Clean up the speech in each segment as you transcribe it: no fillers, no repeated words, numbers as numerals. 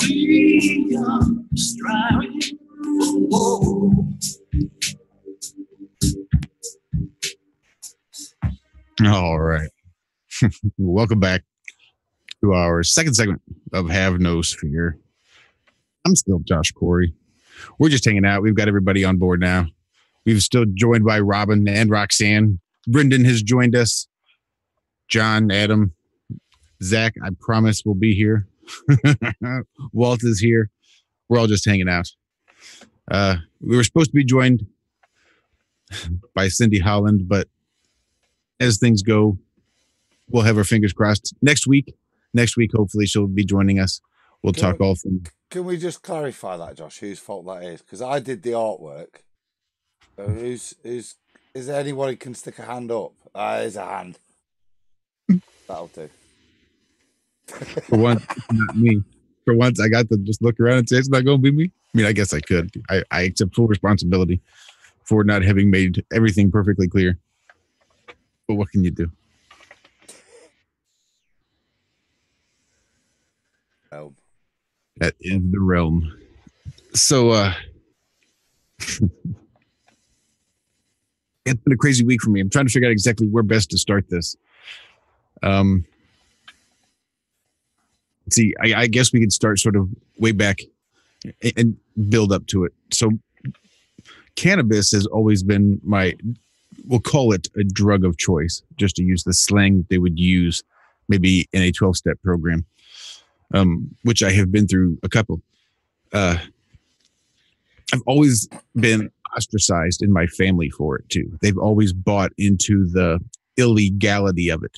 we are striving. Oh. All right. Welcome back to our second segment of Have No Sphere. I'm still Josh Corey. We're just hanging out. We've got everybody on board now. We've still joined by Robin and Roxanne. Brendan has joined us. John, Adam, Zach, I promise will be here. Walt is here. We're all just hanging out. We were supposed to be joined by Cynthia Holland, but as things go, we'll have our fingers crossed. Next week, hopefully she'll be joining us. We'll talk all things. Can we just clarify that, Josh? Whose fault that is? Because I did the artwork. So who's is there anyone who can stick a hand up? There's a hand. That'll do. For once, not me. For once, I got to just look around and say it's not going to be me. I mean, I guess I could. I accept full responsibility for not having made everything perfectly clear. But what can you do? Oh. That is the realm. So, it's been a crazy week for me. I'm trying to figure out exactly where best to start this. See, I guess we could start sort of way back and build up to it. So cannabis has always been we'll call it a drug of choice, just to use the slang that they would use maybe in a 12-step program, which I have been through a couple. I've always been ostracized in my family for it too. They've always bought into the illegality of it.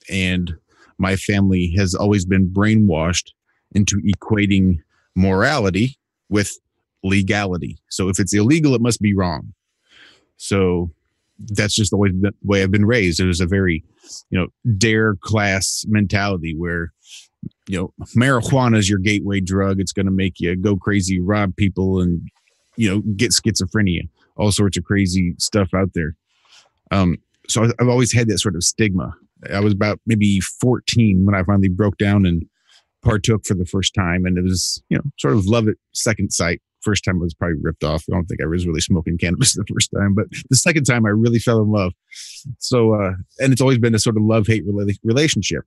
And my family has always been brainwashed into equating morality with legality. So if it's illegal, it must be wrong. So that's just always the way I've been raised. It was a very, dare class mentality where, marijuana is your gateway drug. It's going to make you go crazy, rob people, and, get schizophrenia, all sorts of crazy stuff out there. So I've always had that sort of stigma. I was about maybe 14 when I finally broke down and partook for the first time. And it was, sort of love at second sight. First time I was probably ripped off. I don't think I was really smoking cannabis the first time, but the second time I really fell in love. So, and it's always been a sort of love-hate relationship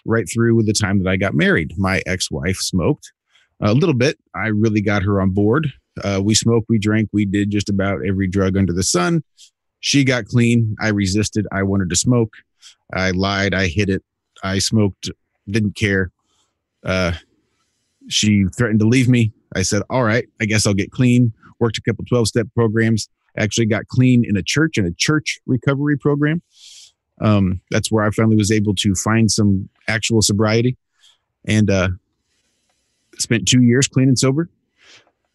right through the time that I got married. My ex-wife smoked a little bit. I really got her on board. We smoked, we drank, we did just about every drug under the sun. She got clean. I resisted. I wanted to smoke. I lied. I hid it. I smoked. Didn't care. She threatened to leave me. I said, all right, I guess I'll get clean. Worked a couple 12-step programs. Actually got clean in a church recovery program. That's where I finally was able to find some actual sobriety, and spent 2 years clean and sober.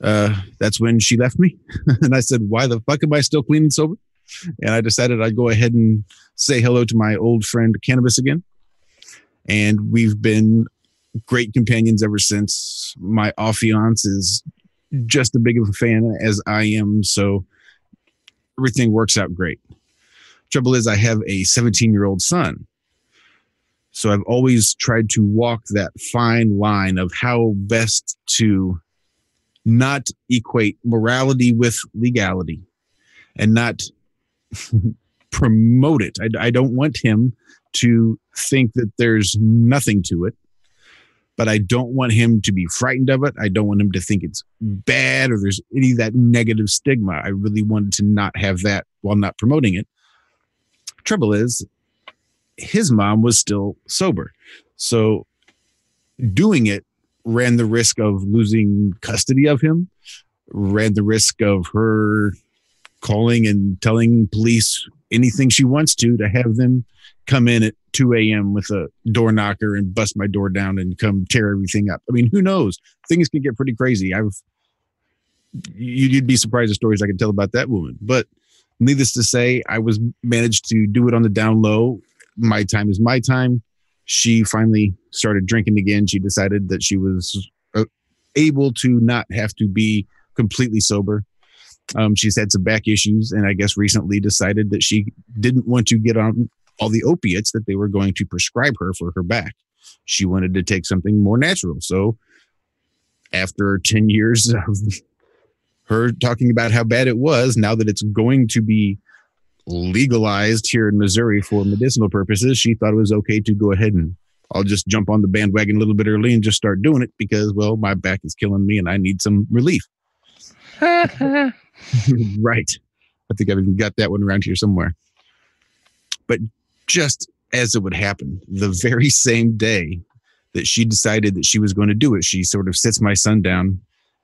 That's when she left me. And I said, why the fuck am I still clean and sober? And I decided I'd go ahead and say hello to my old friend Cannabis again. And we've been great companions ever since. My affiance is just as big of a fan as I am. So everything works out great. Trouble is, I have a 17-year-old son. So I've always tried to walk that fine line of how best to not equate morality with legality and not promote it. I don't want him to think that there's nothing to it, but I don't want him to be frightened of it. I don't want him to think it's bad or there's any of that negative stigma. I really wanted to not have that while not promoting it. Trouble is, his mom was still sober. So doing it ran the risk of losing custody of him, ran the risk of her calling and telling police anything she wants to have them come in at 2 a.m. with a door knocker and bust my door down and come tear everything up. I mean, who knows? Things can get pretty crazy. You'd be surprised the stories I can tell about that woman. But needless to say, I was managed to do it on the down low. My time is my time. She finally started drinking again. She decided that she was able to not have to be completely sober. She's had some back issues, and I guess recently decided that she didn't want to get on all the opiates that they were going to prescribe her for her back. She wanted to take something more natural. So after 10 years of her talking about how bad it was, now that it's going to be legalized here in Missouri for medicinal purposes, she thought it was okay to go ahead and I'll just jump on the bandwagon a little bit early and just start doing it because, well, my back is killing me and I need some relief. Right. I think I've even got that one around here somewhere. But just as it would happen, the very same day that she decided that she was going to do it, she sort of sits my son down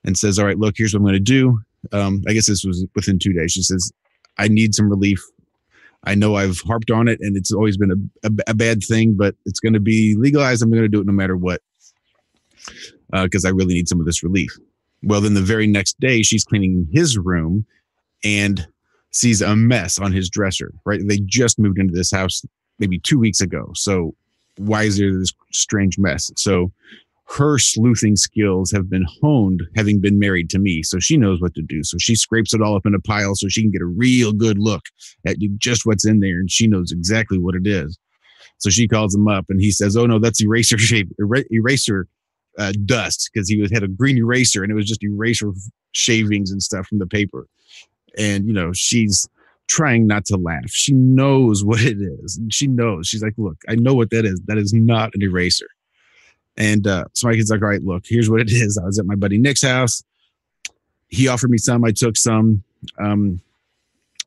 and says, all right, look, here's what I'm going to do. I guess this was within 2 days. She says, I need some relief. I know I've harped on it and it's always been a bad thing, but it's going to be legalized. I'm going to do it no matter what because I really need some of this relief. Well, then the very next day, she's cleaning his room and sees a mess on his dresser, right? They just moved into this house maybe 2 weeks ago. So why is there this strange mess? So her sleuthing skills have been honed having been married to me. So she knows what to do. So she scrapes it all up in a pile so she can get a real good look at just what's in there. And she knows exactly what it is. So she calls him up and he says, oh no, that's eraser dust. Cause he had a green eraser and it was just eraser shavings and stuff from the paper. And, you know, she's trying not to laugh. She knows what it is. And she knows. She's like, look, I know what that is. That is not an eraser. And so my kid's like, all right, look, here's what it is. I was at my buddy Nick's house. He offered me some. I took some.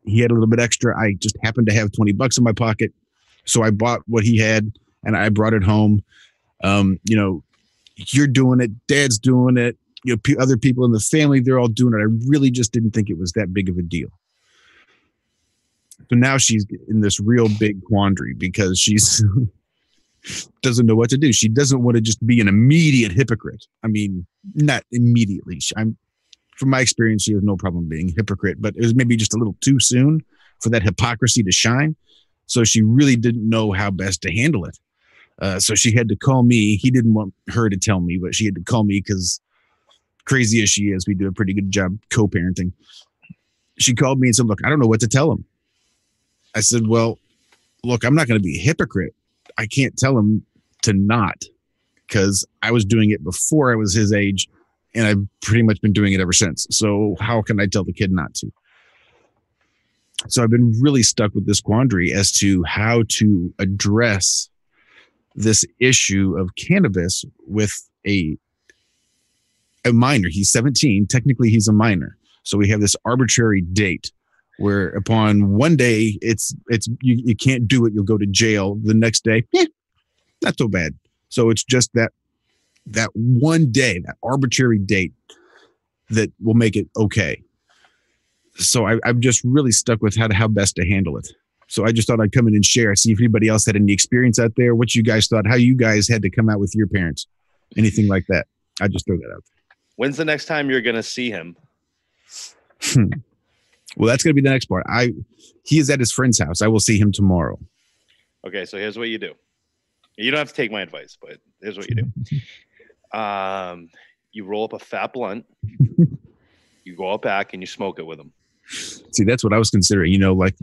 He had a little bit extra. I just happened to have $20 in my pocket. So I bought what he had and I brought it home. You know, you're doing it. Dad's doing it. You know, other people in the family, they're all doing it. I really just didn't think it was that big of a deal. So now she's in this real big quandary because she's doesn't know what to do. She doesn't want to just be an immediate hypocrite. I mean, not immediately. From my experience, she has no problem being a hypocrite, but it was maybe just a little too soon for that hypocrisy to shine. So she really didn't know how best to handle it. So she had to call me. He didn't want her to tell me, but she had to call me because crazy as she is, we do a pretty good job co-parenting. She called me and said, look, I don't know what to tell him. I said, well, look, I'm not going to be a hypocrite. I can't tell him to not because I was doing it before I was his age and I've pretty much been doing it ever since. So how can I tell the kid not to? So I've been really stuck with this quandary as to how to address this issue of cannabis with a minor. He's 17. Technically, he's a minor. So we have this arbitrary date where upon one day you can't do it. You'll go to jail. The next day, not so bad. So it's just that one day, that arbitrary date that will make it okay. So I'm just really stuck with how best to handle it. So I just thought I'd come in and share, see if anybody else had any experience out there, what you guys thought, how you guys had to come out with your parents, anything like that. I just throw that out. When's the next time you're going to see him? Well, that's going to be the next part. He is at his friend's house. I will see him tomorrow. Okay, so here's what you do. You don't have to take my advice, but here's what you do. You roll up a fat blunt. You go out back and you smoke it with him. See, that's what I was considering. You know, like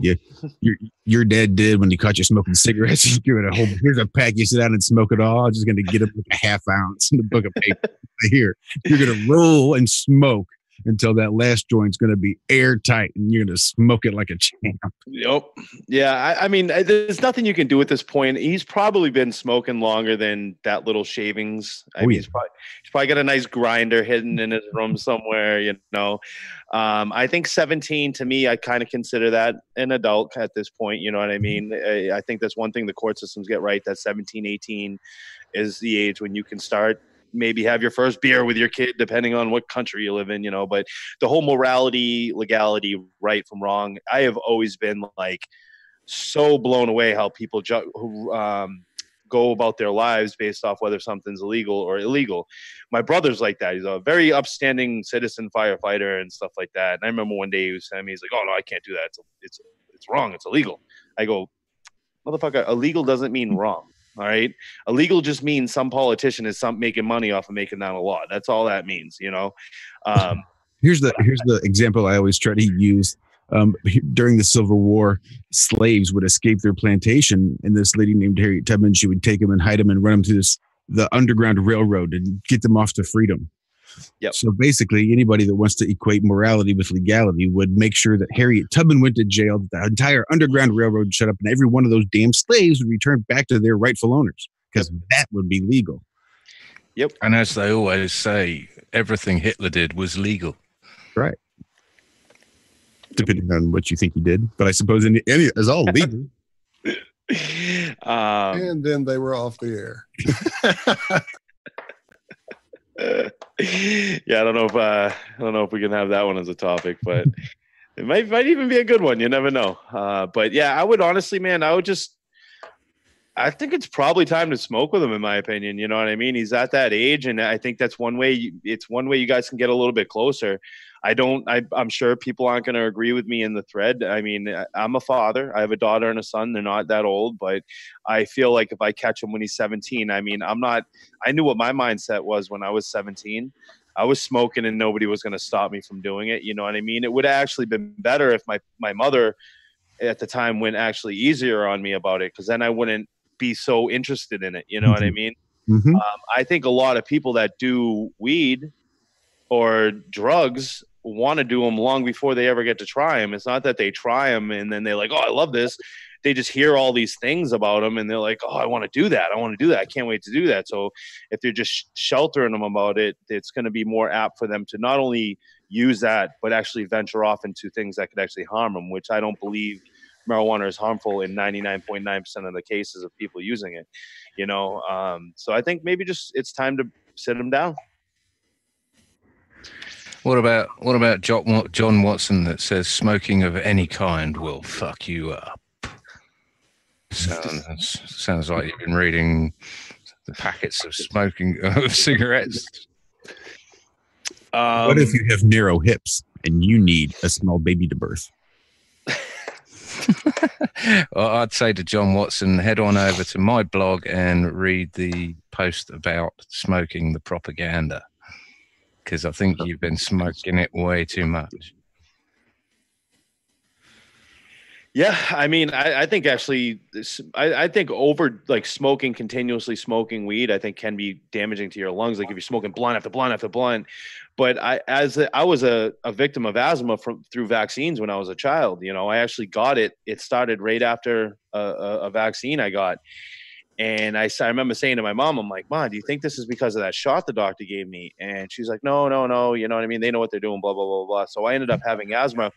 your dad did when you caught you smoking cigarettes. You give it here's a pack. You sit down and smoke it all. I'm just going to get it with a half ounce in the book of paper. Here, you're going to roll and smoke until that last joint's going to be airtight and you're going to smoke it like a champ. Yep. Yeah. I mean, there's nothing you can do at this point. He's probably been smoking longer than that little shavings. I mean, he's probably got a nice grinder hidden in his room somewhere, you know. I think 17 to me, I kind of consider that an adult at this point. You know what I mean? I think that's one thing the court systems get right. That 17, 18 is the age when you can start maybe have your first beer with your kid, depending on what country you live in, you know. But the whole morality, legality, right from wrong, I have always been like so blown away how people go about their lives based off whether something's illegal or illegal. My brother's like that. He's a very upstanding citizen firefighter and stuff like that. And I remember one day he was telling me, he's like, oh no, I can't do that. It's wrong. It's illegal. I go, motherfucker, illegal doesn't mean wrong. All right. Illegal just means some politician is making money off of making that a law. That's all that means, you know. Here's the example I always try to use. During the Civil War, slaves would escape their plantation, and this lady named Harriet Tubman, she would take them and hide them and run them through the Underground Railroad and get them off to freedom. Yep. So basically, anybody that wants to equate morality with legality would make sure that Harriet Tubman went to jail, that the entire Underground Railroad shut up, and every one of those damn slaves would return back to their rightful owners, because that would be legal. Yep. And as they always say, everything Hitler did was legal. Right. Depending on what you think he did. But I suppose any is all legal. And then they were off the air. Yeah, I don't know if we can have that one as a topic, but it might even be a good one. You never know. But yeah, I would honestly, man, I think it's probably time to smoke with him, in my opinion. You know what I mean? He's at that age, and I think that's one way. It's one way you guys can get a little bit closer. I'm sure people aren't going to agree with me in the thread. I mean, I'm a father. I have a daughter and a son. They're not that old, but I feel like if I catch him when he's 17, I mean, I knew what my mindset was when I was 17. I was smoking and nobody was going to stop me from doing it. You know what I mean? It would have actually been better if my mother at the time went actually easier on me about it, because then I wouldn't be so interested in it. You know what I mean? Mm-hmm. I think a lot of people that do weed or drugs want to do them long before they ever get to try them. It's not that they try them and then they're like, oh, I love this. They just hear all these things about them and they're like, oh, I want to do that. I want to do that. I can't wait to do that. So if they're just sheltering them about it, it's going to be more apt for them to not only use that, but actually venture off into things that could actually harm them, which I don't believe marijuana is harmful in 99.9% of the cases of people using it, you know? So I think maybe just it's time to sit them down. What about John Watson that says smoking of any kind will fuck you up? Sounds like you've been reading the packets of smoking of cigarettes. What if you have narrow hips and you need a small baby to birth? Well, I'd say to John Watson, head on over to my blog and read the post about smoking the propaganda, because I think you've been smoking it way too much. Yeah, I mean, I think actually, I think continuously smoking weed, I think can be damaging to your lungs. Like if you're smoking blunt after blunt after blunt. But I was a victim of asthma through vaccines when I was a child. You know, I actually got it. It started right after a vaccine I got. And I remember saying to my mom, I'm like, Mom, do you think this is because of that shot the doctor gave me? And she's like, no. You know what I mean? They know what they're doing, blah, blah, blah, blah. So I ended up having asthma.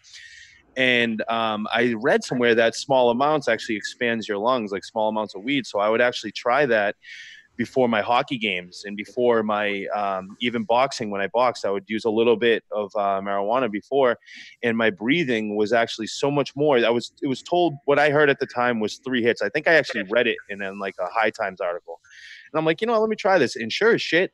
And I read somewhere that small amounts actually expands your lungs, like small amounts of weed. So I would actually try that before my hockey games and before my even boxing. When I boxed, I would use a little bit of marijuana before, and my breathing was actually so much more. It was told, what I heard at the time was 3 hits. I think I actually read it in like a High Times article, and I'm like, you know what, let me try this. And sure as shit,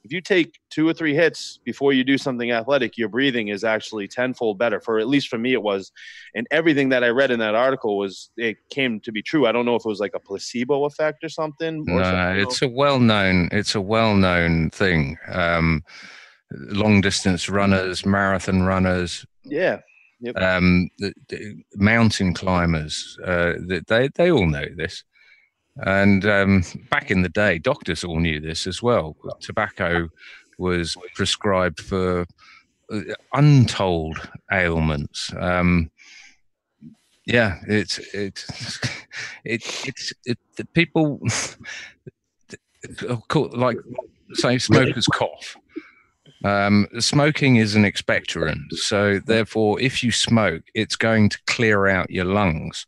if you take 2 or 3 hits before you do something athletic, your breathing is actually tenfold better. At least for me, it was. And everything that I read in that article it came to be true. I don't know if it was like a placebo effect or something. It's a well-known thing. Long distance runners, marathon runners. Yeah. Yep. The mountain climbers, they all know this. And back in the day, doctors all knew this as well. Tobacco was prescribed for untold ailments. It's people like say smokers cough. Smoking is an expectorant, so therefore, if you smoke, it's going to clear out your lungs,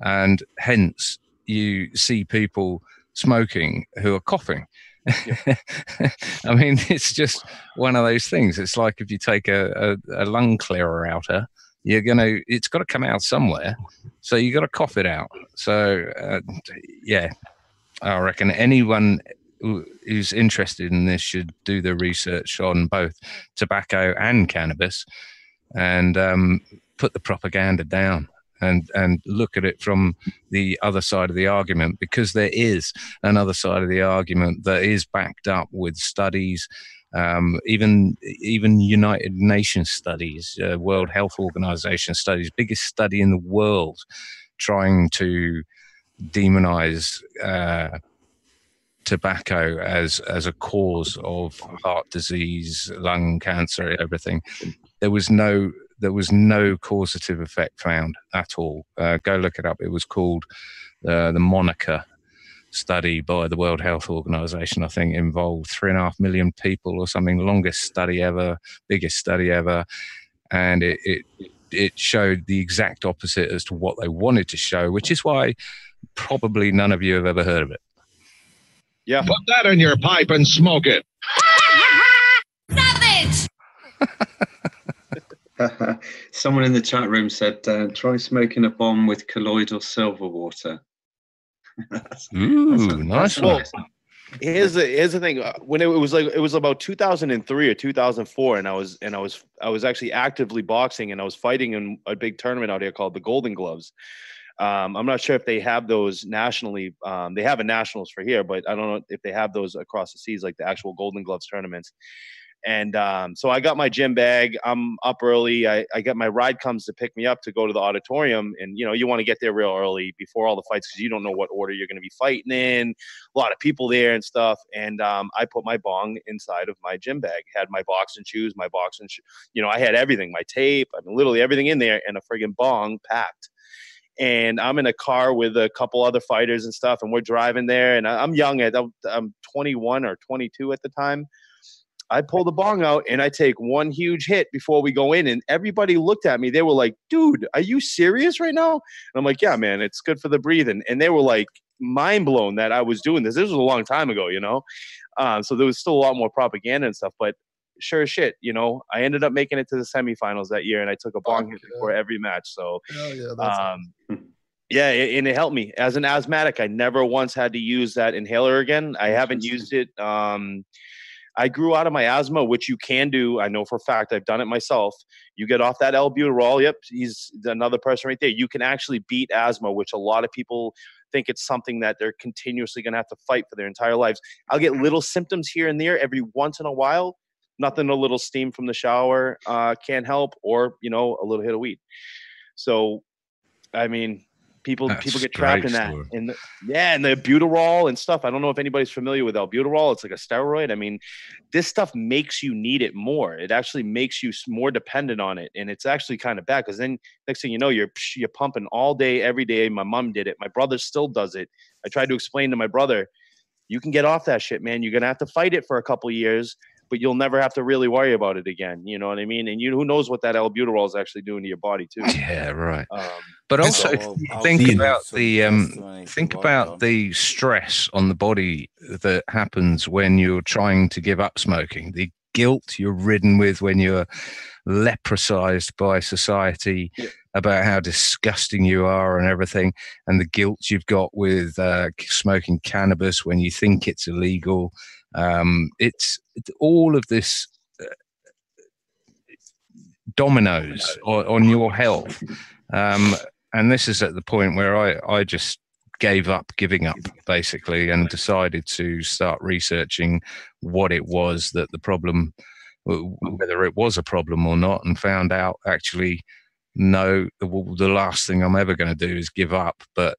and hence you see people smoking who are coughing. Yep. I mean, it's just one of those things. It's like if you take a lung clearer outer, it's got to come out somewhere, so you got to cough it out. So I reckon anyone who's interested in this should do the research on both tobacco and cannabis, and put the propaganda down. And look at it from the other side of the argument, because there is another side of the argument that is backed up with studies, even United Nations studies, World Health Organization studies, biggest study in the world, trying to demonize tobacco as a cause of heart disease, lung cancer, everything. There was no causative effect found at all. Go look it up. It was called the Monica study by the World Health Organization. I think involved 3.5 million people or something. Longest study ever, biggest study ever, and it showed the exact opposite as to what they wanted to show, which is why probably none of you have ever heard of it. Yeah. Put that in your pipe and smoke it. Savage! Someone in the chat room said, try smoking a bomb with colloidal silver water. Ooh, nice one. Here's the thing. When it was about 2003 or 2004, and I was actually actively boxing, and I was fighting in a big tournament out here called the Golden Gloves. I'm not sure if they have those nationally. They have a nationals for here, but I don't know if they have those across the seas, like the actual Golden Gloves tournaments. And so I got my gym bag. I'm up early. I get my ride comes to pick me up to go to the auditorium. And, you want to get there real early before all the fights because you don't know what order you're going to be fighting in. A lot of people there and stuff. And I put my bong inside of my gym bag. Had my boxing shoes, I had everything, my tape, literally everything in there, and a friggin' bong packed. And I'm in a car with a couple other fighters and stuff. And we're driving there. And I'm young. I'm 21 or 22 at the time. I pull the bong out and I take one huge hit before we go in, and everybody looked at me. They were like, dude, are you serious right now? And I'm like, yeah, man, it's good for the breathing. And they were like mind blown that I was doing this. This was a long time ago, so there was still a lot more propaganda and stuff, but sure as shit, I ended up making it to the semifinals that year, and I took a bong hit before every match. So, yeah, and it helped me. As an asthmatic, I never once had to use that inhaler again. I haven't used it. I grew out of my asthma, which you can do. I know for a fact. I've done it myself. You get off that albuterol. Yep, he's another person right there. You can actually beat asthma, which a lot of people think it's something that they're continuously going to have to fight for their entire lives. I'll get little symptoms here and there every once in a while. Nothing, a little steam from the shower can't help, or, a little hit of weed. So, I mean, people get trapped in that. And the albuterol and stuff. I don't know if anybody's familiar with albuterol. It's like a steroid. I mean, this stuff makes you need it more. It actually makes you more dependent on it. And it's actually kind of bad, because then next thing you know, you're pumping all day, every day. My mom did it. My brother still does it. I tried to explain to my brother, you can get off that shit, man. You're going to have to fight it for a couple of years, but you'll never have to really worry about it again. You know what I mean? And who knows what that albuterol is actually doing to your body too. Yeah, right. But also think about the stress on the body that happens when you're trying to give up smoking. The guilt you're ridden with when you're leprosized by society about how disgusting you are and everything, and the guilt you've got with smoking cannabis when you think it's illegal. It's all of this dominoes on your health. And this is at the point where I just giving up basically, and decided to start researching what it was that the problem, whether it was a problem or not, and found out actually, no, the last thing I'm ever going to do is give up. But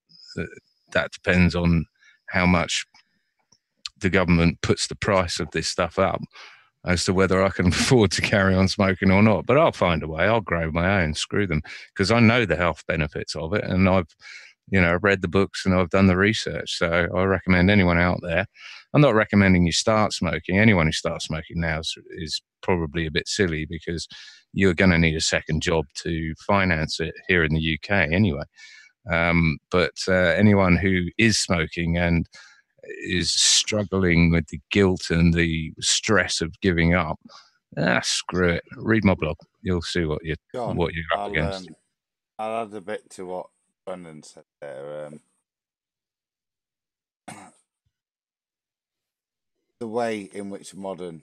that depends on how much the government puts the price of this stuff up as to whether I can afford to carry on smoking or not. But I'll find a way. I'll grow my own, screw them, because I know the health benefits of it, and I've read the books and I've done the research. So I recommend anyone out there. I'm not recommending you start smoking. Anyone who starts smoking now is probably a bit silly, because you're going to need a second job to finance it here in the UK anyway. But anyone who is smoking and is struggling with the guilt and the stress of giving up, screw it. Read my blog. You'll see what you're up against. I'll add a bit to what Brendan said there. The way in which modern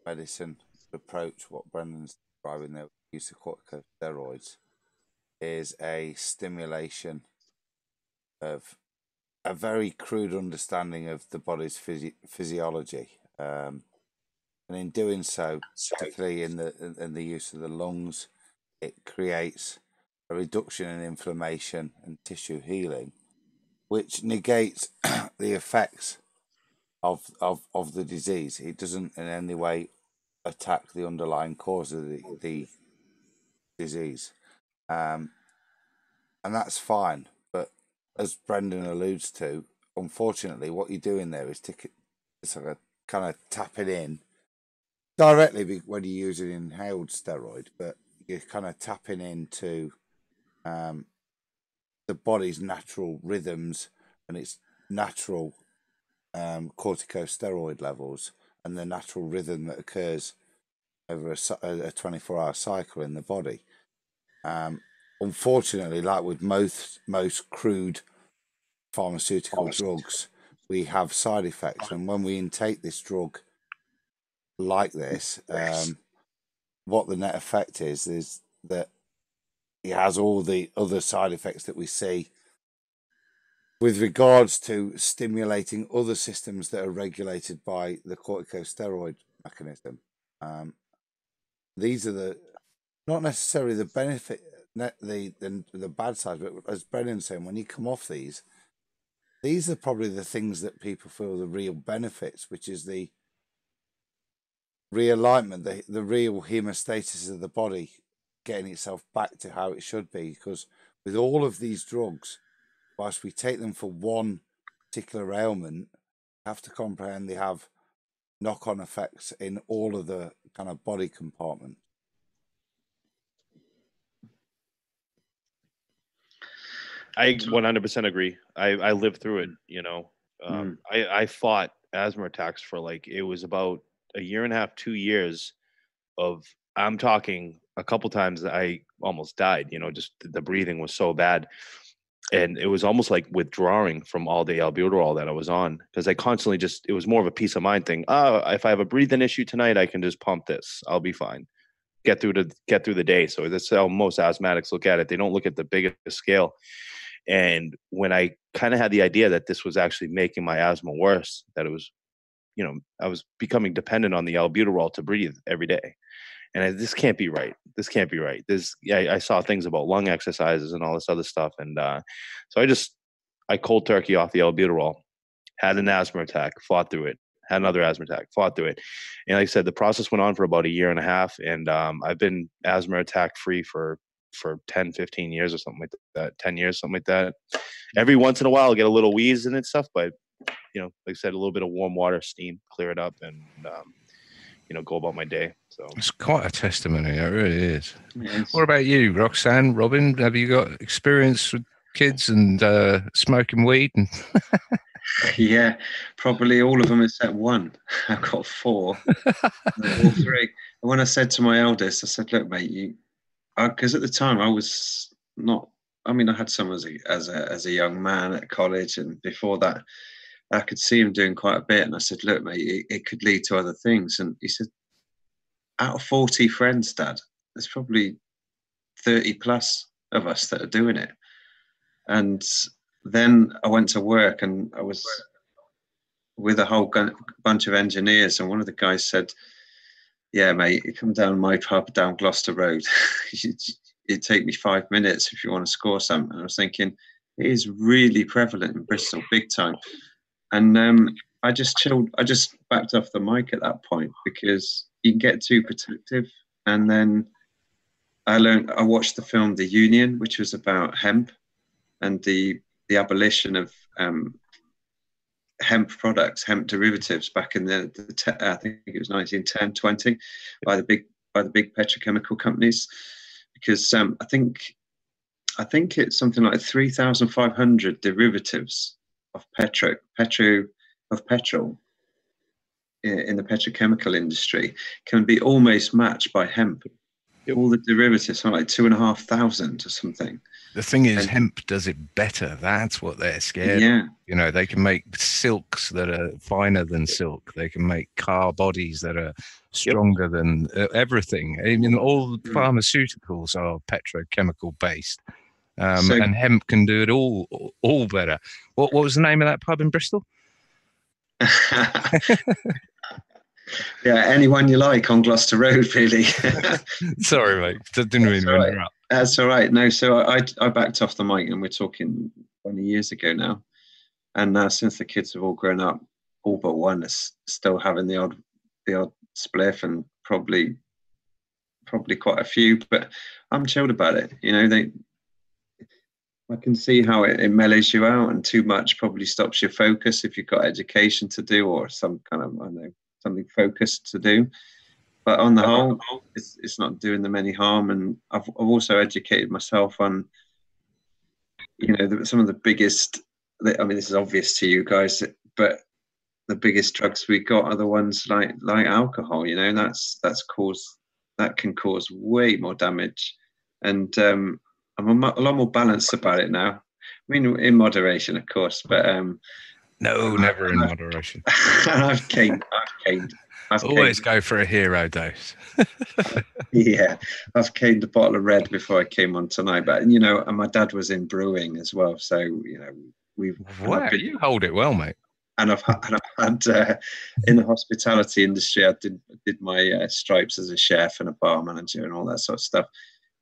medicine approach what Brendan's describing there, use of corticosteroids, is a stimulation of a very crude understanding of the body's physiology, and in doing so, particularly in the use of the lungs, it creates a reduction in inflammation and tissue healing, which negates the effects of the disease. It doesn't in any way attack the underlying cause of the disease, and that's fine. But as Brendan alludes to, unfortunately, what you're doing there is it's like a kind of tapping in directly when you use an inhaled steroid, but you're kind of tapping into the body's natural rhythms and its natural corticosteroid levels and the natural rhythm that occurs over a 24-hour cycle in the body. Unfortunately, like with most crude pharmaceutical drugs, we have side effects, and when we intake this drug like this, what the net effect is that it has all the other side effects that we see with regards to stimulating other systems that are regulated by the corticosteroid mechanism. These are not necessarily the benefit, the bad side, but as Brendan's saying, when you come off these are probably the things that people feel the real benefits, which is the realignment, the real hemostasis of the body getting itself back to how it should be. Because with all of these drugs, whilst we take them for one particular ailment, you have to comprehend they have knock-on effects in all of the kind of body compartment. I 100% agree. I lived through it, you know. I fought asthma attacks for it was about a year and a half, 2 years of, I'm talking a couple times that I almost died, you know, just the breathing was so bad. And it was almost like withdrawing from all the albuterol that I was on, because I constantly it was more of a peace of mind thing. Oh, if I have a breathing issue tonight, I can just pump this. I'll be fine. Get through the day. So that's how most asthmatics look at it. They don't look at the biggest scale. And when I kind of had the idea that this was actually making my asthma worse, that it was, you know, I was becoming dependent on the albuterol to breathe every day. And this can't be right. This can't be right. I saw things about lung exercises and all this other stuff. And so I cold turkey off the albuterol, had an asthma attack, fought through it, had another asthma attack, fought through it. And like I said, the process went on for about a year and a half. And I've been asthma attack free for 10, 15 years or something like that, 10 years, something like that. Every once in a while, I'll get a little wheeze and stuff, but, you know, like I said, a little bit of warm water, steam, clear it up, and, you know, go about my day. So it's quite a testimony. It really is. Yes. What about you, Roxanne, Robin? Have you got experience with kids and smoking weed? And Yeah, probably all of them except one. I've got 4, all 3. And when I said to my eldest, I said, "Look, mate, because at the time I was not. I mean, I had some as a young man at college, and before that, I could see him doing quite a bit. And I said, look, mate, it could lead to other things. And he said, out of 40 friends, Dad, there's probably 30 plus of us that are doing it. And then I went to work, and I was with a whole bunch of engineers. And one of the guys said, yeah, mate, you come down my pub down Gloucester Road. It'd take me 5 minutes if you want to score something. And I was thinking, it is really prevalent in Bristol, big time. And I just chilled. I just backed off the mic at that point, because you can get too protective. And then I watched the film The Union, which was about hemp and the abolition of hemp products, hemp derivatives back in I think it was 1910, 20, by the big petrochemical companies. Because I think it's something like 3,500 derivatives of petrol in the petrochemical industry can be almost matched by hemp. All the derivatives are like 2,500 or something. The thing is, hemp does it better. That's what they're scared. Yeah. Of. You know, they can make silks that are finer than silk. They can make car bodies that are stronger than everything. I mean, all pharmaceuticals are petrochemical based. And hemp can do it all better. What was the name of that pub in Bristol? Yeah, anyone you like on Gloucester Road, really. Sorry, mate. Didn't mean to interrupt. That's all right. No, so I backed off the mic, and we're talking 20 years ago now. And now, since the kids have all grown up, all but one is still having the odd spliff, and probably quite a few. But I'm chilled about it. You know, I can see how it mellows you out, and too much probably stops your focus if you've got education to do or some kind of, I don't know, something focused to do. But on the whole, it's not doing them any harm. And I've also educated myself on, you know, some of the biggest, I mean, this is obvious to you guys, but the biggest drugs we got are the ones like alcohol. You know, that can cause way more damage. And I'm a lot more balanced about it now. I mean, in moderation, of course, but no, never in moderation. I've caned. Always go for a hero dose. Yeah, I've caned a bottle of red before I came on tonight. But you know, and my dad was in brewing as well, so you know you hold it well, mate. And I've had in the hospitality industry, I did my stripes as a chef and a bar manager and all that sort of stuff.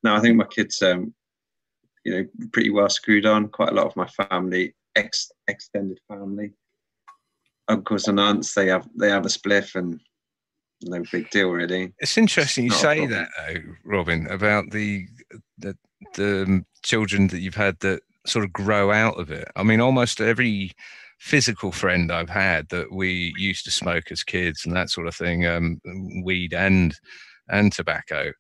Now I think my kids, you know, pretty well screwed on. Quite a lot of my family, extended family, uncles and aunts, they have a spliff, and no big deal really. It's interesting you say that, Robin, about the children that you've had that sort of grow out of it. I mean, almost every physical friend I've had that we used to smoke as kids and that sort of thing, weed and tobacco,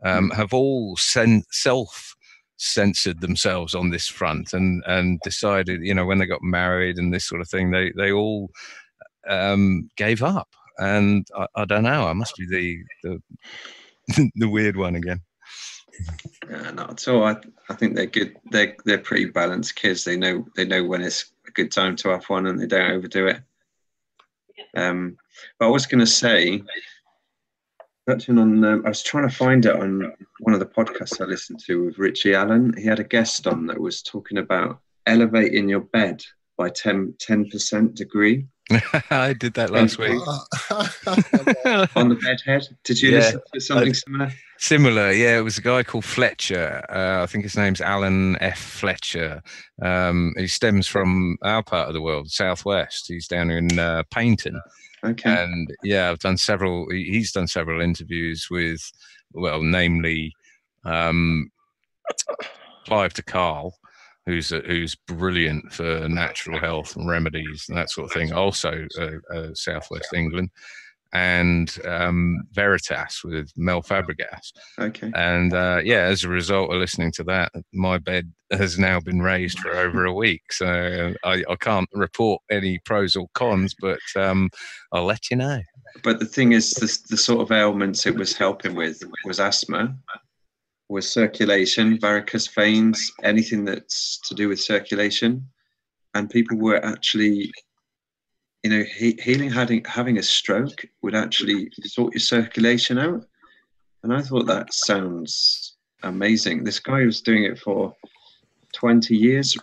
have all self-censored themselves on this front and decided, you know, when they got married and this sort of thing, they all gave up. And I don't know, I must be the the weird one again. Not at all. I think they're good. They're pretty balanced kids. They know when it's a good time to have one, and they don't overdo it. But I was going to say, touching on, I was trying to find it on one of the podcasts I listened to with Richie Allen. He had a guest on that was talking about elevating your bed by 10% degree. I did that last week. On the bed head. Did you listen to something similar? Similar, yeah. It was a guy called Fletcher. I think his name's Alan F. Fletcher. He stems from our part of the world, Southwest. He's down in Paynton. Okay. And yeah, he's done several interviews with, well, namely Clive de Carl, who's brilliant for natural health and remedies and that sort of thing. Also, Southwest England, and Veritas with Mel Fabregas. Okay. And as a result of listening to that, my bed has now been raised for over a week. So I can't report any pros or cons, but I'll let you know. But the thing is, the sort of ailments it was helping with was asthma, was circulation, varicose veins, anything that's to do with circulation. And people were actually, you know, healing, having a stroke would actually sort your circulation out. And I thought that sounds amazing. This guy was doing it for 20 years,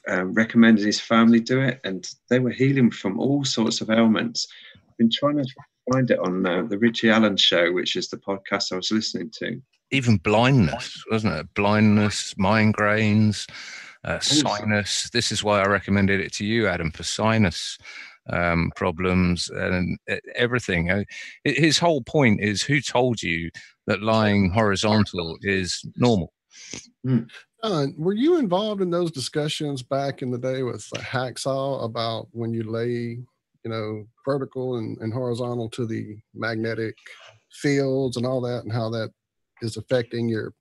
recommended his family do it, and they were healing from all sorts of ailments. I've been trying to find it on the Richie Allen show, which is the podcast I was listening to. Even blindness, wasn't it? Blindness, migraines, sinus. This is why I recommended it to you, Adam, for sinus problems and everything. His whole point is, who told you that lying horizontal is normal? Were you involved in those discussions back in the day with Hacksaw about when you lay, you know, vertical and horizontal to the magnetic fields and all that, and how that is affecting your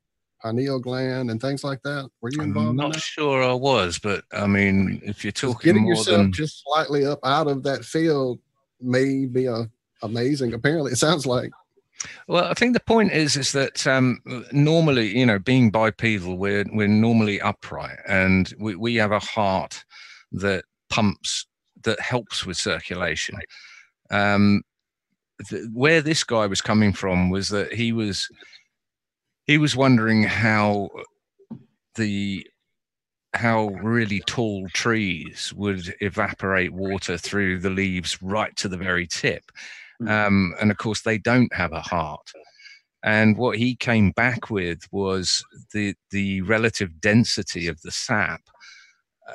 pineal gland and things like that? Were you involved? I'm not sure I was, but I mean, if you're talking getting more yourself than just slightly up out of that field may be amazing. Apparently, it sounds like. Well, I think the point is that normally, you know, being bipedal, we're normally upright, and we have a heart that pumps, that helps with circulation. Where this guy was coming from was that he was wondering how really tall trees would evaporate water through the leaves right to the very tip. And of course, they don't have a heart. And what he came back with was the relative density of the sap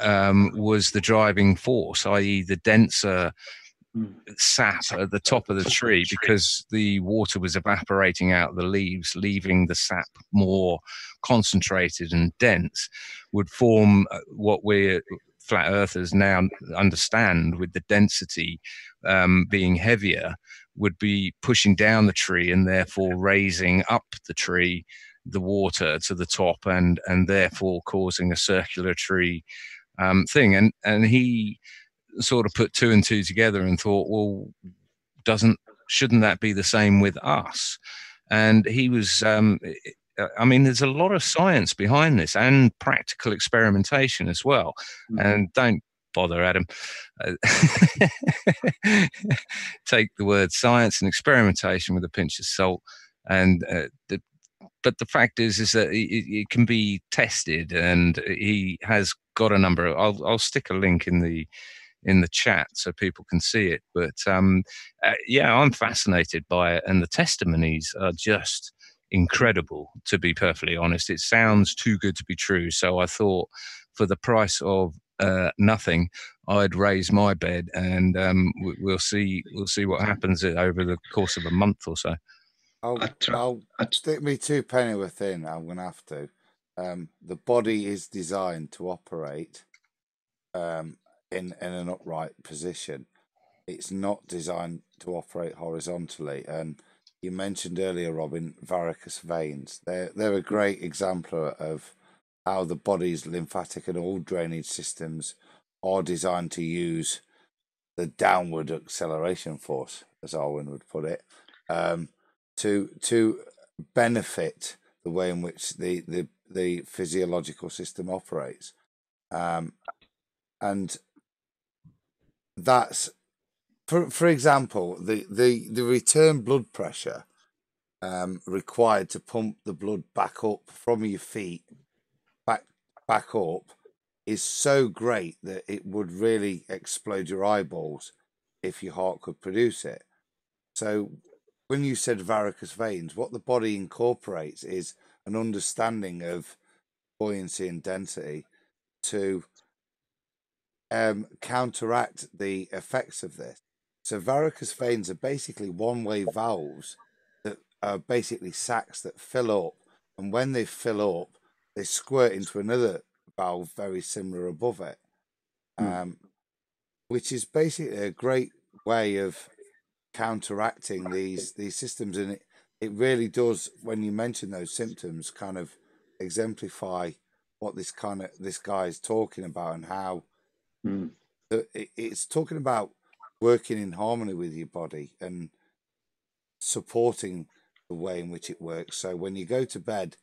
was the driving force, i.e. the denser sap at the top of the tree because the water was evaporating out the leaves, leaving the sap more concentrated and dense, would form what we flat earthers now understand with the density being heavier, would be pushing down the tree and therefore raising up the tree, the water to the top, and therefore causing a circulatory thing. And he sort of put two and two together and thought, well, shouldn't that be the same with us? And he was, I mean, there's a lot of science behind this and practical experimentation as well. And don't bother, Adam. Take the word science and experimentation with a pinch of salt. And but the fact is that it can be tested, and he has got a number of. I'll stick a link in the chat so people can see it. But yeah, I'm fascinated by it, and the testimonies are just incredible, to be perfectly honest. It sounds too good to be true. So I thought, for the price of nothing, I'd raise my bed, and we'll see what happens over the course of a month or so. I'll stick me 2 pennyworth in. I'm gonna have to. The body is designed to operate in an upright position. It's not designed to operate horizontally. And you mentioned earlier, Robin, varicose veins. They're a great example of how the body's lymphatic and all drainage systems are designed to use the downward acceleration force, as Arwen would put it, to benefit the way in which the physiological system operates. And that's, for example, the return blood pressure required to pump the blood back up from your feet back up is so great that it would really explode your eyeballs if your heart could produce it. So when you said varicose veins, what the body incorporates is an understanding of buoyancy and density to counteract the effects of this. So varicose veins are basically one-way valves that are basically sacs that fill up, and when they fill up, they squirt into another valve very similar above it, which is basically a great way of counteracting these systems. And it really does, when you mention those symptoms, kind of exemplify what this guy is talking about, and how it's talking about working in harmony with your body and supporting the way in which it works. So when you go to bed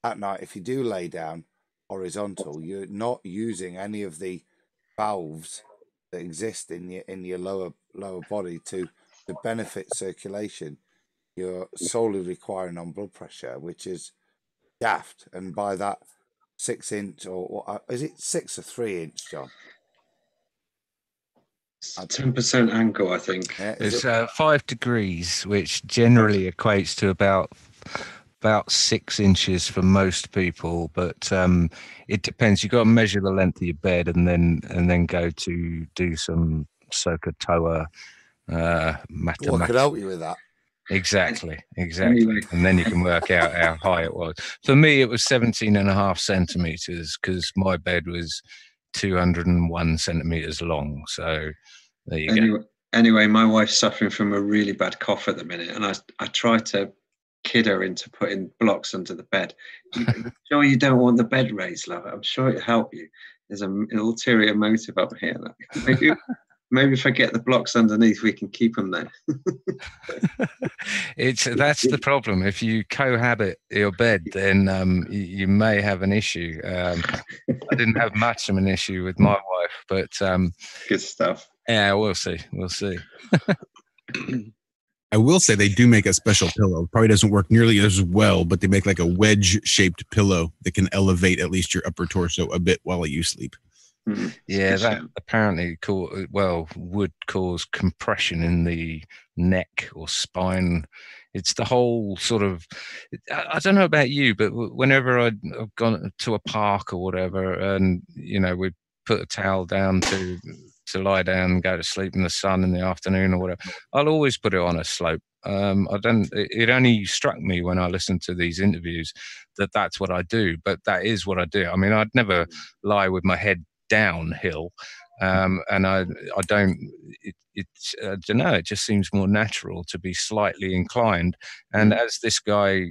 at night, if you do lay down horizontal, you're not using any of the valves that exist in your lower body to benefit circulation. You're solely requiring on blood pressure, which is daft. And by that 6 inch, or is it 6 or 3 inch, John? 10% angle, I think. It's 5 degrees, which generally equates to about 6 inches for most people, but it depends. You've got to measure the length of your bed and then go to do some SOHCAHTOA mathematics. What could help you with that? Exactly. And then you can work out how high it was. For me, it was 17.5 centimeters because my bed was 201 centimeters long. So there you go. Anyway, my wife's suffering from a really bad cough at the minute, and I try to kid her into putting blocks under the bed. I'm sure you don't want the bed raised, love. I'm sure it'll help you. There's an ulterior motive up here. Maybe if I get the blocks underneath, we can keep them there. That's the problem. If you cohabit your bed, then you may have an issue. I didn't have much of an issue with my wife, but good stuff. Yeah, we'll see. I will say they do make a special pillow. It probably doesn't work nearly as well, but they make like a wedge-shaped pillow that can elevate at least your upper torso a bit while you sleep. Yeah, that apparently would cause compression in the neck or spine. It's the whole sort of, I don't know about you, but whenever I've gone to a park or whatever, and we put a towel down to to lie down and go to sleep in the sun in the afternoon or whatever, I'll always put it on a slope. It only struck me when I listened to these interviews that that's what I do, but that is what I do. I mean, I'd never lie with my head downhill. And I don't know, it just seems more natural to be slightly inclined. And as this guy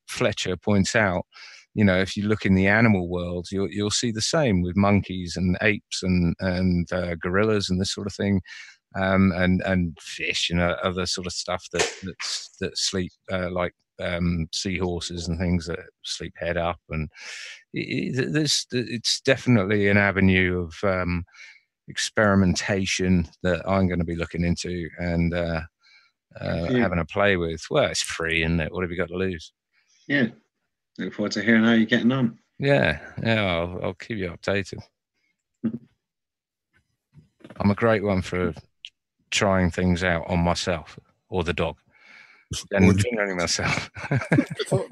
Fletcher points out, you know, if you look in the animal world, you'll see the same with monkeys and apes and gorillas and this sort of thing, and fish and other sort of stuff that sleep like seahorses and things that sleep head up. And it's definitely an avenue of experimentation that I'm going to be looking into and having a play with. Well, it's free, isn't it? What have you got to lose? Yeah. Look forward to hearing how you're getting on. Yeah, I'll keep you updated. I'm a great one for trying things out on myself or the dog. And generally myself.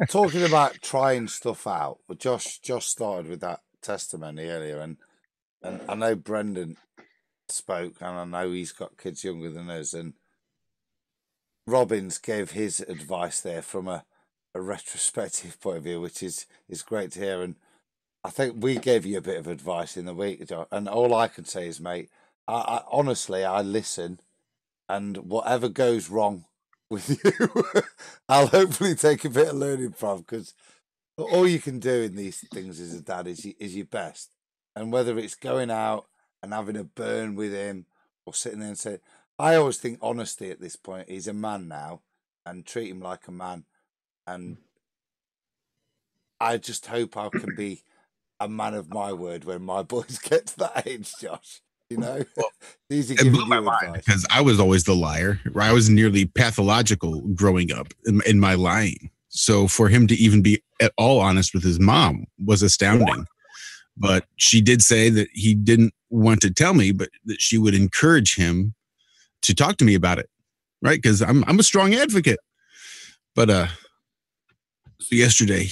Talking about trying stuff out, Josh started with that testimony earlier, and I know Brendan spoke, and I know he's got kids younger than us, and Robbins gave his advice there from a retrospective point of view, which is great to hear. And I think we gave you a bit of advice in the week, Josh, and all I can say is, mate, I honestly, I listen, and whatever goes wrong with you, I'll hopefully take a bit of learning from, because all you can do in these things as a dad is your best. And whether it's going out and having a burn with him or sitting there and saying, I always think honesty at this point, he's a man now, and treat him like a man. And I just hope I can be a man of my word when my boys get to that age, Josh. You know, easy it blew my mind because I was always the liar. I was nearly pathological growing up in my lying. So for him to even be at all honest with his mom was astounding. But she did say that he didn't want to tell me, but that she would encourage him to talk to me about it, right? Because I'm a strong advocate. But so yesterday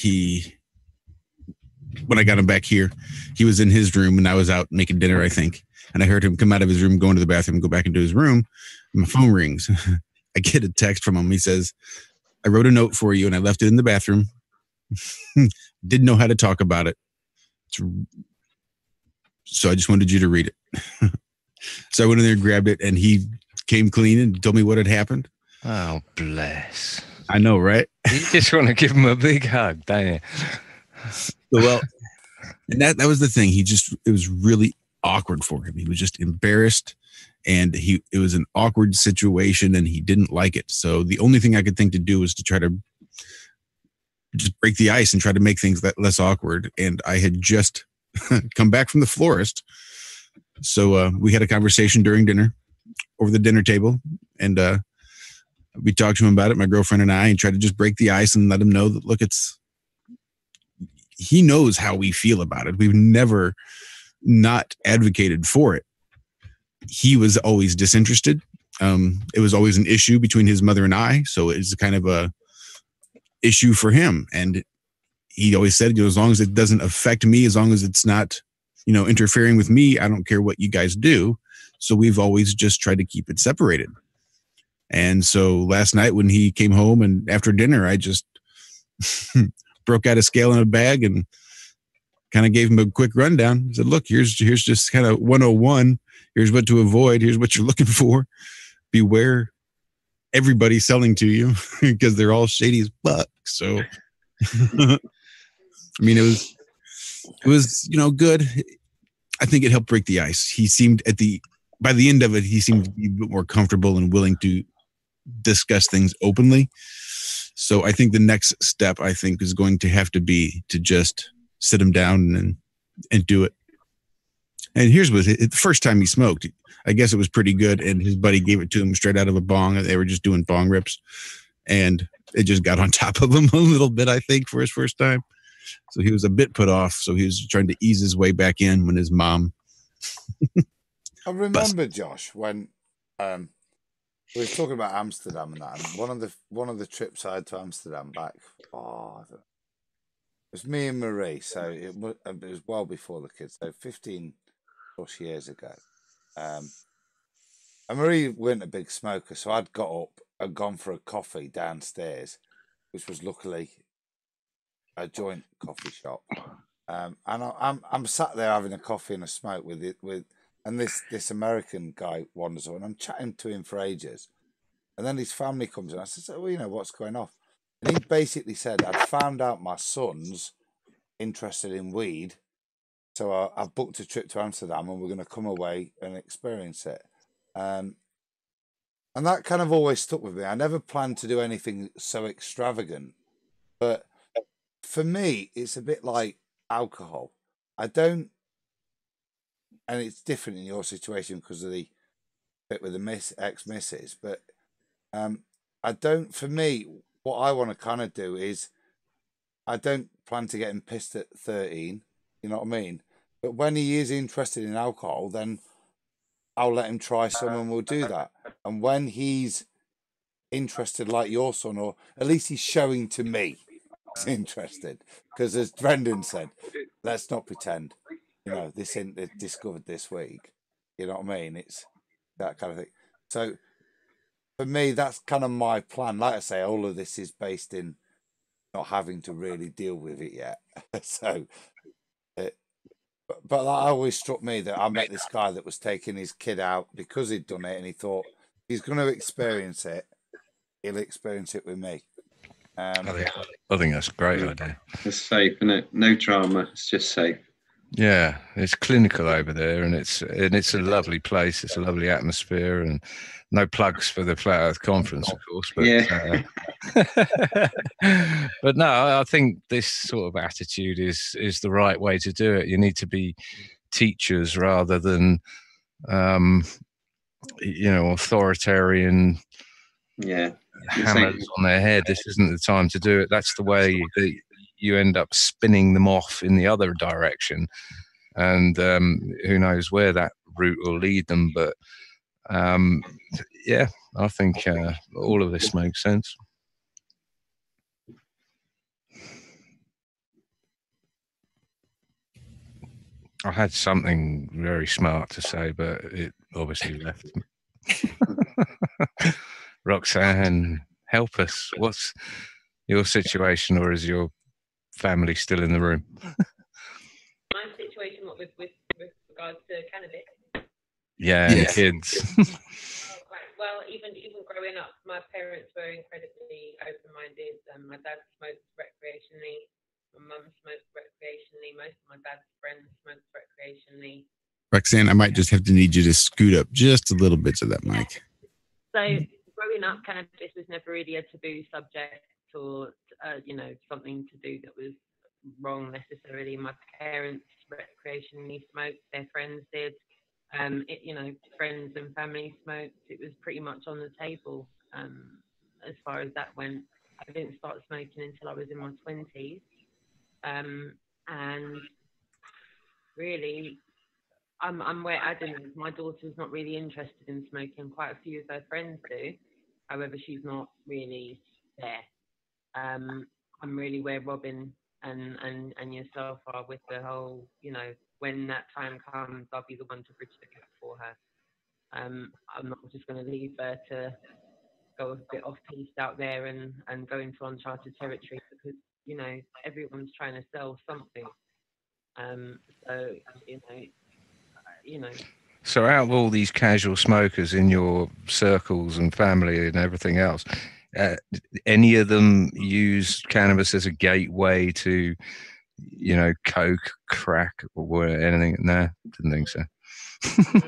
when I got him back here, he was in his room and I was out making dinner, I think. And I heard him come out of his room, go into the bathroom, and go back into his room. And my phone rings. I get a text from him. He says, I wrote a note for you and I left it in the bathroom. Didn't know how to talk about it. So I just wanted you to read it. So I went in there and grabbed it, and he came clean and told me what had happened. Oh, bless. I know, right? You just want to give him a big hug, don't you? Well, and that was the thing. It was really awkward for him. He was just embarrassed, and it was an awkward situation, and he didn't like it. So the only thing I could think to do was to try to just break the ice and try to make things less awkward. And I had just come back from the florist. So we had a conversation during dinner over the dinner table, and we talked to him about it, my girlfriend and I, and tried to just break the ice and let him know that, look, he knows how we feel about it. We've never not advocated for it. He was always disinterested. It was always an issue between his mother and I. So it's kind of a issue for him. And he always said, as long as it doesn't affect me, as long as it's not, interfering with me, I don't care what you guys do. So we've always just tried to keep it separated. And so last night when he came home and after dinner, I just broke out a scale in a bag and kind of gave him a quick rundown. I said, look, here's just kind of 101. Here's what to avoid. Here's what you're looking for. Beware everybody selling to you because they're all shady as fuck. So, I mean, it was, good. I think it helped break the ice. He seemed by the end of it, he seemed to be a bit more comfortable and willing to discuss things openly. So I think the next step, is going to have to be to just sit him down and do it. And here's what the first time he smoked, I guess it was pretty good. And his buddy gave it to him straight out of a bong. They were just doing bong rips, and it just got on top of him a little bit, I think, for his first time. So he was a bit put off. So he was trying to ease his way back in when his mom. I remember, Josh, when we were talking about Amsterdam and that. And one of the trips I had to Amsterdam back, I don't know, it was me and Marie. So it was well before the kids. So 15 plus years ago. And Marie weren't a big smoker, so I'd got up and gone for a coffee downstairs, which was luckily a joint coffee shop. And I'm sat there having a coffee and a smoke and this American guy wanders on, and I'm chatting to him for ages, and then his family comes in. I said, "Well, you know what's going on?" And he basically said, "I'd found out my son's interested in weed, so I've booked a trip to Amsterdam, and we're going to come away and experience it." And that kind of always stuck with me. I never planned to do anything so extravagant, but for me, it's a bit like alcohol. I don't, and it's different in your situation because of the bit with the ex-missus, but I don't, for me, what I want to kind of do is I don't plan to get him pissed at 13, you know what I mean? But when he is interested in alcohol, then I'll let him try some and we'll do that. And when he's interested like your son, or at least he's showing to me he's interested, because as Brendan said, let's not pretend, you know, this ain't discovered this week, you know what I mean? It's that kind of thing. So for me, that's kind of my plan. Like I say, all of this is based in not having to really deal with it yet. So but that always struck me that I met this guy that was taking his kid out because he'd done it, and he thought he's going to experience it. He'll experience it with me. I think that's a great idea. It's safe, isn't it? No drama. It's just safe. Yeah, it's clinical over there, and it's a lovely place. It's a lovely atmosphere, and no plugs for the Flat Earth Conference, of course. But Yeah. but no, I think this sort of attitude is the right way to do it. You need to be teachers rather than authoritarian hammers on their head. This isn't the time to do it. That's the way that you end up spinning them off in the other direction, and who knows where that route will lead them. But yeah, I think all of this makes sense. I had something very smart to say, but it obviously left me. Roxanne, help us. What's your situation, or is your family still in the room? My situation with regards to cannabis. Yeah, and kids. Well, even growing up, my parents were incredibly open-minded. My dad smoked recreationally. My mum smoked recreationally. Most of my dad's friends smoked recreationally. Roxanne, I might just have to need you to scoot up just a little bit to that mic. So growing up, cannabis was never really a taboo subject, or something to do that was wrong necessarily. My parents recreationally smoked. Their friends did. Friends and family smoked. It was pretty much on the table as far as that went. I didn't start smoking until I was in my 20s. And really, I'm where Adam is. My daughter's not really interested in smoking. Quite a few of her friends do. However, she's not really there. I'm really where Robin and yourself are with the whole, when that time comes, I'll be the one to bridge the gap for her. I'm not just going to leave her to go a bit off-piste out there and go into uncharted territory, because, everyone's trying to sell something. So out of all these casual smokers in your circles and family and everything else, any of them use cannabis as a gateway to, coke, crack, or anything? No, didn't think so.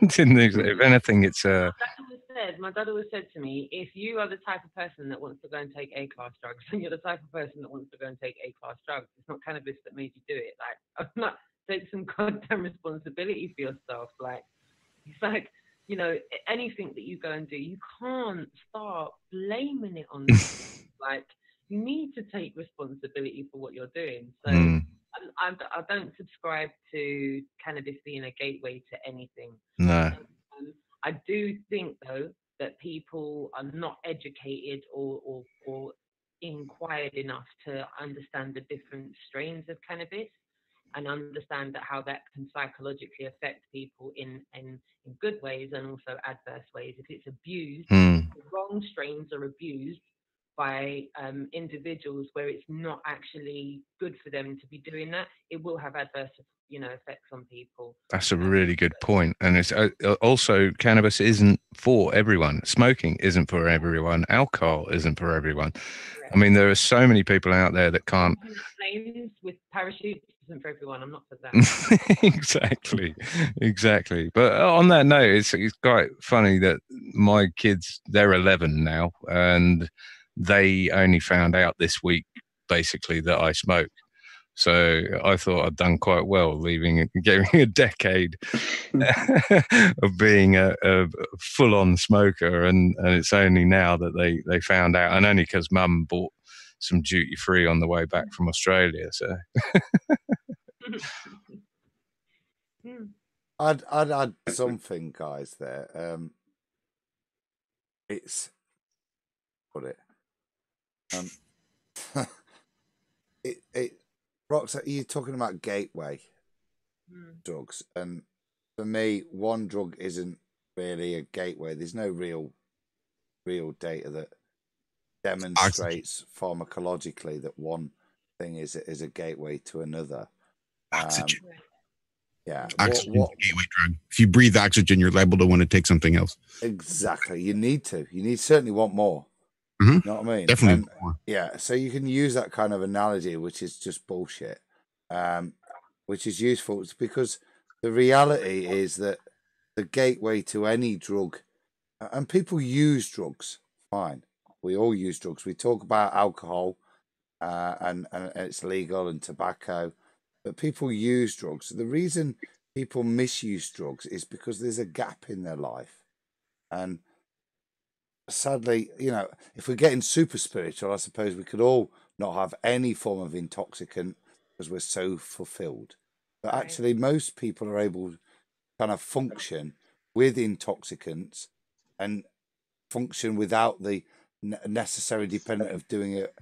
Didn't think so. If anything, it's my dad always said to me, if you are the type of person that wants to go and take A-class drugs, then you're the type of person that wants to go and take A-class drugs. It's not cannabis that made you do it. Like, I'm not, take some goddamn responsibility for yourself. Like, it's like, anything that you go and do, you can't start blaming it on them. Like, you need to take responsibility for what you're doing. So I don't subscribe to cannabis being a gateway to anything. No. I do think, though, that people are not educated or inquired enough to understand the different strains of cannabis. and understand that how that can psychologically affect people in good ways and also adverse ways. If it's abused, the wrong strains are abused by individuals where it's not actually good for them to be doing that, it will have adverse, effects on people. That's a really good point. And it's also, cannabis isn't for everyone. Smoking isn't for everyone. Alcohol isn't for everyone. Correct. I mean, there are so many people out there that can't. Planes with parachutes isn't for everyone. I'm not for that. Exactly. But on that note, it's quite funny that my kids, they're 11 now, and they only found out this week, basically, that I smoke. So I thought I'd done quite well, giving a decade of being a full-on smoker, and it's only now that they found out, and only because Mum bought some duty-free on the way back from Australia. So I'd add something, guys. There, it's put it. Roxanne, you're talking about gateway drugs, and for me, one drug isn't really a gateway. There's no real data that demonstrates pharmacologically that one thing is a gateway to another. Oxygen. Yeah, oxygen is a gateway drug. If you breathe oxygen, you're liable to want to take something else. Exactly. You need to. You certainly want more. Mm-hmm. You know what I mean? Definitely. Yeah. So you can use that kind of analogy, which is just bullshit, which is useful. It's because the reality is that the gateway to any drug, and people use drugs, fine. We all use drugs. We talk about alcohol, and it's legal, and tobacco, but people use drugs. The reason people misuse drugs is because there's a gap in their life, and sadly, if we're getting super spiritual, I suppose we could all not have any form of intoxicant because we're so fulfilled. But actually, most people are able to kind of function with intoxicants and function without the necessary dependent of doing it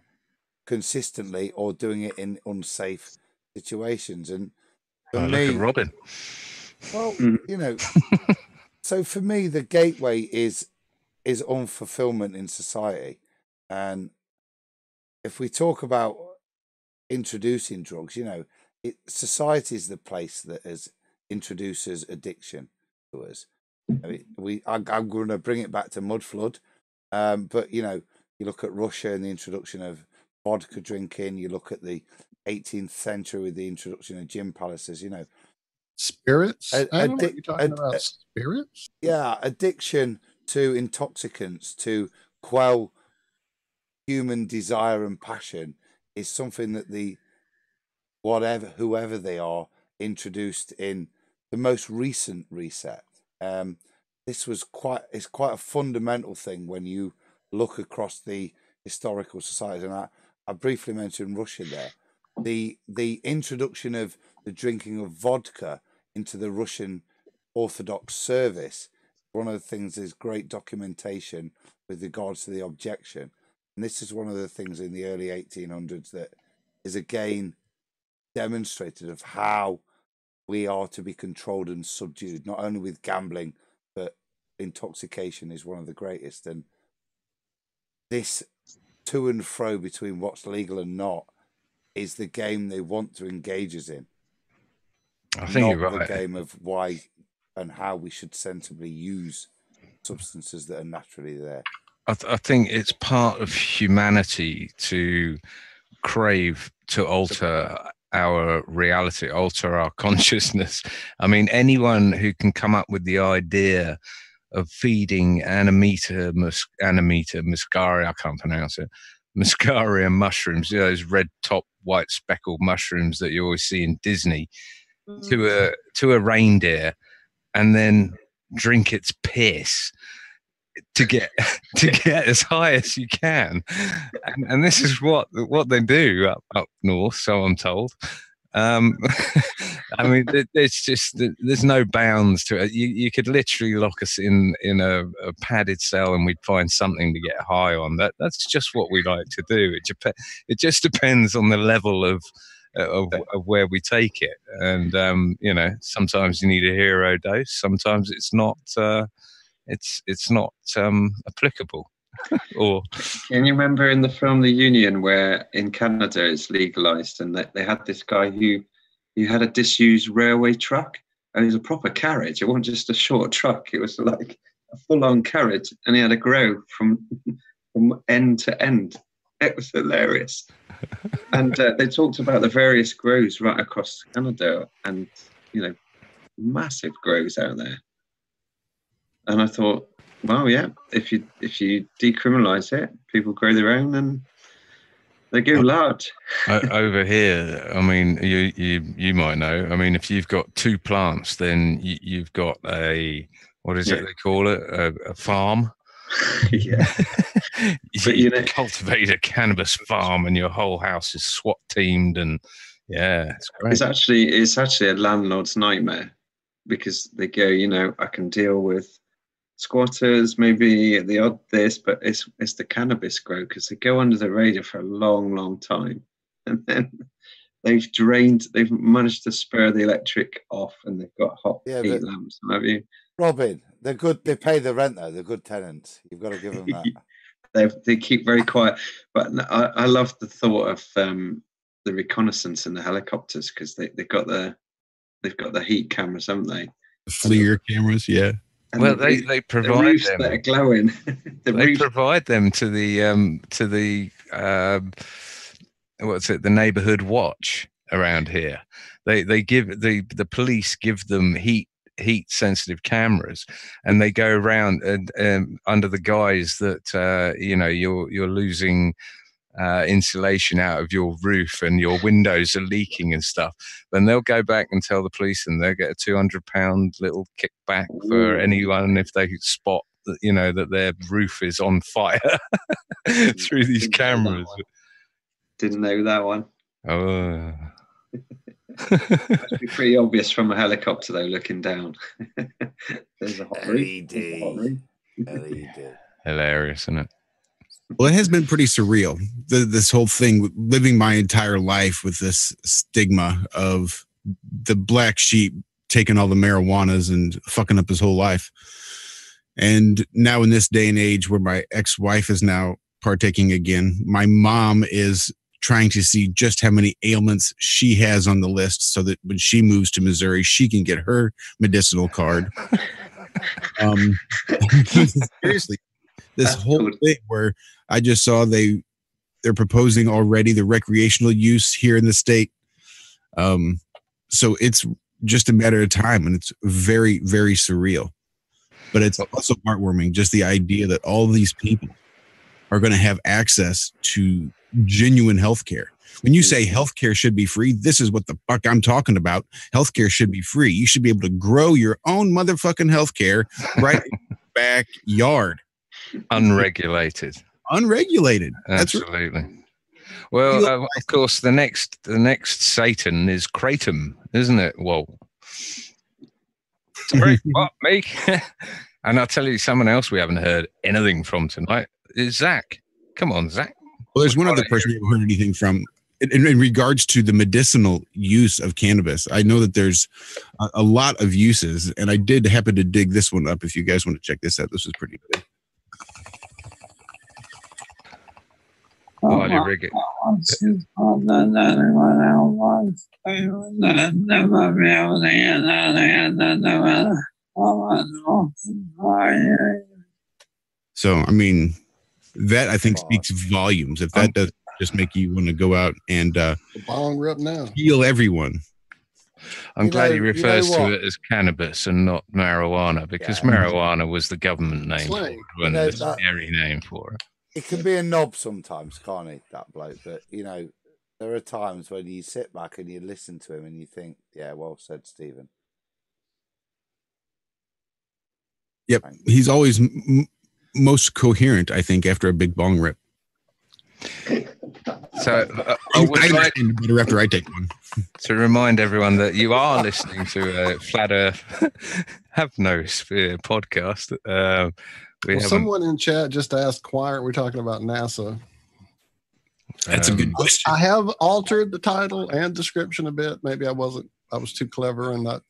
consistently or doing it in unsafe situations. And for me, look at Robin. Well, so for me, the gateway is unfulfillment in society. And if we talk about introducing drugs, society is the place that introduces addiction to us. I mean, I'm going to bring it back to mud flood, but you look at Russia and the introduction of vodka drinking. You look at the 18th century with the introduction of gin palaces. Spirits. I don't know what you're talking about. Spirits. Yeah, addiction to intoxicants to quell human desire and passion is something that whoever they are introduced in the most recent reset. This was quite a fundamental thing when you look across the historical societies, and I briefly mentioned Russia there. The introduction of the drinking of vodka into the Russian Orthodox service, one of the things is great documentation with regards to the objection. And this is one of the things in the early 1800s that is again demonstrated of how we are to be controlled and subdued, not only with gambling, but intoxication is one of the greatest. And this to and fro between what's legal and not is the game they want to engage us in. I think you're right. The game of why and how we should sensibly use substances that are naturally there. I think it's part of humanity to crave to alter our reality, alter our consciousness. I mean, anyone who can come up with the idea of feeding Amanita muscaria, I can't pronounce it, muscaria mushrooms, those red top, white speckled mushrooms that you always see in Disney, to a reindeer, and then drink its piss to get as high as you can, and this is what they do up north, so I'm told. I mean, it's just there's no bounds to it. You could literally lock us in a padded cell, and we'd find something to get high on. That's just what we like to do. It just depends on the level of of where we take it. And you know, sometimes you need a hero dose. Sometimes it's not. It's not applicable. Or can you remember in the film The Union, where in Canada it's legalized, and they had this guy who had a disused railway truck, and it was a proper carriage. It wasn't just a short truck; it was like a full-on carriage, and he had a grow from end to end. It was hilarious. And they talked about the various grows right across Canada, and you know, massive grows out there. And I thought, well, yeah, if you decriminalise it, people grow their own and they go large. Over here, I mean, you might know. I mean, if you've got 2 plants, then you've got a, what is it they call it? A farm. Yeah. But you cultivate a cannabis farm, and your whole house is SWAT teamed, and yeah, it's great. It's actually a landlord's nightmare, because they go, you know, I can deal with squatters, maybe the odd this, but it's the cannabis grow, because they go under the radar for a long time, and then they've managed to spur the electric off, and they've got hot heat lamps. Have you, Robin? They're good. They pay the rent though. They're good tenants. You've got to give them that. They keep very quiet, but I love the thought of the reconnaissance and the helicopters, because they've got the heat cameras, haven't they? The FLIR cameras, yeah. And well, they provide roofs them. That are glowing. They provide them to the what's it? The neighborhood watch around here. They give the police give them heat sensitive cameras, and they go around and under the guise that you know, you're losing insulation out of your roof and your windows are leaking and stuff. Then they'll go back and tell the police, and they'll get a £200 little kickback for anyone if they spot that, you know, that their roof is on fire through these cameras. Didn't know that one. Oh. Must be pretty obvious from a helicopter though, looking down. There's a hot roof. LED. Hilarious, isn't it? Well, it has been pretty surreal. This whole thing, living my entire life with this stigma of the black sheep taking all the marijuanas and fucking up his whole life. And now in this day and age where my ex-wife is now partaking again, my mom is trying to see just how many ailments she has on the list so that when she moves to Missouri, she can get her medicinal card. Seriously, this whole thing where I just saw they're proposing already the recreational use here in the state. So it's just a matter of time, and it's very, very surreal. But it's also heartwarming, just the idea that all these people are going to have access to genuine healthcare. When you say healthcare should be free, this is what the fuck I'm talking about. Healthcare should be free. You should be able to grow your own motherfucking healthcare right in your backyard. Unregulated. Absolutely. Right. Well, of course, the next Satan is Kratom, isn't it? Whoa. Sorry, what, me? And I'll tell you, someone else we haven't heard anything from tonight is Zach. Come on, Zach. Well, there's one other person we haven't heard anything from in regards to the medicinal use of cannabis. I know that there's a lot of uses, and I did happen to dig this one up. If you guys want to check this out, this is pretty good. While you rig it. So, I mean, that I think speaks volumes. If that does just make you want to go out and bong rip now, heal everyone. I'm glad he refers to it as cannabis and not marijuana, because marijuana was the government name and the scary name for it. It can be a knob sometimes, can't he, that bloke? But, you know, there are times when you sit back and you listen to him and you think, yeah, well said, Stephen. Yep. He's always most coherent, I think, after a big bong rip. So better after I take one. To remind everyone that you are listening to a Flat Earth Have No Sphere podcast. Someone in chat just asked, why aren't we talking about NASA? That's a good question. I have altered the title and description a bit. Maybe I was too clever and not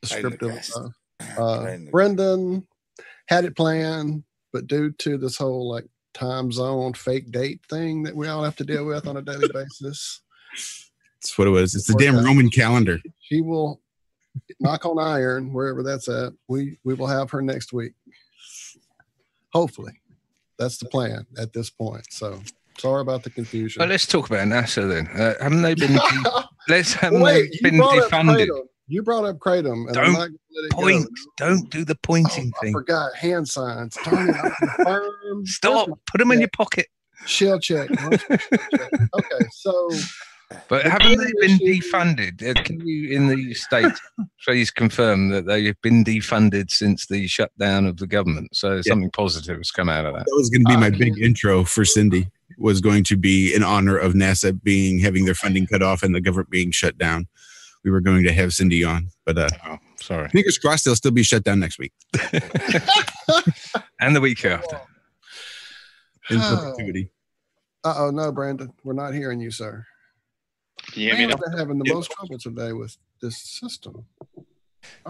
descriptive. Brendan had it planned, but due to this whole like time zone fake date thing that we all have to deal with on a daily basis. That's what it was. It's the damn Roman calendar. She will knock on iron wherever that's at. We will have her next week. Hopefully. That's the plan at this point. So sorry about the confusion. Well, let's talk about NASA then. Haven't they been? Been defunded? You brought up Kratom. And Don't point. Don't do the pointing thing. I forgot hand signs. Turn it up. Confirm. Stop. Put them in your pocket. Shell check. Okay, so. But haven't they been defunded? Can you, in the States, please confirm that they have been defunded since the shutdown of the government? So something positive has come out of that. That was going to be my big intro for Cindy. Was going to be in honor of NASA having their funding cut off and the government being shut down. We were going to have Cindy on, but sorry. Fingers crossed they'll still be shut down next week and the week after. In perpetuity. No, Brandon, we're not hearing you, sir. Yeah, they're having the most trouble today with this system.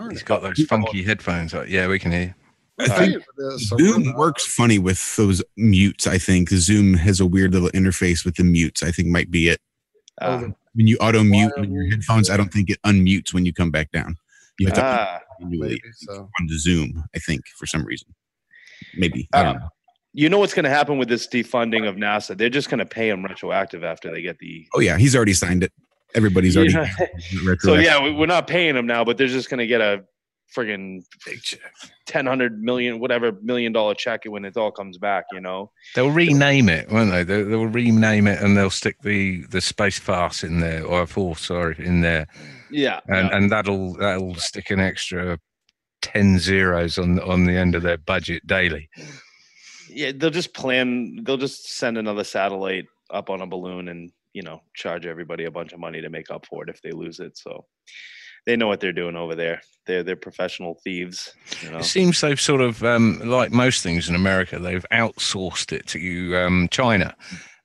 He's got those funky headphones. Yeah, we can hear you. I think Zoom works funny with those mutes. I think Zoom has a weird little interface with the mutes. I think might be it. When you auto mute on your headphones, I don't think it unmutes when you come back down. You have to manually on the Zoom, I think, for some reason. Maybe. I don't know. You know what's going to happen with this defunding of NASA? They're just going to pay him retroactive after they get the. Oh yeah, he's already signed it. Everybody's already. So yeah, we're not paying him now, but they're just going to get a friggin' big check, $100 million, whatever $1 million check when it all comes back. You know, they'll rename it, won't they? They'll rename it and they'll stick the space farce in there or force, in there. Yeah, and that'll stick an extra 10 zeros on the end of their budget daily. Yeah, they'll just send another satellite up on a balloon and, charge everybody a bunch of money to make up for it if they lose it. So they know what they're doing over there. They're professional thieves. It seems they've sort of, like most things in America, they've outsourced it to China.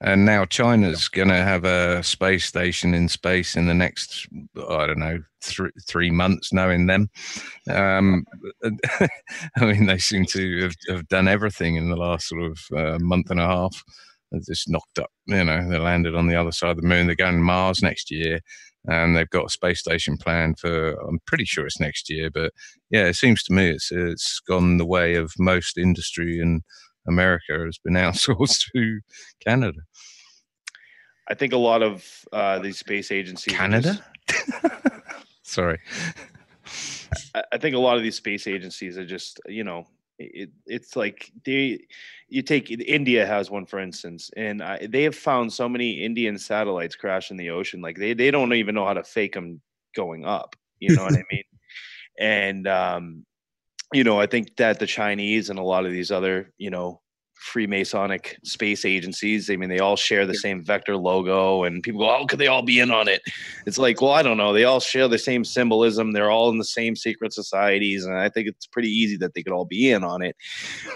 And now China's going to have a space station in space in the next, I don't know, 3 months, knowing them. I mean, they seem to have done everything in the last sort of month and a half. They've just knocked up, they landed on the other side of the moon. They're going to Mars next year. And they've got a space station planned for, I'm pretty sure it's next year. But yeah, it seems to me it's gone the way of most industry in America has been outsourced to Canada. I think a lot of these space agencies. Canada? Sorry. I think a lot of these space agencies are just, it's like you take India has one, for instance, and they have found so many Indian satellites crash in the ocean. Like they don't even know how to fake them going up. You know what I mean? And, I think that the Chinese and a lot of these other, Freemasonic space agencies, I mean, they all share the same vector logo, and people go, how could they all be in on it? It's like, well, I don't know. They all share the same symbolism. They're all in the same secret societies. And I think it's pretty easy that they could all be in on it.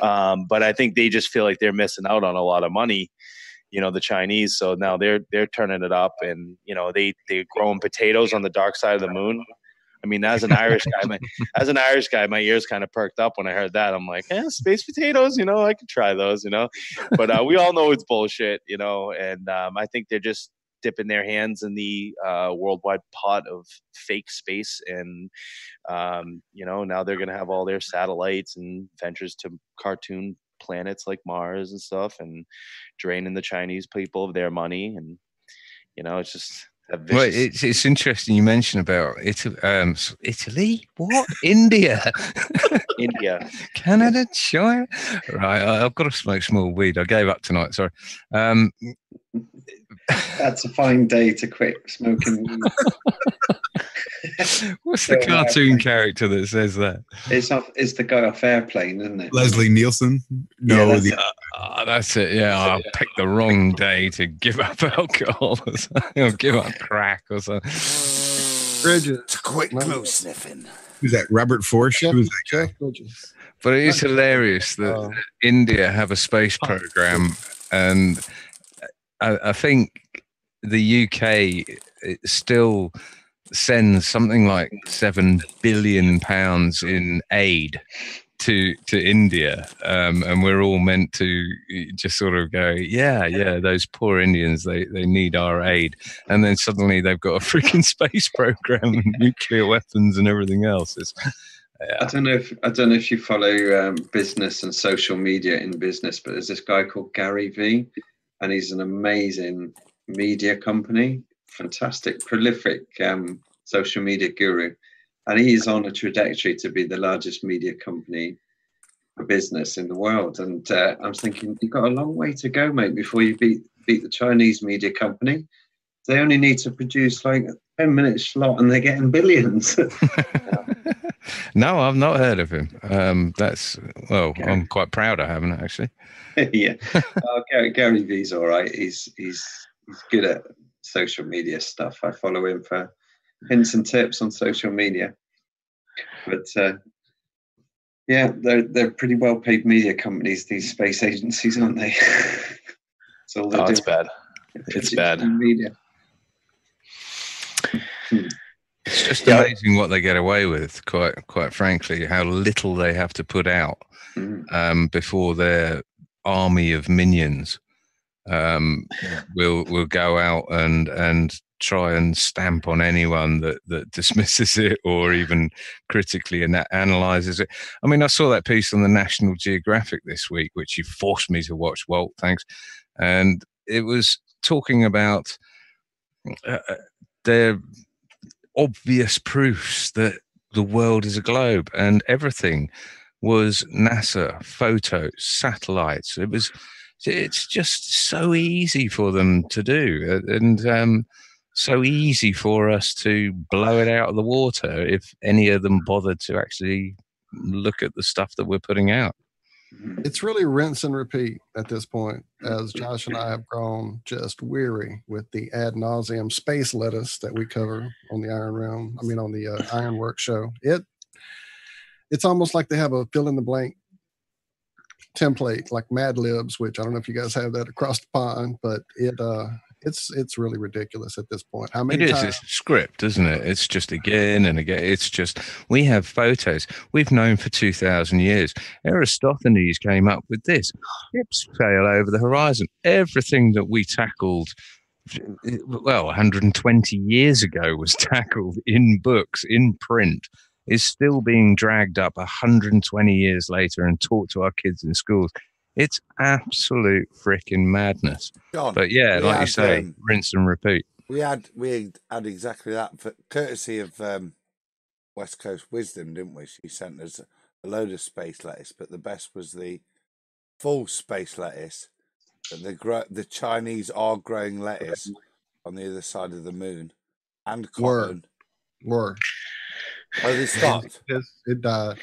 But I think they just feel like they're missing out on a lot of money, the Chinese. So now they're turning it up, and, they're growing potatoes on the dark side of the moon. I mean, as an Irish guy, my ears kind of perked up when I heard that. I'm like, space potatoes, I could try those, But we all know it's bullshit, and I think they're just dipping their hands in the worldwide pot of fake space. And, now they're going to have all their satellites and ventures to cartoon planets like Mars and stuff, and draining the Chinese people of their money. And, it's just... Well, it's interesting you mentioned about Italy. What? India, India, Canada, China. Right, I've got to smoke some more weed. I gave up tonight. Sorry. That's a fine day to quit smoking weed. What's the cartoon character that says that? It's the guy off Airplane, isn't it? Leslie Nielsen. No, that's it. Yeah, I picked the wrong day to give up alcohol or something, or give up crack or something. Bridget, to quit glue sniffing. Who's that? Robert Forsh? Who's that guy? But it is hilarious that India have a space program, and I think the UK still sends something like £7 billion in aid to India, and we're all meant to just sort of go, yeah, those poor Indians, they need our aid, and then suddenly they've got a freaking space program and nuclear weapons and everything else. I don't know if you follow business and social media in business, but there's this guy called Gary V, and he's an amazing media company, fantastic, prolific social media guru, and he's on a trajectory to be the largest media company for business in the world. And I'm thinking, you've got a long way to go, mate, before you beat the Chinese media company. They only need to produce like a 10-minute slot, and they're getting billions. No, I've not heard of him. I'm quite proud I haven't actually. Yeah, Gary V's all right. He's good at social media stuff. I follow him for hints and tips on social media. But yeah, they're pretty well paid media companies, these space agencies, aren't they? So it's bad. It's bad. Media. It's just amazing what they get away with, quite frankly, how little they have to put out before their army of minions will go out and try and stamp on anyone that dismisses it or even critically analyzes it. I mean, I saw that piece on the National Geographic this week, which you forced me to watch, Walt, thanks. And it was talking about their obvious proofs that the world is a globe, and everything was NASA photos, satellites. It's just so easy for them to do, and so easy for us to blow it out of the water if any of them bothered to actually look at the stuff that we're putting out. It's really rinse and repeat at this point, as Josh and I have grown just weary with the ad nauseum space lettuce that we cover on the on the Ironwork show. It's almost like they have a fill in the blank template like Mad Libs, which I don't know if you guys have that across the pond, but it's really ridiculous at this point. How many times? It's a script, isn't it? It's just again and again. It's just, we have photos we've known for 2,000 years. Aristophanes came up with this. Ships sail over the horizon. Everything that we tackled, 120 years ago was tackled in books, in print, is still being dragged up 120 years later and taught to our kids in schools. It's absolute freaking madness. John, but yeah, like you say, rinse and repeat. We had exactly that, for courtesy of West Coast Wisdom, didn't we? She sent us a load of space lettuce, but the best was the full space lettuce. The Chinese are growing lettuce on the other side of the moon, and cotton. Were. Oh, they stopped. It died.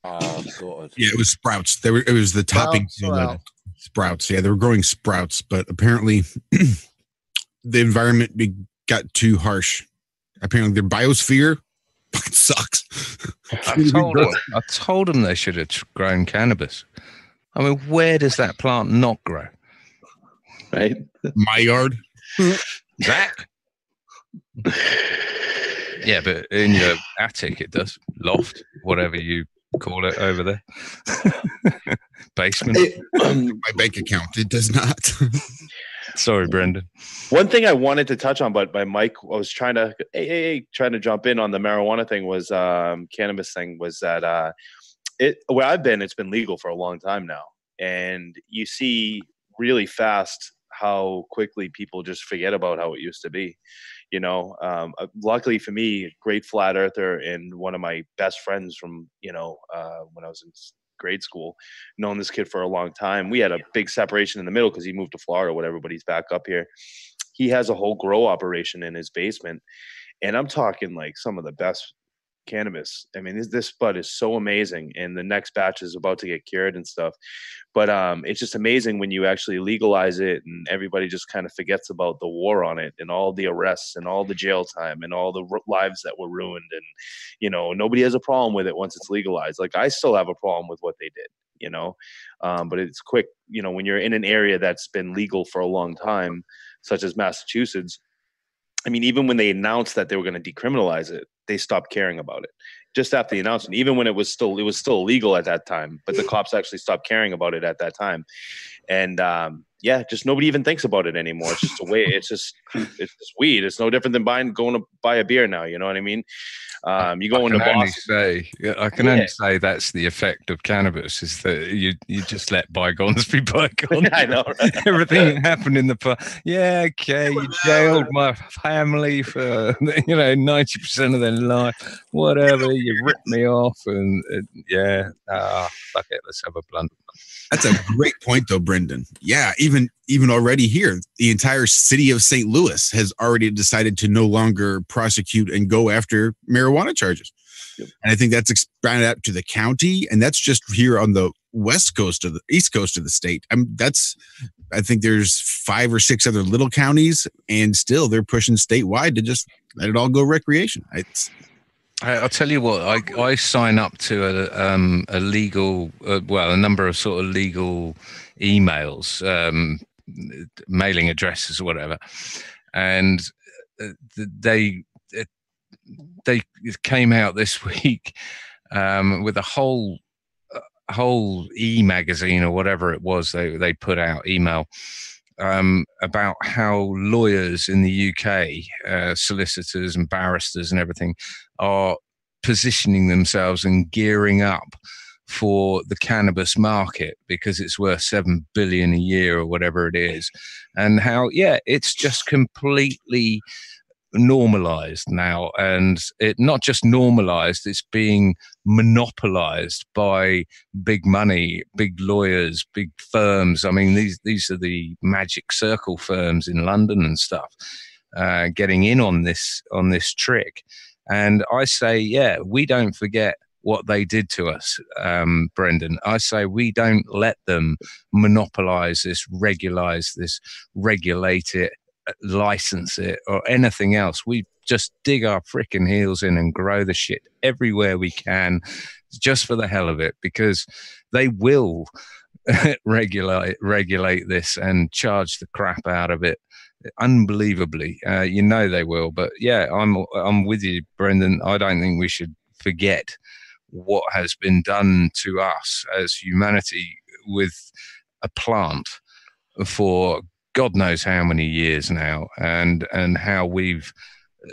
Oh God! Yeah, it was sprouts. It was the topping sprouts. Yeah, they were growing sprouts, but apparently the environment got too harsh. Apparently, their biosphere fucking sucks. I told them they should have grown cannabis. I mean, where does that plant not grow? Right, my yard. Zach. Yeah, but in your attic it does. Loft, whatever you call it over there. Basement. My bank account, it does not. Sorry, Brendan. One thing I wanted to touch on, but by Mike, I was trying to jump in on the marijuana thing, was cannabis thing, was that where I've been, it's been legal for a long time now, and you see really fast how quickly people just forget about how it used to be. You know, luckily for me, great flat earther and one of my best friends from, when I was in grade school, known this kid for a long time. We had a big separation in the middle because he moved to Florida or whatever, but he's back up here. He has a whole grow operation in his basement. And I'm talking like some of the best cannabis. I mean, this bud is so amazing, and the next batch is about to get cured and stuff. But it's just amazing when you actually legalize it, and everybody just kind of forgets about the war on it and all the arrests and all the jail time and all the lives that were ruined. And nobody has a problem with it once it's legalized. Like, I still have a problem with what they did. you know. But it's quick, you know, when you're in an area that's been legal for a long time, such as Massachusetts. I mean, even when they announced that they were going to decriminalize it, they stopped caring about it. Just after the announcement, even when it was still illegal at that time, but the cops actually stopped caring about it at that time. And yeah, just nobody even thinks about it anymore. It's just a way. It's just weed. It's no different than going to buy a beer now. You know what I mean? You go into Boston. I can only say that's the effect of cannabis, is that you just let bygones be bygones. I know, right? Everything that happened in the past. Yeah, okay, you jailed my family for 90% of their life. Whatever, you ripped me off, and fuck it, let's have a blunt. That's a great point, though, Brendan. Yeah, even already here, the entire city of St. Louis has already decided to no longer prosecute and go after marijuana charges. Yep. And I think that's expanded out to the county, and that's just here on the east coast of the state. I think there's 5 or 6 other little counties, and still they're pushing statewide to just let it all go recreation. I'll tell you what, I sign up to a legal, a number of sort of legal emails, mailing addresses or whatever, and they came out this week with a whole e-magazine or whatever it was they put out, email, about how lawyers in the UK, solicitors and barristers and everything, are positioning themselves and gearing up for the cannabis market because it's worth $7 billion a year or whatever it is, and how it's just completely normalized now, and it not just normalized, it's being monopolized by big money, big lawyers, big firms. I mean, these are the magic circle firms in London and stuff, getting in on this trick. And I say, we don't forget what they did to us, Brendan. I say we don't let them monopolize this, regulate it, license it, or anything else. We just dig our freaking heels in and grow the shit everywhere we can, just for the hell of it, because they will regulate this and charge the crap out of it unbelievably. They will. But I'm with you, Brendan. I don't think we should forget what has been done to us as humanity with a plant for God knows how many years now, and how we've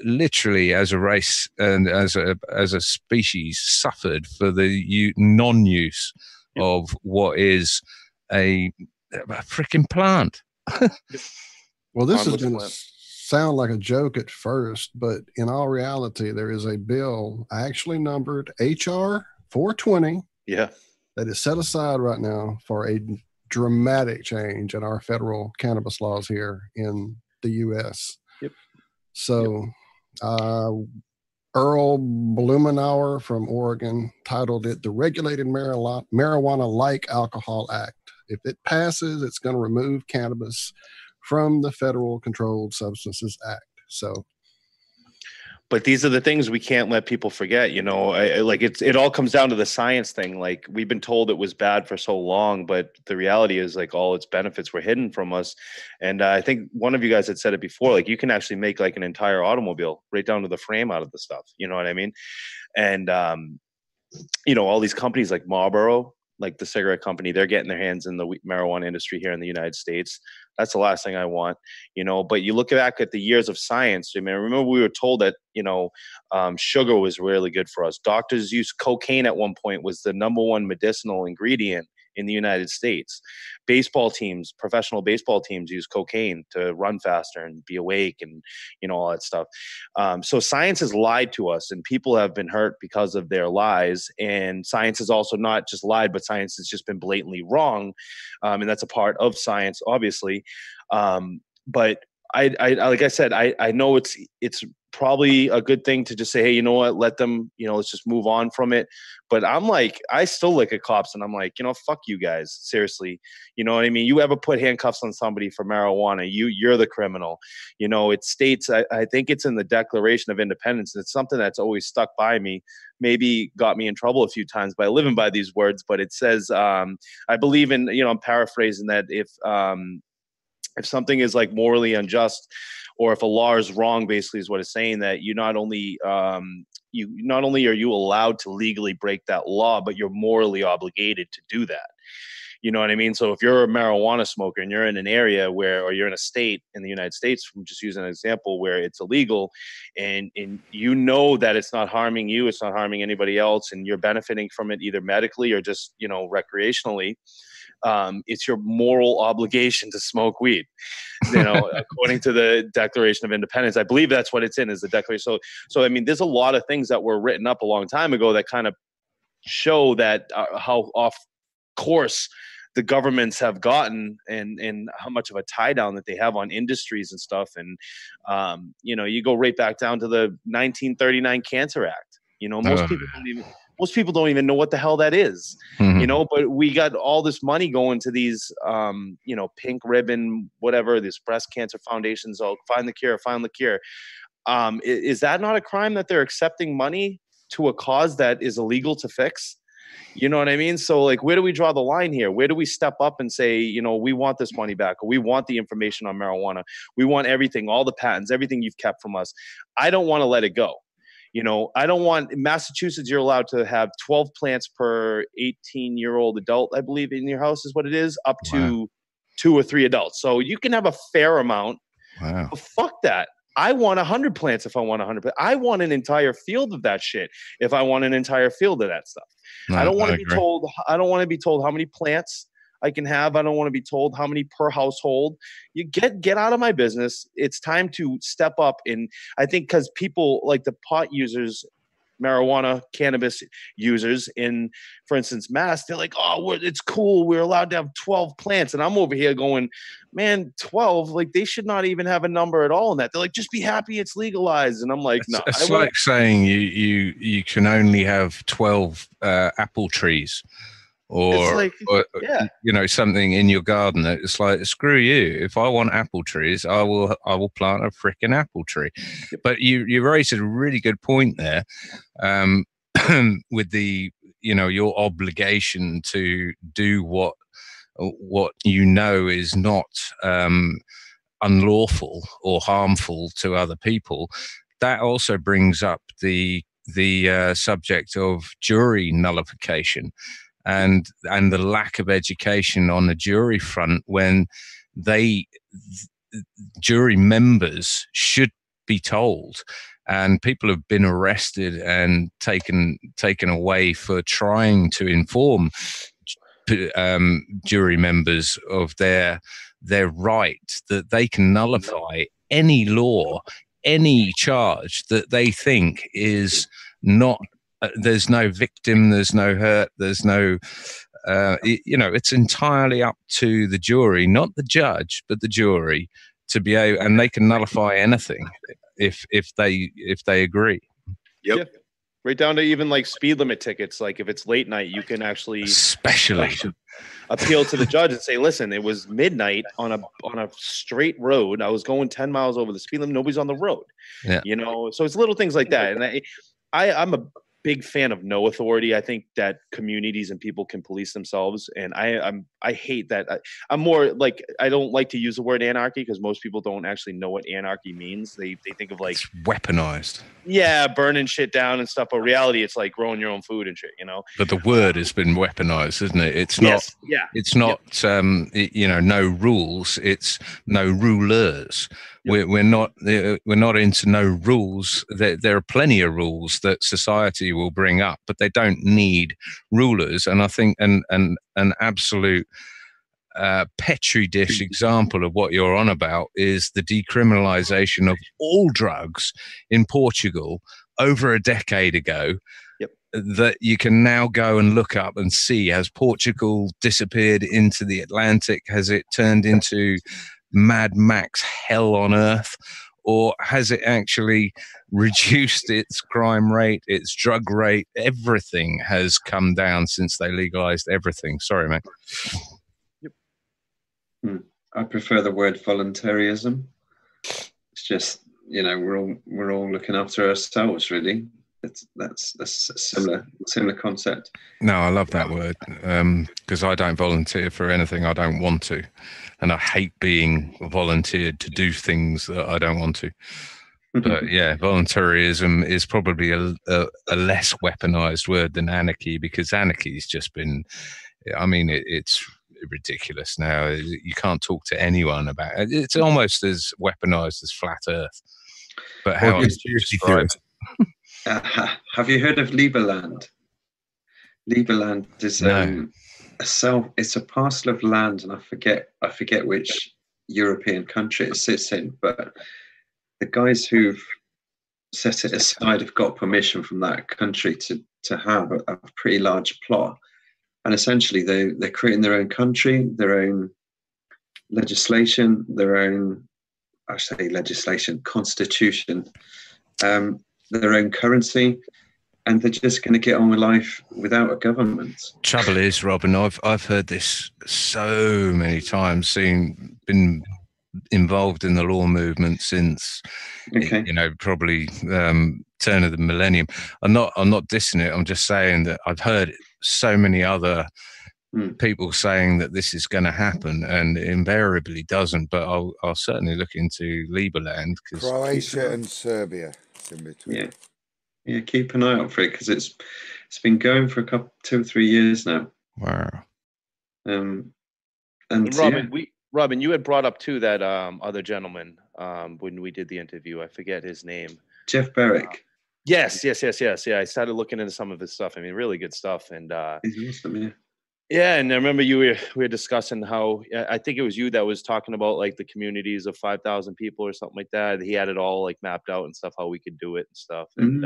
literally, as a race and as a species, suffered for the non-use of what is a freaking plant. Well, this is going to sound like a joke at first, but in all reality, there is a bill actually numbered HR 420. Yeah. That is set aside right now for a dramatic change in our federal cannabis laws here in the U.S. Yep. So, Earl Blumenauer from Oregon titled it the Regulated Marijuana-like Alcohol Act. If it passes, it's going to remove cannabis from the Federal Controlled Substances Act. So, but these are the things we can't let people forget. It all comes down to the science thing. Like, we've been told it was bad for so long, but the reality is, like, all its benefits were hidden from us. And I think one of you guys had said it before, like, you can actually make like an entire automobile right down to the frame out of the stuff. You know what I mean? And, all these companies like Marlboro, like the cigarette company, they're getting their hands in the marijuana industry here in the United States. That's the last thing I want, but you look back at the years of science. I mean, remember we were told that, sugar was really good for us. Doctors used cocaine at one point, was the #1 medicinal ingredient in the United States. Professional baseball teams use cocaine to run faster and be awake and, all that stuff. So science has lied to us, and people have been hurt because of their lies. And science has also not just lied, but science has just been blatantly wrong. And that's a part of science, obviously. But I like I said, I know it's probably a good thing to just say, hey, you know what, let them, let's just move on from it. But I'm like, I still look at cops and I'm like, fuck you guys, seriously. You know what I mean? You ever put handcuffs on somebody for marijuana, you're the criminal. It states, I think it's in the Declaration of Independence. It's something that's always stuck by me, maybe got me in trouble a few times by living by these words, but it says, I believe in, I'm paraphrasing that if something is like morally unjust, or if a law is wrong, basically is what it's saying, that you not only are you allowed to legally break that law, but you're morally obligated to do that. You know what I mean? So if you're a marijuana smoker and you're in an area or you're in a state in the United States, from just using an example, where it's illegal, and that it's not harming you, it's not harming anybody else, and you're benefiting from it either medically or just, recreationally, it's your moral obligation to smoke weed, according to the Declaration of Independence. I believe that's what it's in, is the Declaration. So I mean, there's a lot of things that were written up a long time ago that kind of show that how off course the governments have gotten, and how much of a tie down that they have on industries and stuff. And, you go right back down to the 1939 Cancer Act. Most people don't even know what the hell that is, but we got all this money going to these, pink ribbon, whatever, this breast cancer foundations. Oh, find the cure. Is that not a crime that they're accepting money to a cause that is illegal to fix? You know what I mean? So like, where do we draw the line here? Where do we step up and say, we want this money back, or we want the information on marijuana. We want everything, all the patents, everything you've kept from us. I don't want to let it go. I don't want, in Massachusetts, you're allowed to have 12 plants per 18-year-old adult, I believe, in your house is what it is, up to 2 or 3 adults. So you can have a fair amount. Wow. But fuck that. I want 100 plants if I want 100 plants. I want an entire field of that shit if I want an entire field of that stuff. No, I don't want to be told. I don't want to be told how many plants I can have. I don't want to be told how many per household. You get out of my business. It's time to step up. And I think because people like the pot users, marijuana, cannabis users in, for instance, Mass, they're like, oh, it's cool, we're allowed to have 12 plants. And I'm over here going, man, 12, like they should not even have a number at all in that. They're like, just be happy it's legalized. And I'm like, no. It's like saying you can only have 12 apple trees. Or something in your garden. It's like, screw you. If I want apple trees, I will plant a freaking apple tree. Yep. But you raised a really good point there, with the your obligation to do what is not unlawful or harmful to other people. That also brings up the subject of jury nullification. And the lack of education on the jury front, when jury members should be told, and people have been arrested and taken away for trying to inform jury members of their right that they can nullify any law, any charge that they think is not. There's no victim, there's no hurt, there's no, it's entirely up to the jury, not the judge, but the jury to be able, and they can nullify anything if they agree. Yep. Yeah. Right down to even like speed limit tickets. Like if it's late night, you can actually appeal to the judge and say, listen, it was midnight on a straight road. I was going 10 miles over the speed limit. Nobody's on the road. Yeah. So it's little things like that. And I'm a big fan of no authority. I think that communities and people can police themselves, and I hate that. I'm more like, I don't like to use the word anarchy because most people don't actually know what anarchy means. They think of like, it's weaponized. Yeah, burning shit down and stuff. But reality, it's like growing your own food and shit. But the word has been weaponized, isn't it? It's not. Yeah. It's not. No rules. It's no rulers. Yep. We're not into no rules. There are plenty of rules that society will bring up, but they don't need rulers. And I think an absolute petri dish example of what you're on about is the decriminalization of all drugs in Portugal over a decade ago. Yep. That you can now go and look up and see, has Portugal disappeared into the Atlantic? Has it turned into Mad Max hell on earth? or has it actually reduced its crime rate, its drug rate? Everything has come down since they legalized everything. Sorry, mate. I prefer the word voluntarism. It's just, you know, we're all looking after ourselves, really. That's a similar concept. No, I love that word, because I don't volunteer for anything I don't want to, and I hate being volunteered to do things that I don't want to. But yeah, voluntarism is probably a less weaponized word than anarchy, because anarchy's just been, I mean, it's ridiculous now. You can't talk to anyone about it. It's almost as weaponized as flat Earth. But how else do you describe it? Have you heard of Lieberland? Lieberland is it's a parcel of land, and I forget which European country it sits in, but the guys who've set it aside have got permission from that country to have a pretty large plot, and essentially they're creating their own country, their own legislation, their own, I say legislation, constitution, their own currency, and they're just going to get on with life without a government. Trouble is, Robin, I've heard this so many times, been involved in the law movement since, you know, probably turn of the millennium. I'm not dissing it. I'm just saying that I've heard so many other people saying that this is going to happen, and it invariably doesn't. But I'll certainly look into Lieberland, because Croatia and Serbia is in between. Yeah, keep an eye out for it, because it's been going for 2 or 3 years now. Wow. And Robin, you had brought up too that other gentleman when we did the interview. I forget his name. Jeff Berwick. Yes. Yeah, I started looking into some of his stuff. I mean, really good stuff. And he's awesome, yeah. Yeah, and I remember we were discussing how, I think it was you that was talking about like the communities of 5,000 people or something like that. He had it all like mapped out and stuff, how we could do it and stuff. And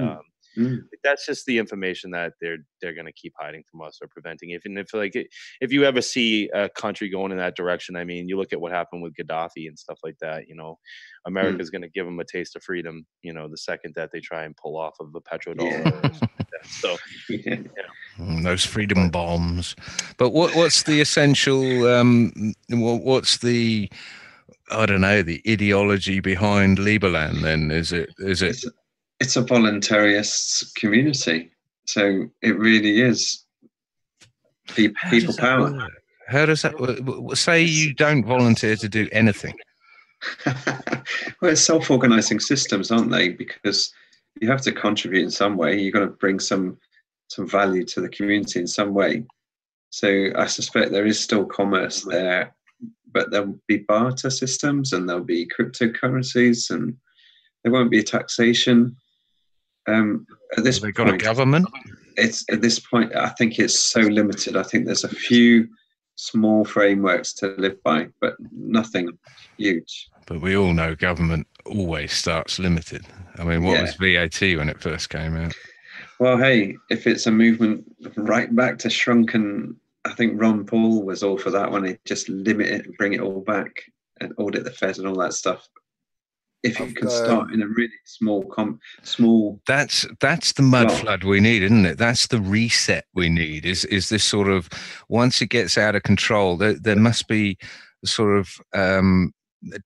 that's just the information that they're going to keep hiding from us or preventing. If you ever see a country going in that direction, I mean, you look at what happened with Gaddafi and stuff like that. You know, America's going to give them a taste of freedom, you know, the second that they try and pull off of the petrodollar. Or something like that. So, those freedom bombs. But what's the essential? What's the, I don't know, the ideology behind Lieberland? Then is it? It's a voluntarist community, so it really is people power. How does that work? Say you don't volunteer to do anything. Well, it's self-organizing systems, aren't they? Because you have to contribute in some way. You've got to bring some value to the community in some way. So I suspect there is still commerce there, but there'll be barter systems, and there'll be cryptocurrencies, and there won't be taxation. At this point, got a government. It's at this point, I think it's so limited. I think there's a few small frameworks to live by, but nothing huge. But we all know government always starts limited. I mean, what was VAT when it first came out? Well, hey, if it's a movement right back to shrunken, I think Ron Paul was all for that one. It just limit it and bring it all back and audit the Fed and all that stuff. If you can start in a really small. That's the mud flood we need, isn't it? That's the reset we need. Is this sort of, once it gets out of control, there must be sort of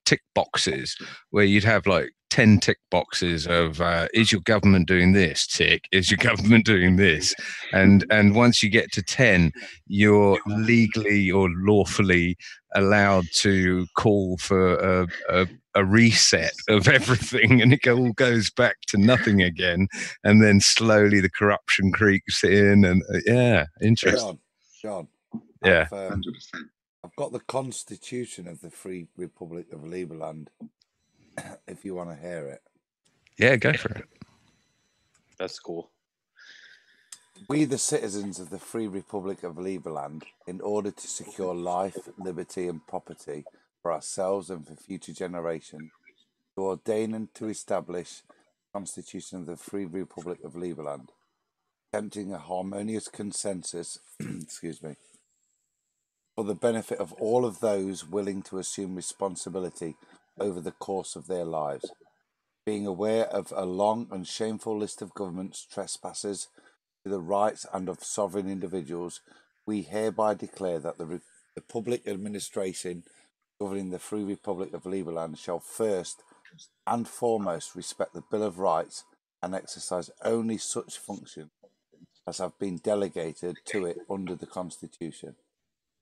tick boxes where you'd have like 10 tick boxes of is your government doing this? Tick. Is your government doing this? And once you get to 10, you're legally or lawfully allowed to call for a reset of everything, and it all goes back to nothing again, and then slowly the corruption creeps in, and interesting. John, yeah, 100%. I've got the Constitution of the Free Republic of Lieberland. If you want to hear it. Yeah, go for it. That's cool. We, the citizens of the Free Republic of Lieberland, in order to secure life, liberty, and property for ourselves and for future generations, to ordain and to establish the Constitution of the Free Republic of Lieberland, attempting a harmonious consensus, for the benefit of all of those willing to assume responsibility over the course of their lives, being aware of a long and shameful list of governments' trespasses to the rights and of sovereign individuals, we hereby declare that the public administration governing the Free Republic of Liberland shall first and foremost respect the Bill of Rights and exercise only such functions as have been delegated to it under the Constitution.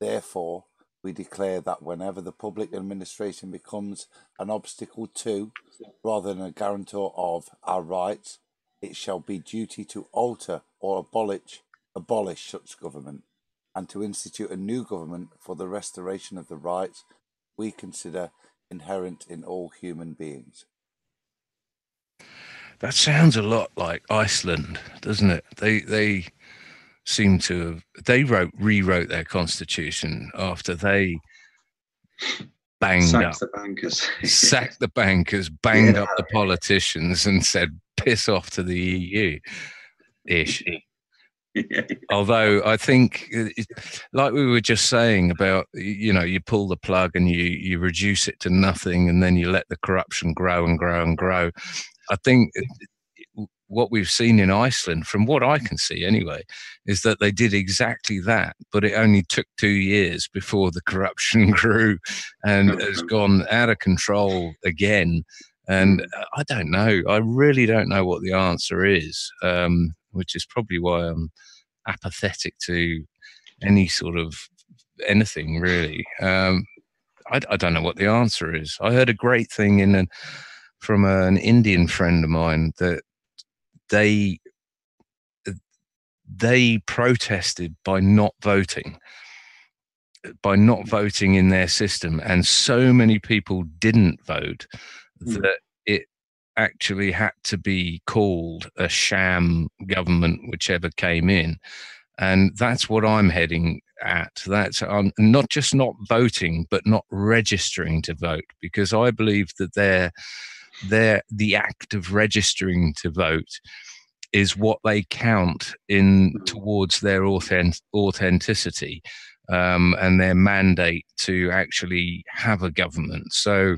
Therefore, we declare that whenever the public administration becomes an obstacle to, rather than a guarantor of, our rights, it shall be duty to alter or abolish such government, and to institute a new government for the restoration of the rights we consider inherent in all human beings. That sounds a lot like Iceland, doesn't it? They seem to have, rewrote their constitution after they banged Sacked the bankers. sacked the bankers, banged up the politicians, and said, "Piss off to the EU-ish." Although I think, like we were just saying about, you pull the plug and you reduce it to nothing, and then you let the corruption grow and grow and grow. I think what we've seen in Iceland, from what I can see anyway, is that they did exactly that, but it only took 2 years before the corruption grew and has gone out of control again. And I don't know. I really don't know what the answer is, which is probably why I'm apathetic to any sort of anything, really. I don't know what the answer is. I heard a great thing from an Indian friend of mine that they protested by not voting in their system, and so many people didn't vote that it actually had to be called a sham government, whichever came in. And that's what I'm heading at. That's not just not voting, but not registering to vote, because I believe that the act of registering to vote is what they count in towards their authenticity and their mandate to actually have a government. So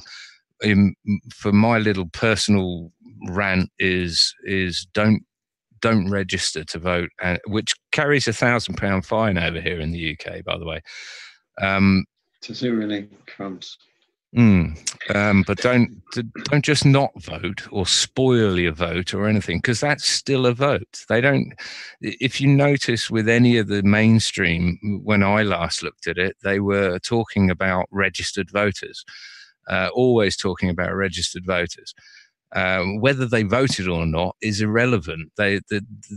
for my little personal rant is don't register to vote, which carries £1,000 fine over here in the UK, by the way. Does it really? Crumbs. But don't just not vote or spoil your vote or anything, because that's still a vote. They don't. If you notice with any of the mainstream, when I last looked at it, they were talking about registered voters, always talking about registered voters. Whether they voted or not is irrelevant. There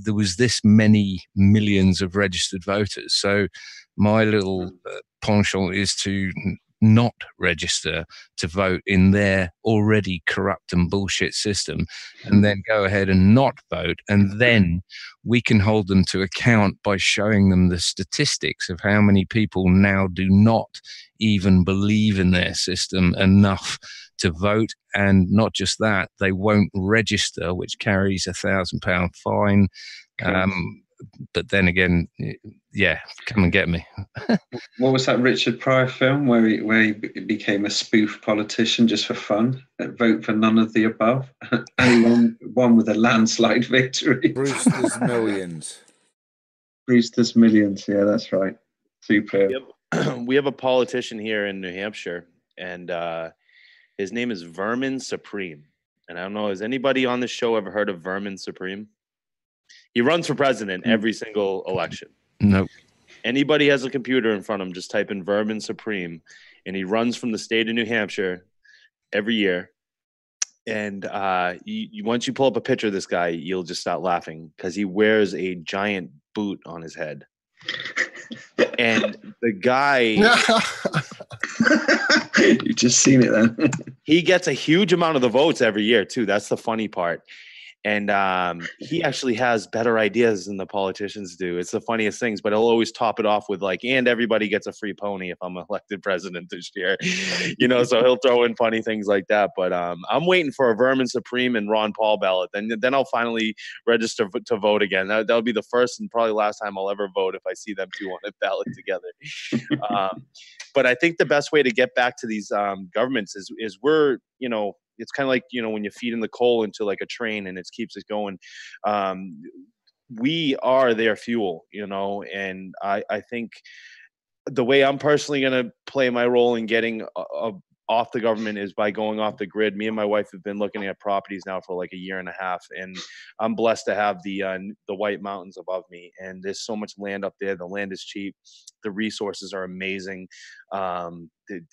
was this many millions of registered voters. So my little penchant is to not register to vote in their already corrupt and bullshit system, and then go ahead and not vote. And then we can hold them to account by showing them the statistics of how many people now do not even believe in their system enough to vote. And not just that, they won't register, which carries £1,000 fine. But then again, yeah, come and get me. What was that Richard Pryor film where he became a spoof politician just for fun? Vote for none of the above. Only one with a landslide victory. Brewster's Millions. Brewster's Millions. Yeah, that's right. Superb. We have a politician here in New Hampshire, and his name is Vermin Supreme. And I don't know, has anybody on the show ever heard of Vermin Supreme? He runs for president every single election. Nope. Anybody has a computer in front of him, just type in Vermin Supreme, and he runs from the state of New Hampshire every year. And once you pull up a picture of this guy, you'll just start laughing because he wears a giant boot on his head. And the guy... You've just seen it then. He gets a huge amount of the votes every year, too. That's the funny part. And he actually has better ideas than the politicians do. It's the funniest things, but he'll always top it off with like, and everybody gets a free pony if I'm elected president this year. So he'll throw in funny things like that. But I'm waiting for a Vermin Supreme and Ron Paul ballot. Then I'll finally register to vote again. That'll be the first and probably last time I'll ever vote if I see them two on a ballot together. But I think the best way to get back to these governments is we're, it's kind of like, when you feed in the coal into like a train and it keeps it going. We are their fuel, and I think the way I'm personally going to play my role in getting off the government is by going off the grid. Me and my wife have been looking at properties now for like a year and a half, and I'm blessed to have the White Mountains above me. And there's so much land up there. The land is cheap. The resources are amazing.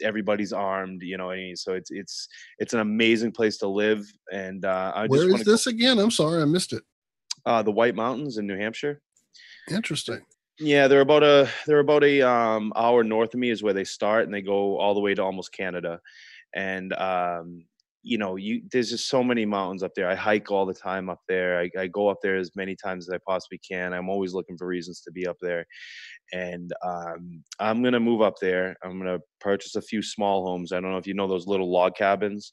Everybody's armed, so it's an amazing place to live. And where is this again? I'm sorry, I missed it. The White Mountains in New Hampshire. Interesting. Yeah, they're about a hour north of me is where they start, and they go all the way to almost Canada. And there's just so many mountains up there. I hike all the time up there. I go up there as many times as I possibly can. I'm always looking for reasons to be up there. And I'm gonna move up there. I'm gonna purchase a few small homes. I don't know if you know those little log cabins.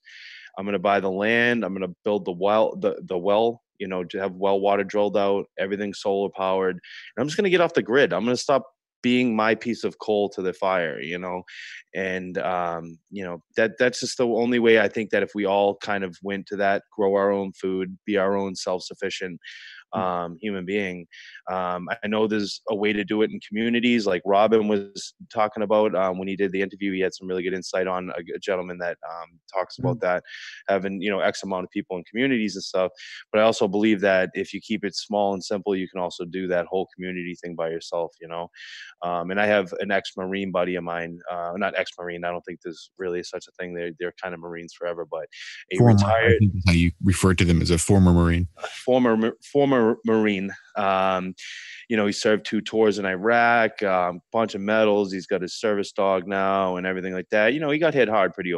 I'm gonna buy the land. I'm gonna build the well, to have well water drilled out, everything solar powered. And I'm just going to get off the grid. I'm going to stop being my piece of coal to the fire, and, that's just the only way. I think that if we all kind of went to that, grow our own food, be our own self-sufficient human being. I know there's a way to do it in communities, like Robin was talking about when he did the interview. He had some really good insight on a gentleman that talks about that, having X amount of people in communities and stuff. But I also believe that if you keep it small and simple, you can also do that whole community thing by yourself. And I have an ex-Marine buddy of mine, not ex-Marine. I don't think there's really such a thing. They're kind of Marines forever, but a retired. I think that's how you refer to them, as a former Marine. Former Marine. He served 2 tours in Iraq, bunch of medals. He's got his service dog now and everything like that. He got hit hard he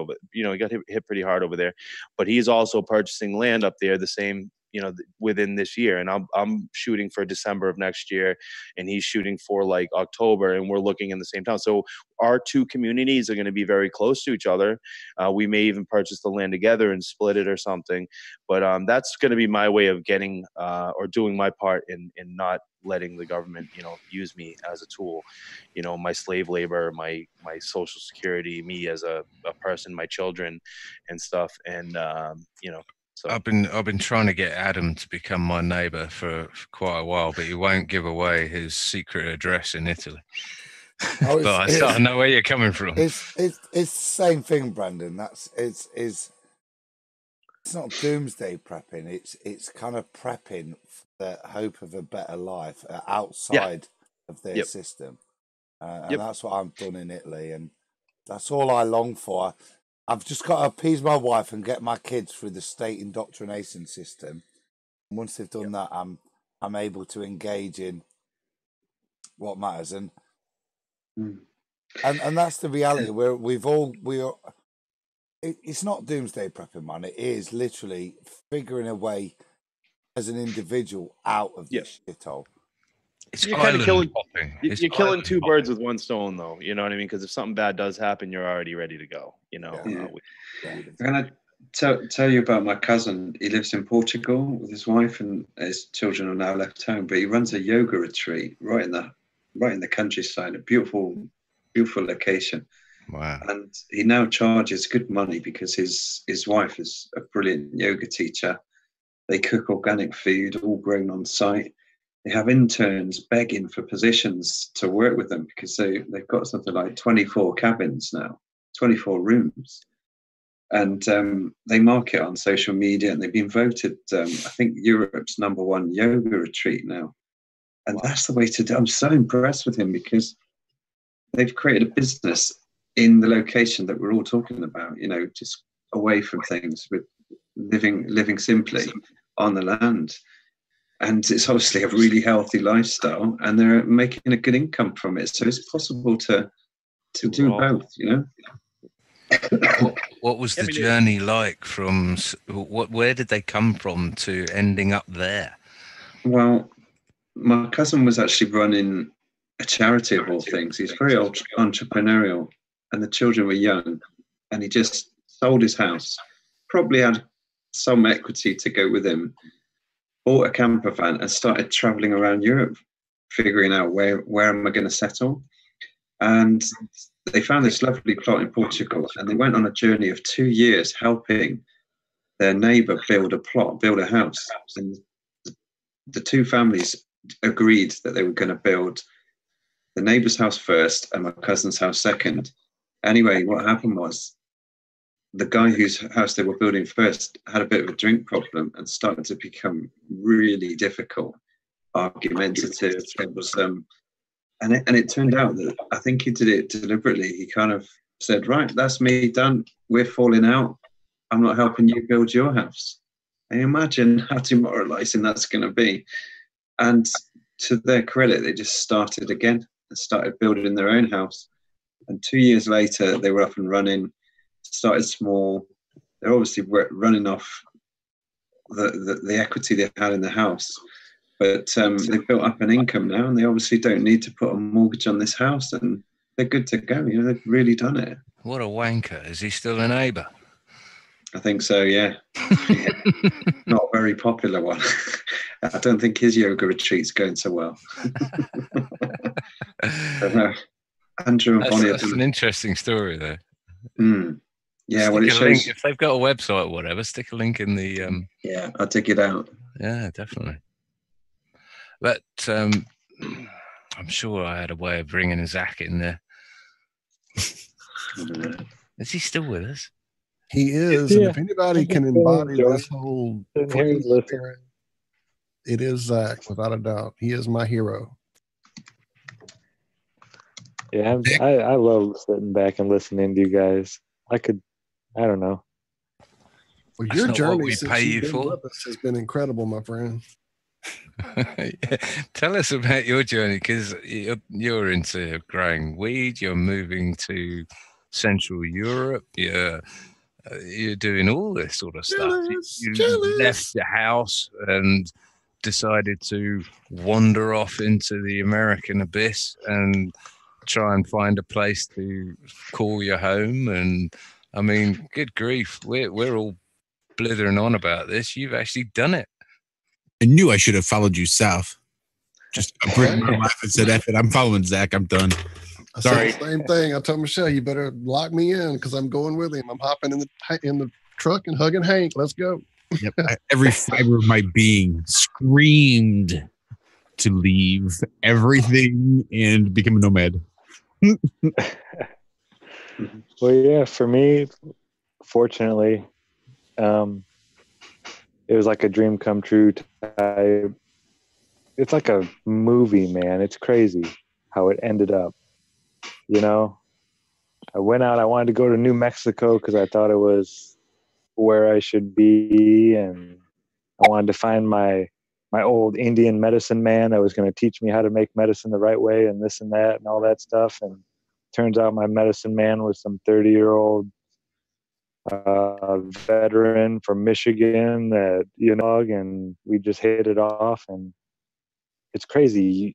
got hit pretty hard over there, but he's also purchasing land up there the same, within this year. And I'm shooting for December of next year, and he's shooting for like October, and we're looking in the same town. So our 2 communities are going to be very close to each other. We may even purchase the land together and split it or something. But that's going to be my way of getting or doing my part in not letting the government, use me as a tool, my slave labor, my social security, me as a person, my children and stuff. And, so I've been trying to get Adam to become my neighbour for quite a while, but he won't give away his secret address in Italy. Oh, but I know where you're coming from. It's the same thing, Brendan. It's not doomsday prepping. It's kind of prepping for the hope of a better life outside of their system, and that's what I've done in Italy, and that's all I long for. I've just got to appease my wife and get my kids through the state indoctrination system. And once they've done that, I'm able to engage in what matters, and that's the reality. It's not doomsday prepping, man. It is literally figuring a way as an individual out of this shithole. You're kind of killing 2 birds with 1 stone, though. You know what I mean? Because if something bad does happen, you're already ready to go. I'm going to tell you about my cousin. He lives in Portugal with his wife, and his children are now left home. But he runs a yoga retreat right in the countryside, a beautiful location. Wow! And he now charges good money because his wife is a brilliant yoga teacher. They cook organic food, all grown on site. They have interns begging for positions to work with them because they've got something like 24 cabins now, 24 rooms. And they market on social media, and they've been voted, I think, Europe's #1 yoga retreat now. And that's the way to do it. I'm so impressed with him because they've created a business in the location that we're all talking about, just away from things, with living simply on the land. And it's obviously a really healthy lifestyle, and they're making a good income from it. So it's possible to do both, What was the journey like from where did they come from to ending up there? Well, my cousin was actually running a charity of all things. He's very entrepreneurial, and the children were young, and he just sold his house, probably had some equity to go with him, bought a camper van and started traveling around Europe, figuring out where am I going to settle. And they found this lovely plot in Portugal, and they went on a journey of 2 years helping their neighbour build a house, and the two families agreed that they were going to build the neighbour's house first and my cousin's house second. Anyway, what happened was the guy whose house they were building first had a bit of a drink problem and started to become really difficult, argumentative. It was and it turned out that I think he did it deliberately. He kind of said, right, that's me done. We're falling out. I'm not helping you build your house. And imagine how demoralizing that's going to be. And to their credit, they just started again and started building their own house. And 2 years later, they were up and running, started small. They're obviously running off the equity they had in the house. But they've built up an income now, and they obviously don't need to put a mortgage on this house, and they're good to go. You know, they've really done it. What a wanker. Is he still a neighbour? I think so, yeah. Not a very popular one. I don't think his yoga retreat's going so well. But no, Andrew and Bonnie. That's an interesting story, though. Mm. Yeah, Stick well, it a shows. link, if they've got a website or whatever, stick a link in the. Yeah, I'll dig it out. Yeah, definitely. But I'm sure I had a way of bringing Zach in there. Is he still with us? He is, and if anybody can embody this whole, it is Zach, without a doubt. He is my hero. Yeah, I love sitting back and listening to you guys. I don't know. Well, your journey since you've been with us has been incredible, my friend. Yeah. Tell us about your journey, because you're into growing weed. You're moving to Central Europe. You're doing all this sort of stuff. You left your house and decided to wander off into the American abyss and try and find a place to call your home. And I mean, good grief, we're all blithering on about this. You've actually done it. I knew I should have followed you south. Just bring my life and said, F it, I'm following Zach. I'm done. I said the same thing. I told Michelle, you better lock me in because I'm going with him. I'm hopping in the truck and hugging Hank. Let's go. Yep. Every fiber of my being screamed to leave everything and become a nomad. Well, yeah, for me, fortunately, it was like a dream come true type. It's like a movie, man. It's crazy how it ended up. You know, I went out. I wanted to go to New Mexico because I thought it was where I should be, and I wanted to find my old Indian medicine man that was going to teach me how to make medicine the right way and this and that and all that stuff. And turns out my medicine man was some 30-year-old veteran from Michigan that, you know, and we just hit it off. And it's crazy.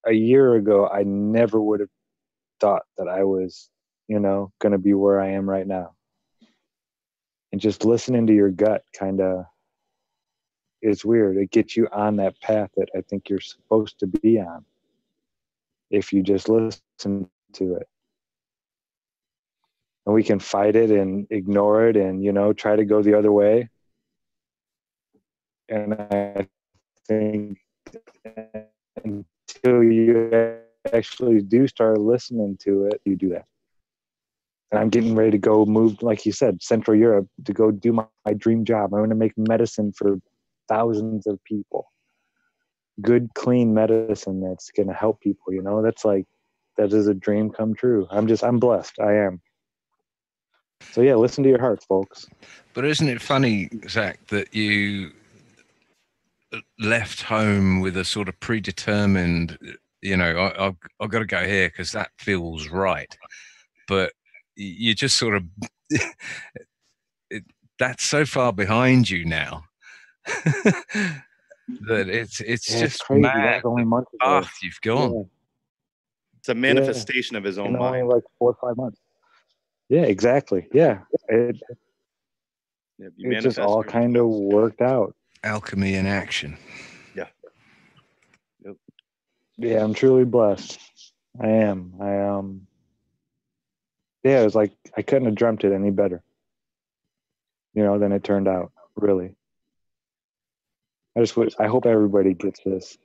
A year ago, I never would have thought that I was, you know, going to be where I am right now. And just listening to your gut kind of, it's weird. It gets you on that path that I think you're supposed to be on if you just listen to it. And we can fight it and ignore it and, you know, try to go the other way. And I think until you actually do start listening to it, you do that. And I'm getting ready to go move, like you said, Central Europe, to go do my dream job. I'm going to make medicine for thousands of people. Good, clean medicine that's going to help people, you know? That is a dream come true. I'm blessed. I am. So yeah, listen to your heart, folks. But isn't it funny, Zach, that you left home with a sort of predetermined, you know, I've got to go here because that feels right. But you just sort of, that's so far behind you now that it's just crazy. mad only the months path you've gone. Yeah. It's a manifestation of his own mind. Only like 4 or 5 months. Yeah, exactly. Yeah. It just all kind of worked out. Alchemy in action. Yeah. Yep. Yeah, I'm truly blessed. I am. Yeah, it was like I couldn't have dreamt it any better. than it turned out, really. I hope everybody gets this.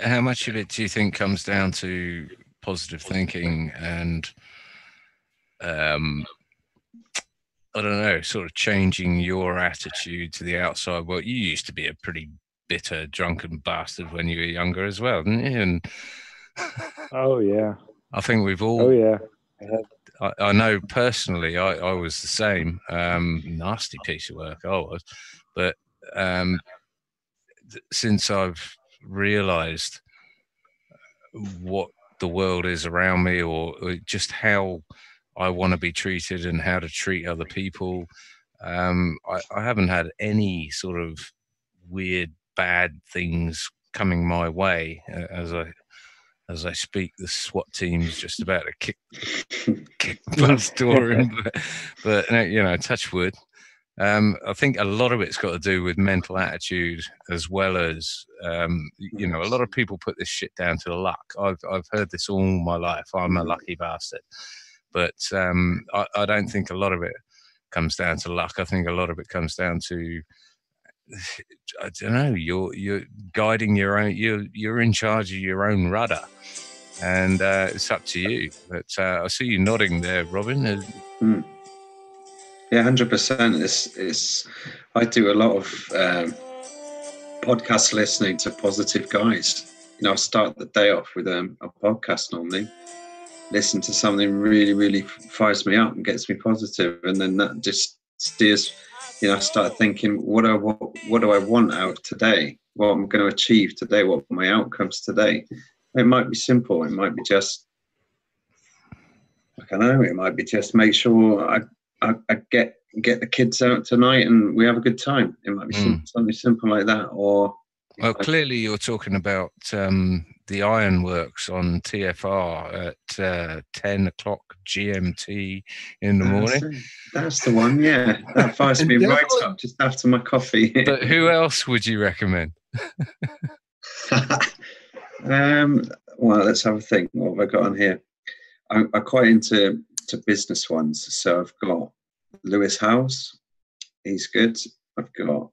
How much of it do you think comes down to positive thinking and, I don't know, sort of changing your attitude to the outside world? You used to be a pretty bitter, drunken bastard when you were younger as well, didn't you? And oh yeah, I think we've all. Oh yeah. I know personally, I was the same. Nasty piece of work I was, but since I've realised what the world is around me, or just how I want to be treated and how to treat other people, I haven't had any sort of weird, bad things coming my way as I speak. The SWAT team's just about to kick the bus door in, but touch wood. I think a lot of it's got to do with mental attitude, as well as a lot of people put this shit down to luck. I've heard this all my life. I'm a lucky bastard, but I don't think a lot of it comes down to luck. I think a lot of it comes down to, I don't know, you're guiding your own. You're in charge of your own rudder, and it's up to you. But I see you nodding there, Robin. Yeah, 100%. I do a lot of podcast listening to positive guys. I start the day off with a podcast normally. Listen to something really, really fires me up and gets me positive, and then that just steers. I start thinking, what do I want out of today? What I'm going to achieve today? What are my outcomes today? It might be simple. It might be just, I don't know. It might be just make sure I get the kids out tonight and we have a good time. It might be something simple like that. Or clearly you're talking about the Ironworks on TFR at 10 o'clock GMT in the morning. That's the one, yeah. That fires me right up just after my coffee. But who else would you recommend? Well, let's have a think. What have I got on here? I'm quite into business ones. So I've got Lewis Howes. He's good. I've got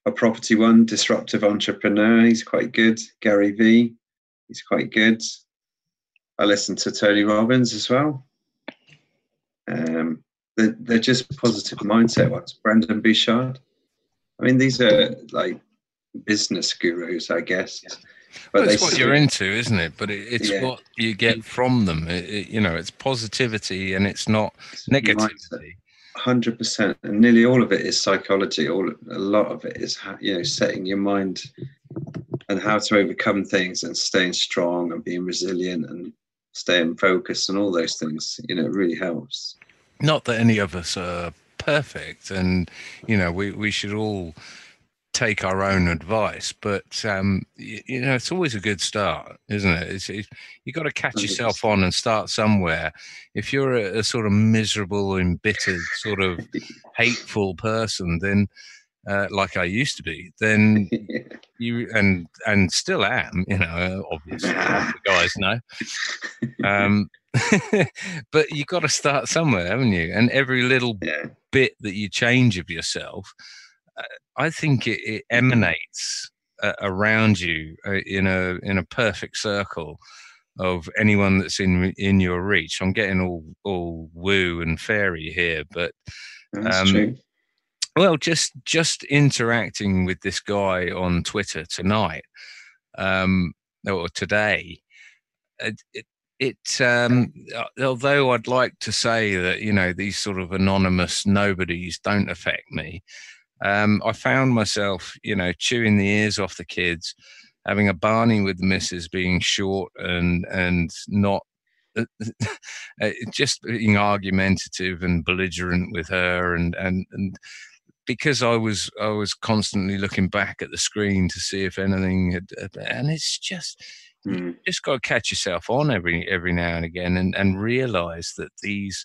a property one, Disruptive Entrepreneur. He's quite good. Gary V. He's quite good. I listen to Tony Robbins as well. They're just positive mindset ones. Brendan Bouchard. I mean, these are like business gurus, I guess. But it's what you're into, isn't it? But it's what you get from them. It's positivity and it's not negativity. 100%, and nearly all of it is psychology. A lot of it is setting your mind and how to overcome things and staying strong and being resilient and staying focused and all those things. It really helps. Not that any of us are perfect, and we should all take our own advice, but it's always a good start, isn't it? You got to catch yourself on and start somewhere. If you're a sort of miserable, embittered, sort of hateful person, then like I used to be, then you and still am, obviously, the guys know. But you got to start somewhere, haven't you? And every little bit that you change of yourself, I think it emanates around you in a perfect circle of anyone that's in your reach. I'm getting all woo and fairy here, but that's true. Well, just interacting with this guy on Twitter tonight, or today, although I'd like to say that these sort of anonymous nobodies don't affect me. I found myself, chewing the ears off the kids, having a Barney with the missus, being short and not just being argumentative and belligerent with her, and because I was constantly looking back at the screen to see if anything had, and it's just. You just got to catch yourself on every now and again and realize that these.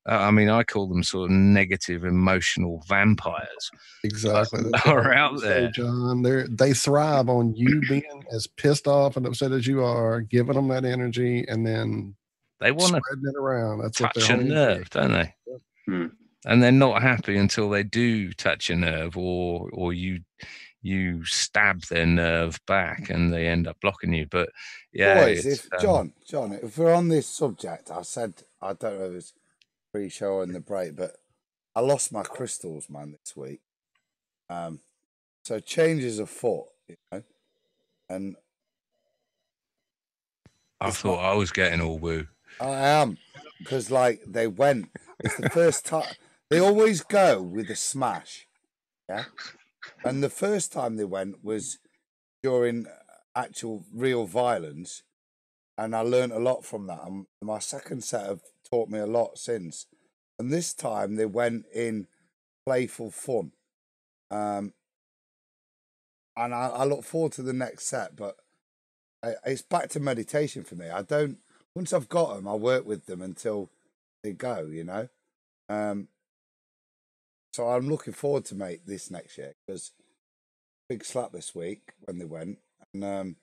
I call them sort of negative emotional vampires. Exactly. Are out there, John. They thrive on you being as pissed off and upset as you are, giving them that energy, and then They want to spreading it around. That's what touch they're a hoping nerve, for. don't they? Hmm. And they're not happy until they do touch a nerve, or you stab their nerve back, and they end up blocking you. But yeah, Boys, it's, if John, if we're on this subject, I said I don't know if it's pre-show or in the break, but I lost my crystals, man, this week. So changes afoot, you know, and I thought I was getting all woo. I am, because like they went. It's the first time they always go with a smash, yeah. And the first time they went was during actual real violence, and I learned a lot from that. And my second set have taught me a lot since. And this time they went in playful fun, and I look forward to the next set. But it's back to meditation for me. I don't. Once I've got them, I work with them until they go. You know. So I'm looking forward to make this next year because big slap this week when they went, and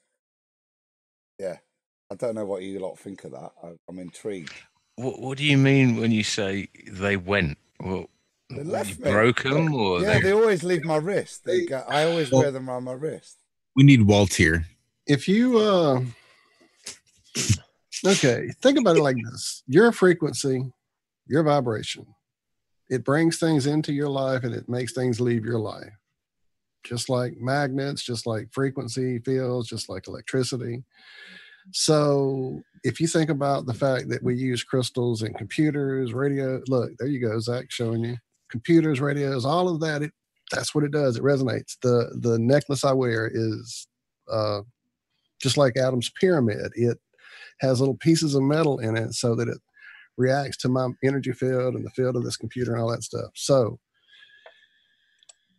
yeah, I don't know what you lot think of that. I'm intrigued. What do you mean when you say they went? Well, They left you me. broke them, or Yeah, they always leave my wrist. I always wear them around my wrist. We need Walt here. If you okay, think about it like this: your frequency, your vibration, it brings things into your life and it makes things leave your life. Just like magnets, just like frequency fields, just like electricity. So if you think about the fact that we use crystals in computers, radio, look, there you go, Zach, showing you computers, radios, all of that. That's what it does. It resonates. The necklace I wear is just like Adam's pyramid. It has little pieces of metal in it so that it reacts to my energy field and the field of this computer and all that stuff. So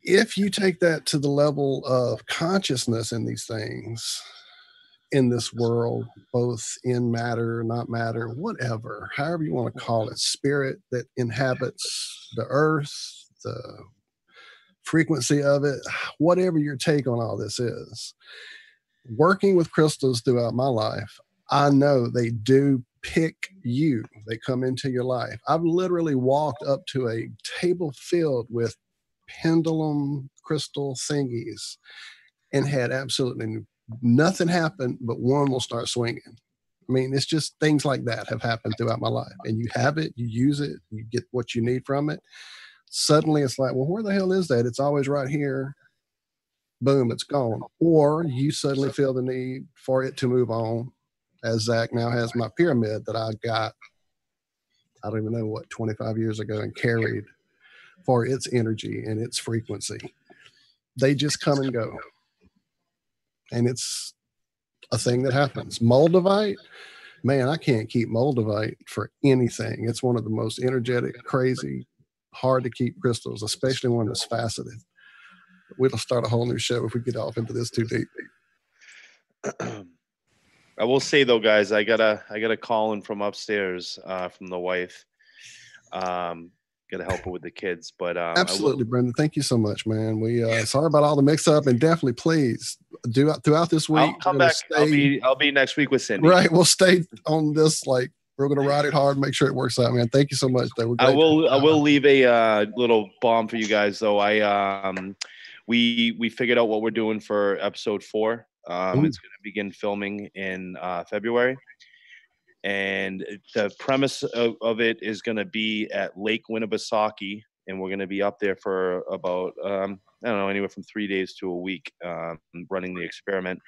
if you take that to the level of consciousness in these things, in this world, both in matter, not matter, whatever, however you want to call it, spirit that inhabits the earth, the frequency of it, whatever your take on all this is. Working with crystals throughout my life, I know they do pick you. They come into your life. I've literally walked up to a table filled with pendulum crystal thingies and had absolutely nothing happen, but one will start swinging. I mean, it's just things like that have happened throughout my life. And you have it, you use it, you get what you need from it. Suddenly it's like, well, where the hell is that? It's always right here. Boom, it's gone. Or you suddenly feel the need for it to move on, as Zach now has my pyramid that I got, I don't even know what, 25 years ago, and carried for its energy and its frequency. They just come and go. And it's a thing that happens. Moldavite, man, I can't keep Moldavite for anything. It's one of the most energetic, crazy, hard to keep crystals, especially one that's faceted. We'll start a whole new show if we get off into this too deep. I will say though, guys, I got a call in from upstairs from the wife. Got to help her with the kids, but absolutely, Brendan. Thank you so much, man. We sorry about all the mix-up, and definitely please do throughout this week. I'll come back. I'll be next week with Cindy. Right, we'll stay on this. Like we're going to ride it hard, make sure it works out, man. Thank you so much. I will leave a little bomb for you guys, though. We figured out what we're doing for episode 4. It's going to begin filming in February. And the premise of it is going to be at Lake Winnipesaukee, and we're going to be up there for about, I don't know, anywhere from 3 days to a week running the experiment.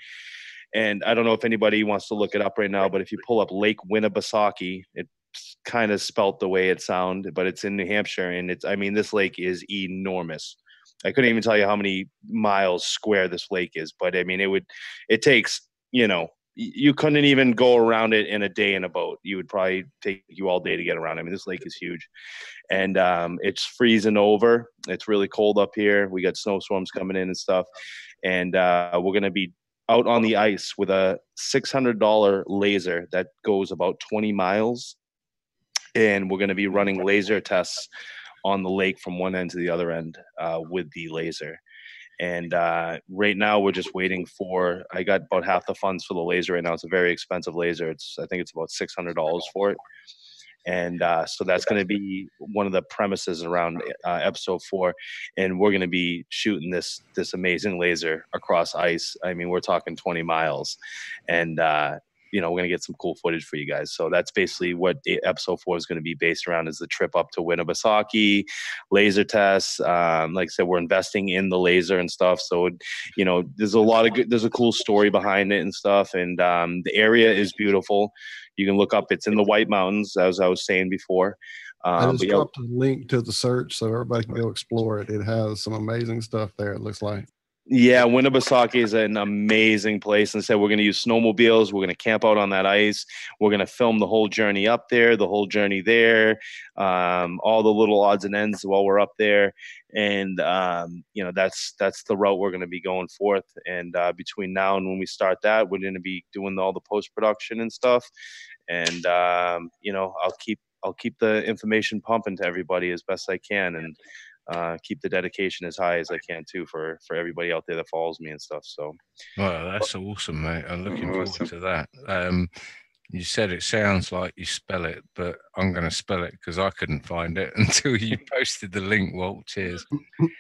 And I don't know if anybody wants to look it up right now, but if you pull up Lake Winnipesaukee, it's kind of spelt the way it sounds, but it's in New Hampshire, and this lake is enormous. I couldn't even tell you how many miles square this lake is, but I mean, it takes, you couldn't even go around it in a day in a boat. You would probably take you all day to get around. I mean, this lake is huge, and it's freezing over. It's really cold up here. We got snowstorms coming in and stuff, and we're going to be out on the ice with a $600 laser that goes about 20 miles, and we're going to be running laser tests on the lake from one end to the other end with the laser. And right now we're just waiting for, I got about half the funds for the laser right now. It's a very expensive laser. I think it's about $600 for it. And so that's going to be one of the premises around episode 4. And we're going to be shooting this amazing laser across ice. I mean, we're talking 20 miles. And, we're going to get some cool footage for you guys. So that's basically what episode 4 is going to be based around, is the trip up to Winnipesaukee, laser tests. Like I said, we're investing in the laser and stuff. So, there's a cool story behind it and stuff. And the area is beautiful. You can look up, it's in the White Mountains, as I was saying before. I just dropped a link to the search so everybody can go explore it. It has some amazing stuff there, it looks like. Yeah, Winnipesaukee is an amazing place. And said we're going to use snowmobiles. We're going to camp out on that ice. We're going to film the whole journey up there, the whole journey there, all the little odds and ends while we're up there. And that's the route we're going to be going forth. And between now and when we start that, we're going to be doing all the post production and stuff. And I'll keep the information pumping to everybody as best I can, and keep the dedication as high as I can too for everybody out there that follows me and stuff. So, well, that's awesome, mate. I'm looking forward to that. You said it sounds like you spell it, but I'm going to spell it because I couldn't find it until you posted the link, Walt. Cheers.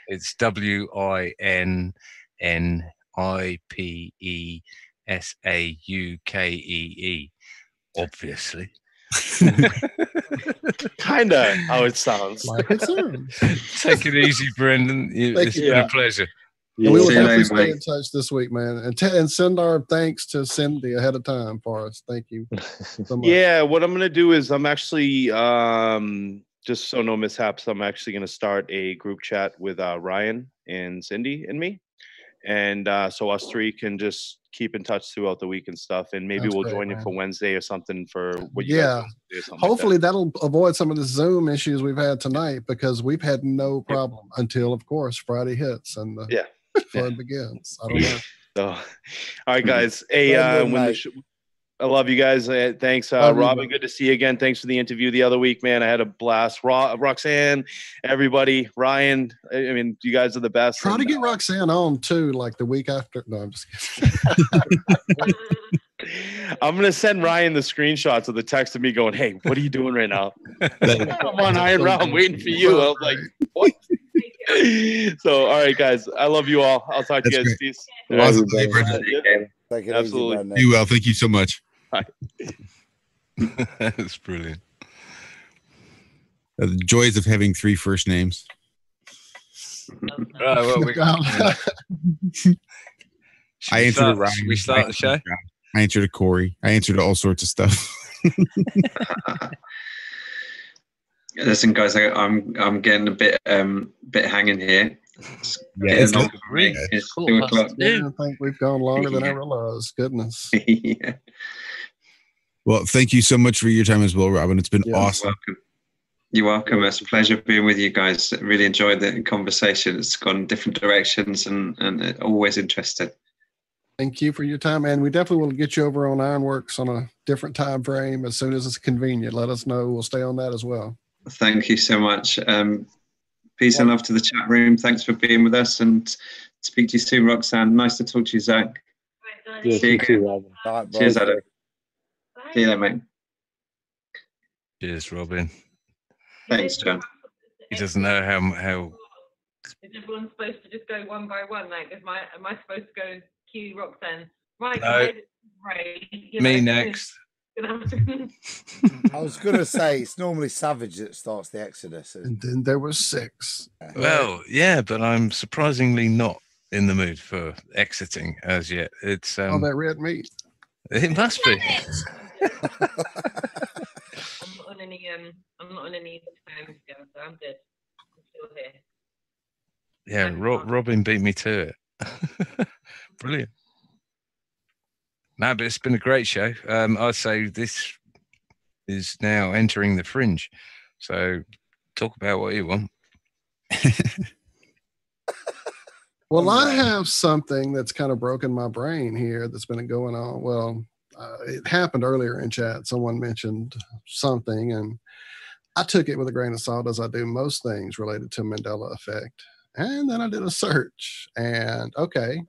It's WINNIPESAUKEE, obviously. Kind of how it sounds. Take it easy, Brendan. It's been a pleasure. And we will definitely stay in touch this week, man. And send our thanks to Cindy ahead of time for us. Thank you so much. Yeah, what I'm going to do is I'm actually, just so no mishaps, I'm actually going to start a group chat with Ryan and Cindy and me. And so us three can just keep in touch throughout the week and stuff. And maybe we'll join you for Wednesday or something for what you guys do or something. Hopefully that'll avoid some of the Zoom issues we've had tonight, because we've had no problem until, of course, Friday hits and the fun begins. I don't know. So, all right, guys. Hey, I love you guys. Thanks, Robin. Good to see you again. Thanks for the interview the other week, man. I had a blast. Roxanne, everybody, Ryan. I mean, you guys are the best. Try to get Roxanne on too, like the week after. No, I'm just kidding. I'm gonna send Ryan the screenshots of the text of me going, "Hey, what are you doing right now?" I'm on Iron Round, I'm waiting for you. I was like, "What?" So, all right, guys. I love you all. I'll talk to you guys. Peace. Awesome. Absolutely. You well. Thank you so much. That's brilliant. The joys of having 3 first names. Well, I answered to Ryan. We start the show. I answered to Corey. I answered to all sorts of stuff. Listen, guys, I'm getting a bit hanging here. It's cool. 2:00. Yeah, I think we've gone longer than I realized. Goodness. Yeah. Well, thank you so much for your time as well, Robin. It's been awesome. You're welcome. It's a pleasure being with you guys. I really enjoyed the conversation. It's gone different directions and always interested. Thank you for your time, and we definitely will get you over on Ironworks on a different time frame as soon as it's convenient. Let us know. We'll stay on that as well. Thank you so much. Peace and love to the chat room. Thanks for being with us, and speak to you soon, Roxanne. Nice to talk to you, Zach. Yeah, see you too, Robin. Cheers, Adam. See you later, mate. Cheers, Robin. Thanks, John. He doesn't know how. Is everyone supposed to just go one by one? Like, am I supposed to go cue Roxanne? Right. No. Me next. I was going to say, it's normally Savage that starts the Exodus. And then there were 6. Well, yeah, but I'm surprisingly not in the mood for exiting as yet. It's all that red meat. It must be. I'm not on any time scale, so I'm good. I'm still here. Yeah, Robin beat me to it. Brilliant. No, but it's been a great show. I'd say this is now entering the fringe. So talk about what you want. Well, I have something that's kind of broken my brain here that's been going on. Well, it happened earlier in chat. Someone mentioned something, and I took it with a grain of salt, as I do most things related to Mandela effect. And then I did a search, and okay,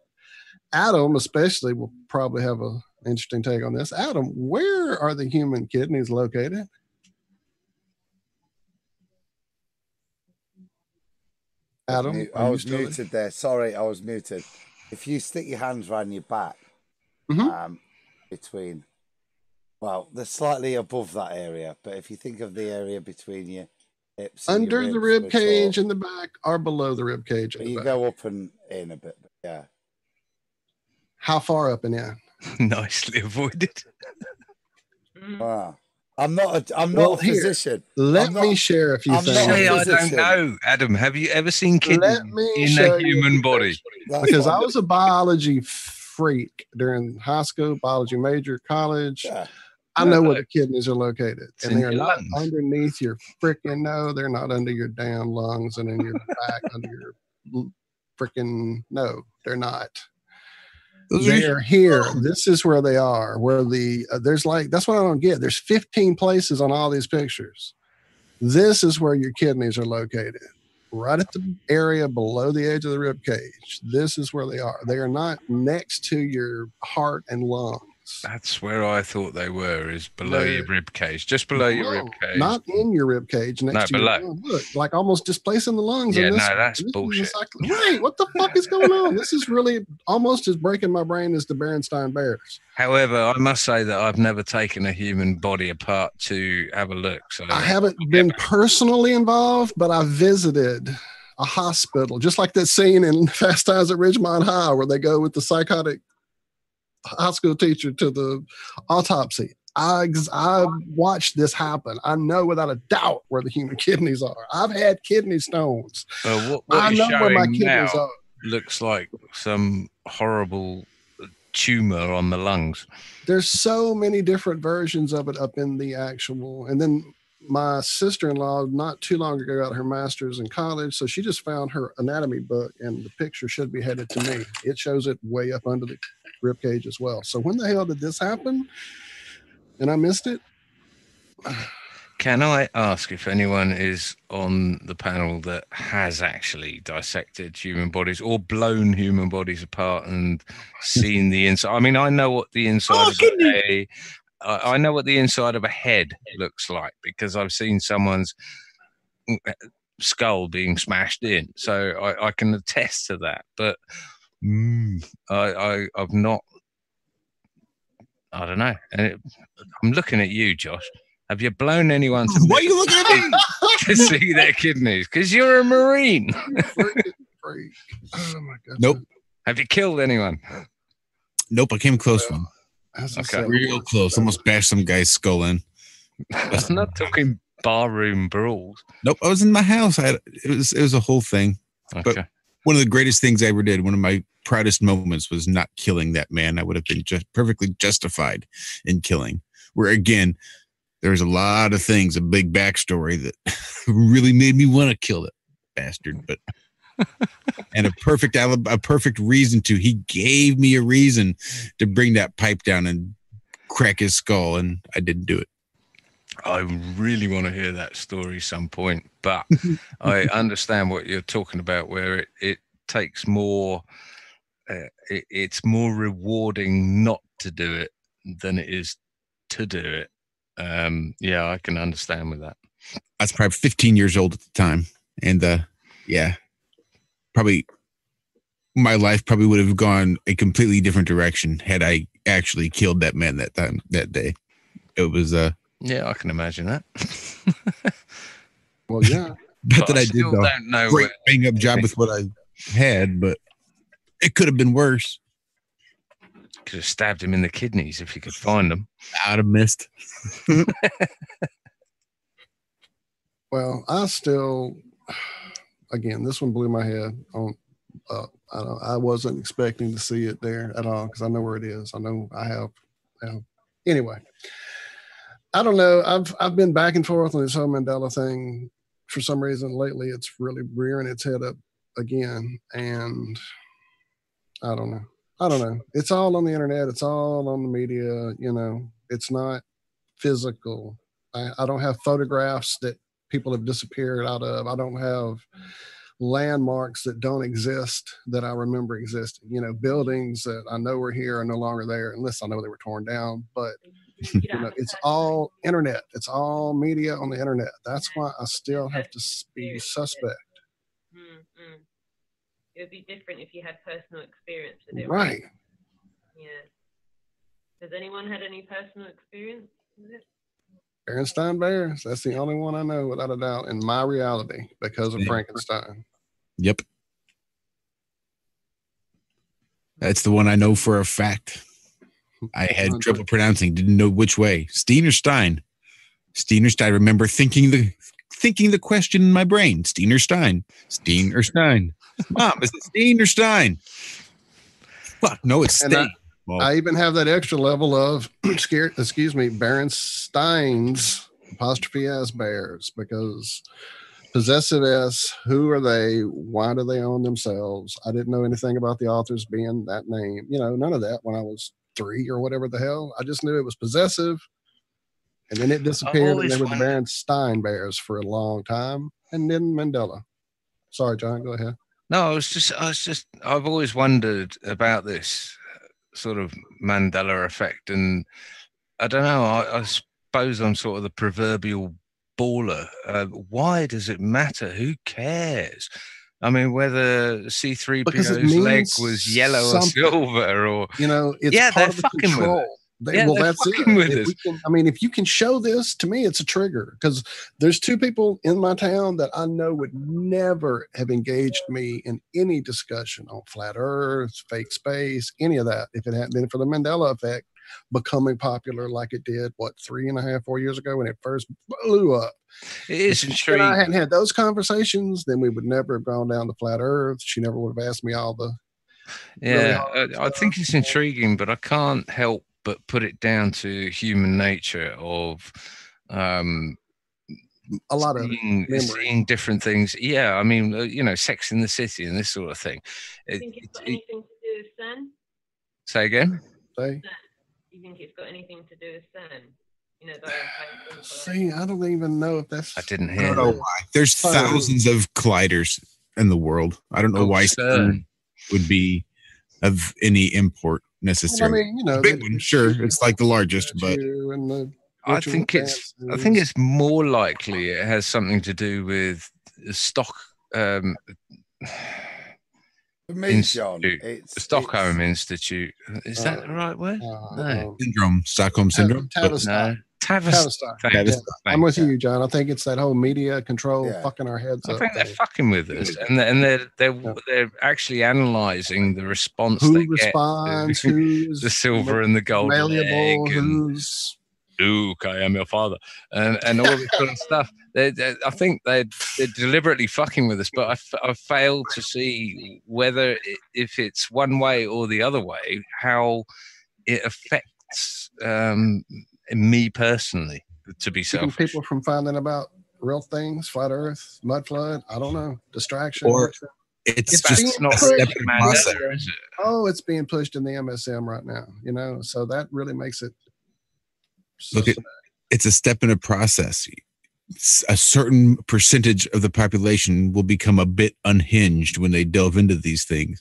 Adam especially will probably have an interesting take on this. Adam, where are the human kidneys located? Adam, I was muted there. Sorry, I was muted. If you stick your hands around your back, between, well, they're slightly above that area, but if you think of the area between your hips, and under your the rib cage in the back, or below the rib cage. But you go up and in a bit, but yeah. How far up and in? Nicely avoided. Wow. I'm not a physician. Let me share a few things. I don't know. Adam, have you ever seen kidneys in a human body? Because I was a biology freak during high school, biology major, college. Yeah. I know where the kidneys are located. And they're not underneath your freaking nose. They're not under your damn lungs and in your back under your freaking no. They're not. They're here. This is where they are. Where there's that's what I don't get. There's 15 places on all these pictures. This is where your kidneys are located, right at the area below the edge of the rib cage. This is where they are. They are not next to your heart and lungs. That's where I thought they were, is below your rib cage, just below your rib cage. Not in your rib cage, next to below. Your lung. Look, like almost displacing the lungs. Yeah, that's bullshit. Right, what the fuck is going on? This is really almost as breaking my brain as the Berenstain Bears. However, I must say that I've never taken a human body apart to have a look. So I haven't been personally involved, but I visited a hospital, just like that scene in Fast Times at Ridgemont High where they go with the psychotic high school teacher to the autopsy. I watched this happen. I know without a doubt where the human kidneys are. I've had kidney stones. What I know where my kidneys are. Looks like some horrible tumor on the lungs. There's so many different versions of it up in the actual. And then my sister-in-law not too long ago got her master's in college, so she just found her anatomy book, and the picture should be headed to me. It shows it way up under the rib cage as well. So when the hell did this happen? And I missed it. Can I ask if anyone is on the panel that has actually dissected human bodies or blown human bodies apart and seen the inside? I mean, I know what the inside I know what the inside of a head looks like because I've seen someone's skull being smashed in. So I can attest to that. But I've not. I don't know. I'm looking at you, Josh. Have you blown anyone to Why are you looking at me? to see their kidneys? Because you're a Marine. Oh my God. Nope. Have you killed anyone? Nope. I came close one. Okay. Real close. Almost bashed some guy's skull in. I'm not talking barroom brawls. Nope. I was in my house. It was a whole thing. Okay. But one of the greatest things I ever did, one of my proudest moments, was not killing that man. I would have been just perfectly justified in killing. Where again, there's a lot of things, a big backstory that really made me want to kill that bastard. But and a perfect reason to. He gave me a reason to bring that pipe down and crack his skull, and I didn't do it. I really want to hear that story some point, but I understand what you're talking about, where it takes more. It's more rewarding not to do it than it is to do it. Yeah, I can understand with that. I was probably 15 years old at the time, and yeah, probably my life probably would have gone a completely different direction had I actually killed that man that day. It was yeah, I can imagine that. Well, yeah. But that I did a great bang up job with what I had, but it could have been worse. Could have stabbed him in the kidneys if you could find them. I'd have missed. Well, I still, again, this one blew my head. I wasn't expecting to see it there at all because I know where it is. I know I have. Anyway, I don't know. I've been back and forth on this whole Mandela thing for some reason lately. It's really rearing its head up again, and I don't know. It's all on the internet. It's all on the media. You know, it's not physical. I don't have photographs that people have disappeared out of. I don't have landmarks that don't exist that I remember existing. You know, buildings that I know were here are no longer there, unless I know they were torn down. But you know, it's all internet. It's all media on the internet. That's why I still have to be suspect. Mm-hmm. It would be different if you had personal experience with it. Right. Yeah. Has anyone had any personal experience with it? Berenstain Bears. That's the only one I know without a doubt in my reality because of Yeah. Frankenstein. Yep. That's the one I know for a fact. I had trouble pronouncing, didn't know which way. Steen or Stein? Steen or Stein. I remember thinking the question in my brain. Steen or Stein? Steen or Stein? Mom, is it Steen or Stein? Fuck, no, it's Steen. I even have that extra level of Berenstein's apostrophe S bears, because possessive S, who are they? Why do they own themselves? I didn't know anything about the authors being that name. You know, none of that when I was 3 or whatever the hell. I just knew it was possessive. And then it disappeared, and they were the Berenstein Bears for a long time. And then Mandela. Sorry, John, go ahead. No, I've always wondered about this sort of Mandela effect. And I don't know, I suppose I'm sort of the proverbial baller. Why does it matter? Who cares? I mean, whether C-3PO's leg was yellow or silver, or you know, it's part they're of the fucking control. with it. Well, that's it. If you can show this to me, it's a trigger, because there's 2 people in my town that I know would never have engaged me in any discussion on flat Earth, fake space, any of that, if it hadn't been for the Mandela effect becoming popular like it did, 3.5, 4 years ago when it first blew up. It is intriguing. If I hadn't had those conversations, then we would never have gone down the flat Earth. She never would have asked me all the. Yeah, I think it's intriguing, but I can't help but put it down to human nature of a lot of seeing different things. Yeah, I mean, you know, Sex in the City and this sort of thing. Do you think it's got anything to do with CERN? Say again? Say? Do you think it's got anything to do with CERN? You know, see, I don't even know if that's. I didn't hear. I don't know why. There's thousands of colliders in the world. I don't know why CERN would be of any import necessarily. Well, I mean, you know, the big one, sure, it's like the largest, but I think it's more likely it has something to do with stock. For me, John, the Stockholm Institute. Is that the right word? No. Syndrome. Stockholm syndrome. Tavistock. I'm with you, John. I think it's that whole media control fucking our heads up. I think they're fucking with us, and they're actually analysing the response. Who responds? Who's the silver and the gold malleable? Who's Luke? I am your father, and all this sort of stuff. I think they're deliberately fucking with us, but I failed to see whether if it's one way or the other way, how it affects me personally, to be selfish. People from finding about real things, flat Earth, mud flood, I don't know, distraction. Or it's just not process. Oh, it's being pushed in the MSM right now, you know, so that really makes it. Look, it's a step in a process. A certain percentage of the population will become a bit unhinged when they delve into these things.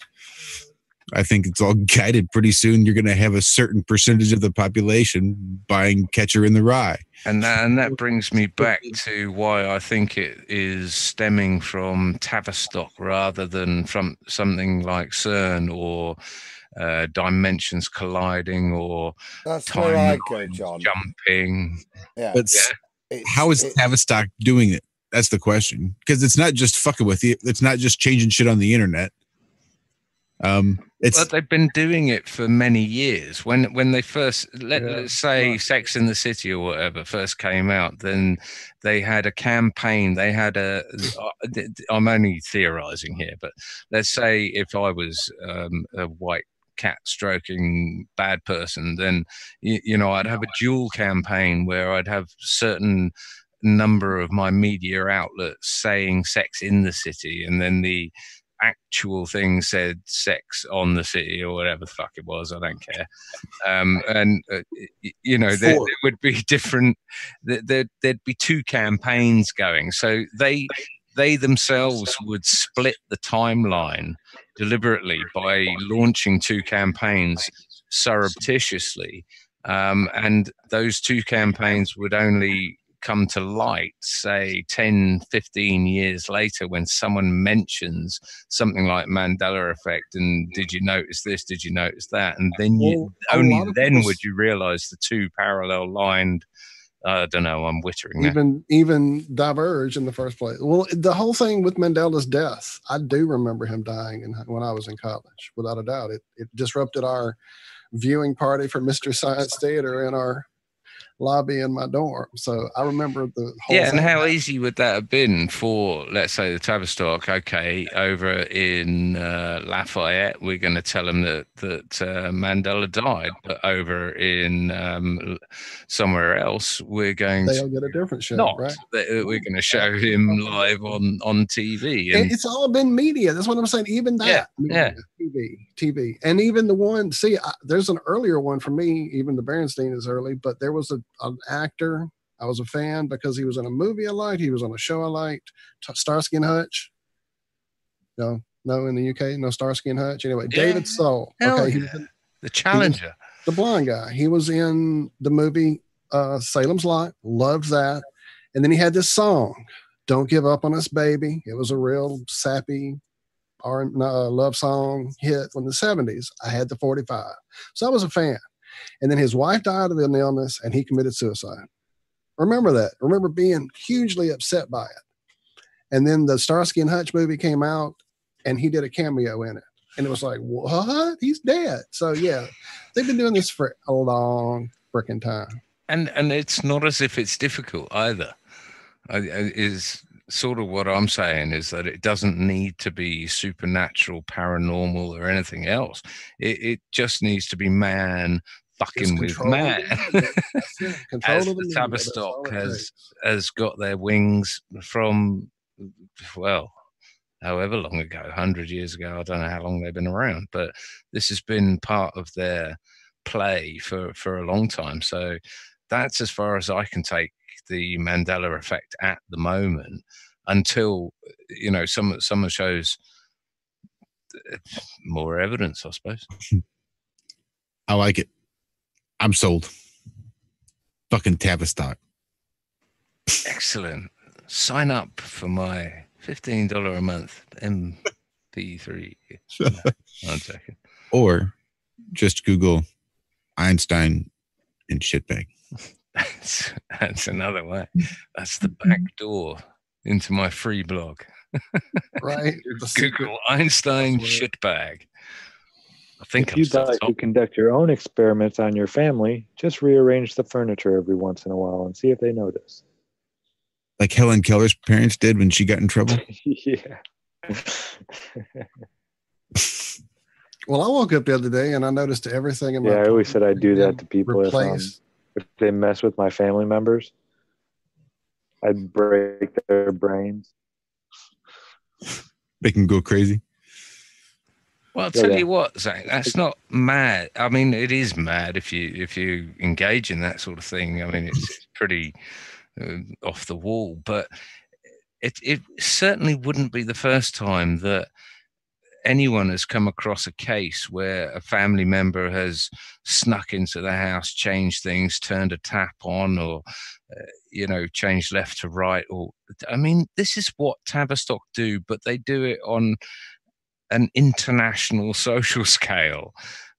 I think it's all guided. Pretty soon you're going to have a certain percentage of the population buying Catcher in the Rye. And that brings me back to why I think it is stemming from Tavistock rather than from something like CERN or dimensions colliding or that's where I go, John. Jumping. Yeah. But how is Tavistock doing it? That's the question. Because it's not just fucking with you. It's not just changing shit on the internet. But they've been doing it for many years. When they first, let's say Sex in the City or whatever first came out, then they had a campaign. They had I'm only theorizing here, but let's say if I was a white cat stroking bad person, then you know I'd have a dual campaign where I'd have certain number of my media outlets saying Sex in the City, and then the actual thing said Sex on the City or whatever the fuck it was. I don't care. You know, there would be different. There'd be 2 campaigns going. So they they themselves would split the timeline deliberately by launching two campaigns surreptitiously. And those two campaigns would only come to light, say 10, 15 years later, when someone mentions something like Mandela effect and did you notice this, did you notice that, and then only then would you realize the two parallel lined, I don't know, I'm wittering even diverge in the first place. Well, the whole thing with Mandela's death, I do remember him dying when I was in college, without a doubt. It disrupted our viewing party for Mystery Science Theater in our lobby in my dorm. So I remember the whole thing. And how easy would that have been for, let's say, the Tavistock? Okay, over in Lafayette, we're going to tell them that Mandela died, but over in somewhere else, they'll get a different show, right? We're going to show him live on TV. And it's all been media. That's what I'm saying. Even that, TV, and even the one. See, there's an earlier one for me. Even the Berenstein is early, but there was an actor I was a fan because he was in a movie I liked. He was on a show I liked, Starsky and Hutch. No, in the UK, no Starsky and Hutch. Anyway, David Soul. Okay, he was the Challenger, the blonde guy. He was in the movie Salem's Lot. Loved that. And then he had this song, "Don't Give Up on Us, Baby." It was a real sappy love song hit from the 70s. I had the 45, so I was a fan. And then his wife died of an illness, and he committed suicide. Remember that. Remember being hugely upset by it. And then the Starsky and Hutch movie came out, and he did a cameo in it. And it was like, what? He's dead. So, yeah, they've been doing this for a long freaking time. And it's not as if it's difficult either. Is sort of what I'm saying is that it doesn't need to be supernatural, paranormal, or anything else. It just needs to be man fucking with man. As the Tavistock has got their wings from, well, however long ago, 100 years ago, I don't know how long they've been around, but this has been part of their play for a long time. So that's as far as I can take the Mandela effect at the moment, until someone shows more evidence, I suppose. I like it. I'm sold. Fucking Tavistock. Excellent. Sign up for my $15 a month MP3. No, one second. Or just Google Einstein and shitbag. That's another way. That's the back door into my free blog. Right. Google Einstein shitbag. I think if you'd like to conduct your own experiments on your family, just rearrange the furniture every once in a while and see if they notice. Like Helen Keller's parents did when she got in trouble? Yeah. Well, I woke up the other day and I noticed everything in my I always said I'd do that to people if they mess with my family members. I'd break their brains. Make them go crazy. Well, I'll tell you what, Zach, that's not mad. I mean, it is mad if you engage in that sort of thing. I mean, it's pretty off the wall, but it certainly wouldn't be the first time that anyone has come across a case where a family member has snuck into the house, changed things, turned a tap on, or changed left to right. Or, I mean, this is what Tavistock do, but they do it on an international social scale.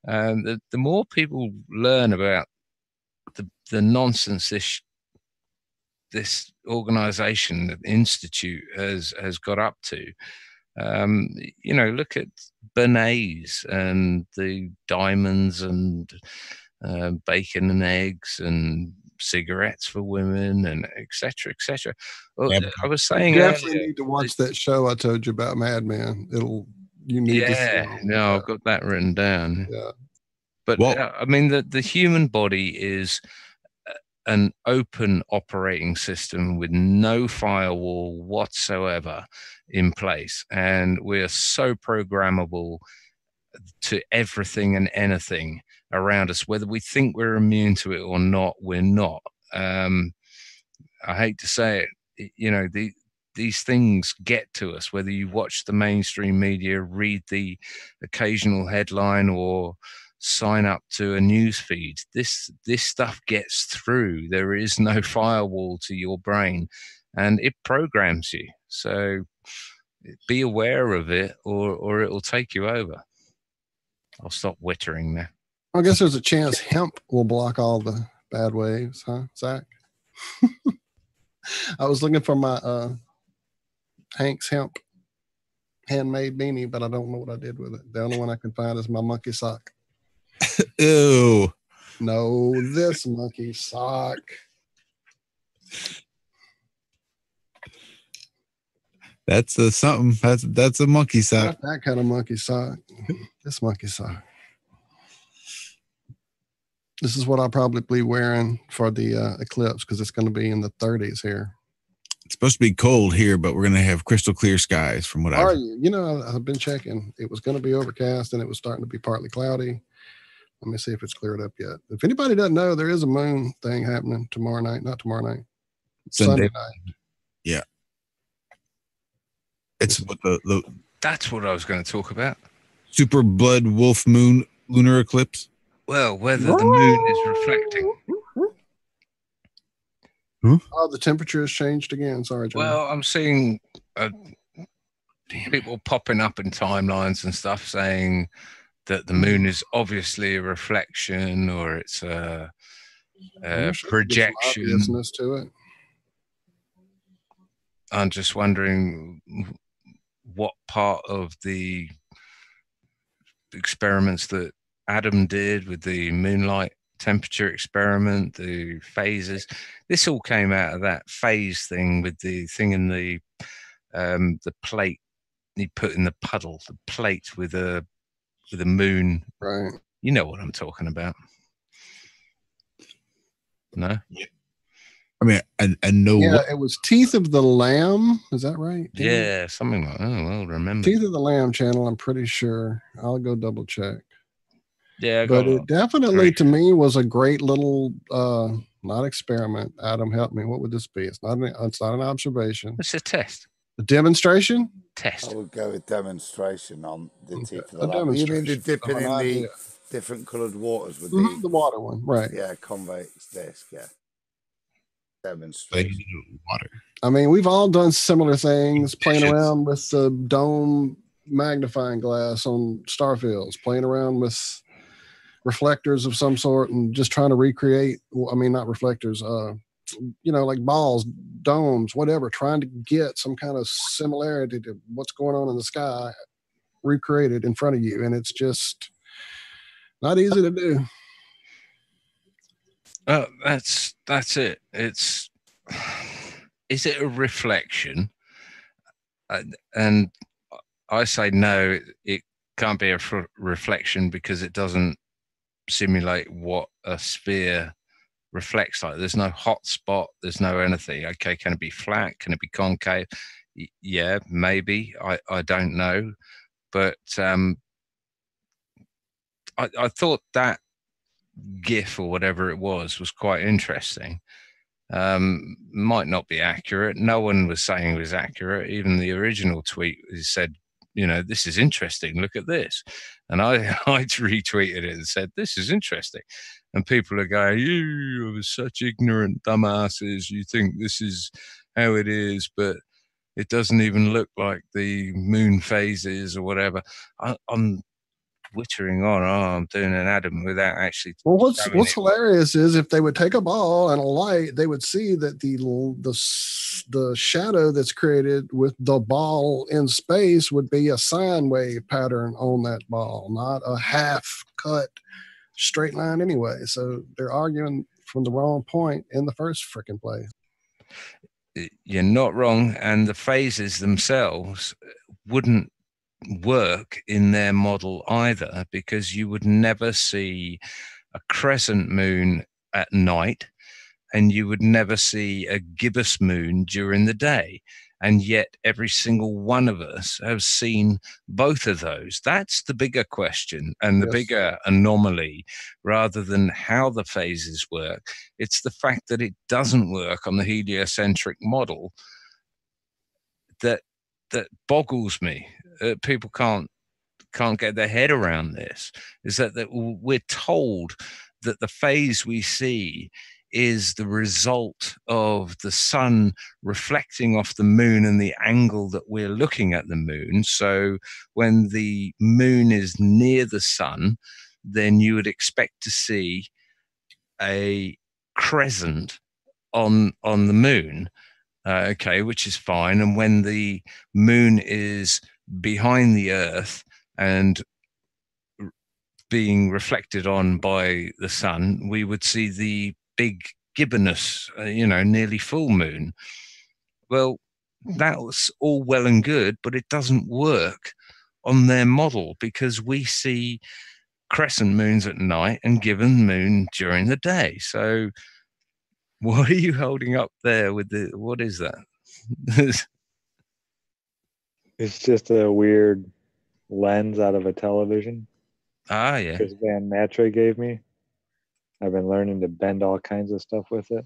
The more people learn about the nonsense this organization, the institute has got up to. Look at Bernays and the diamonds and bacon and eggs and cigarettes for women and etc. etc. Well, I was saying, you definitely need to watch that show I told you about, Mad Men. You need to see it. I've got that written down. Yeah, but I mean, the human body is an open operating system with no firewall whatsoever in place, and we're so programmable to everything and anything around us, whether we think we're immune to it or not. We're not. I hate to say it, these things get to us, whether you watch the mainstream media, read the occasional headline, or sign up to a news feed. This stuff gets through. There is no firewall to your brain, and it programs you. So be aware of it, or it'll take you over. I'll stop wittering now. I guess there's a chance hemp will block all the bad waves, huh, Zach? I was looking for my Hank's hemp handmade beanie, but I don't know what I did with it. The only one I can find is my monkey sock. Ew. No, this monkey sock. That's a something. That's a monkey sock. Not that kind of monkey sock. This monkey sock. This is what I'll probably be wearing for the eclipse, because it's going to be in the 30s here. It's supposed to be cold here, but we're going to have crystal clear skies from what Are you? You know, I've been checking. It was going to be overcast and it was starting to be partly cloudy. Let me see if it's cleared up yet. If anybody doesn't know, there is a moon thing happening tomorrow night. Not tomorrow night. Sunday night. Yeah. It's what the That's what I was going to talk about. super blood wolf moon lunar eclipse. Well, whether the moon is reflecting. Oh, the temperature has changed again. Sorry, John. Well, I'm seeing people popping up in timelines and stuff saying that the moon is obviously a reflection, or it's a projection. Obviousness to it. I'm just wondering what part of the experiments that Adam did with the moonlight temperature experiment, the phases, this all came out of that phase thing with the thing in the plate he put in the puddle, the plate with a moon. Right. You know what I'm talking about. No? Yeah. I mean, I know. Yeah, it was Teeth of the Lamb. Is that right? Yeah, something like that. Oh, well, remember. Teeth of the Lamb channel, I'm pretty sure. I'll go double check. Yeah, but it definitely to me was a great little not experiment. Adam, help me. What would this be? It's not an observation. It's a test. A demonstration? Test. I would go with demonstration on the Teeth of the A Lamb. You mean the demonstration dipping of in an the idea. different coloured waters with the water one, right? Yeah, convex disc. Yeah, demonstration. Water. I mean, we've all done similar things, playing around with the dome magnifying glass on starfields, playing around with reflectors of some sort, and just trying to recreate. I mean, not reflectors. Like balls, domes, whatever, trying to get some kind of similarity to what's going on in the sky recreated in front of you. And it's just not easy to do. That's it. Is it a reflection? And I say no, it can't be a reflection because it doesn't simulate what a sphere reflects like. There's no hot spot, there's no anything. Okay, can it be flat? Can it be concave? Yeah, maybe. I don't know. But I thought that GIF or whatever it was quite interesting. Might not be accurate. No one was saying it was accurate. Even the original tweet said, this is interesting. Look at this. And I retweeted it and said, this is interesting. And people are going, you are such ignorant dumbasses. You think this is how it is, but it doesn't even look like the moon phases or whatever. I'm wittering on. I'm doing an Adam without actually. Well, what's hilarious is if they would take a ball and a light, they would see that the shadow that's created with the ball in space would be a sine wave pattern on that ball, not a half cut straight line anyway. So they're arguing from the wrong point in the first freaking place. You're not wrong. And the phases themselves wouldn't work in their model either, because you would never see a crescent moon at night and you would never see a gibbous moon during the day. And yet every single one of us have seen both of those. That's the bigger question and the bigger anomaly, rather than how the phases work. It's the fact that it doesn't work on the heliocentric model. that boggles me. People can't get their head around this, is that we're told that the phase we see is the result of the sun reflecting off the moon and the angle that we're looking at the moon. So when the moon is near the sun, then you would expect to see a crescent on the moon, okay, which is fine. And when the moon is behind the Earth and being reflected on by the sun, we would see the big gibbonous, nearly full moon. Well, that's all well and good, but it doesn't work on their model, because we see crescent moons at night and gibbon moon during the day. So what are you holding up there with what is that? It's just a weird lens out of a television. Ah, yeah. Chris Van Matre gave me. I've been learning to bend all kinds of stuff with it.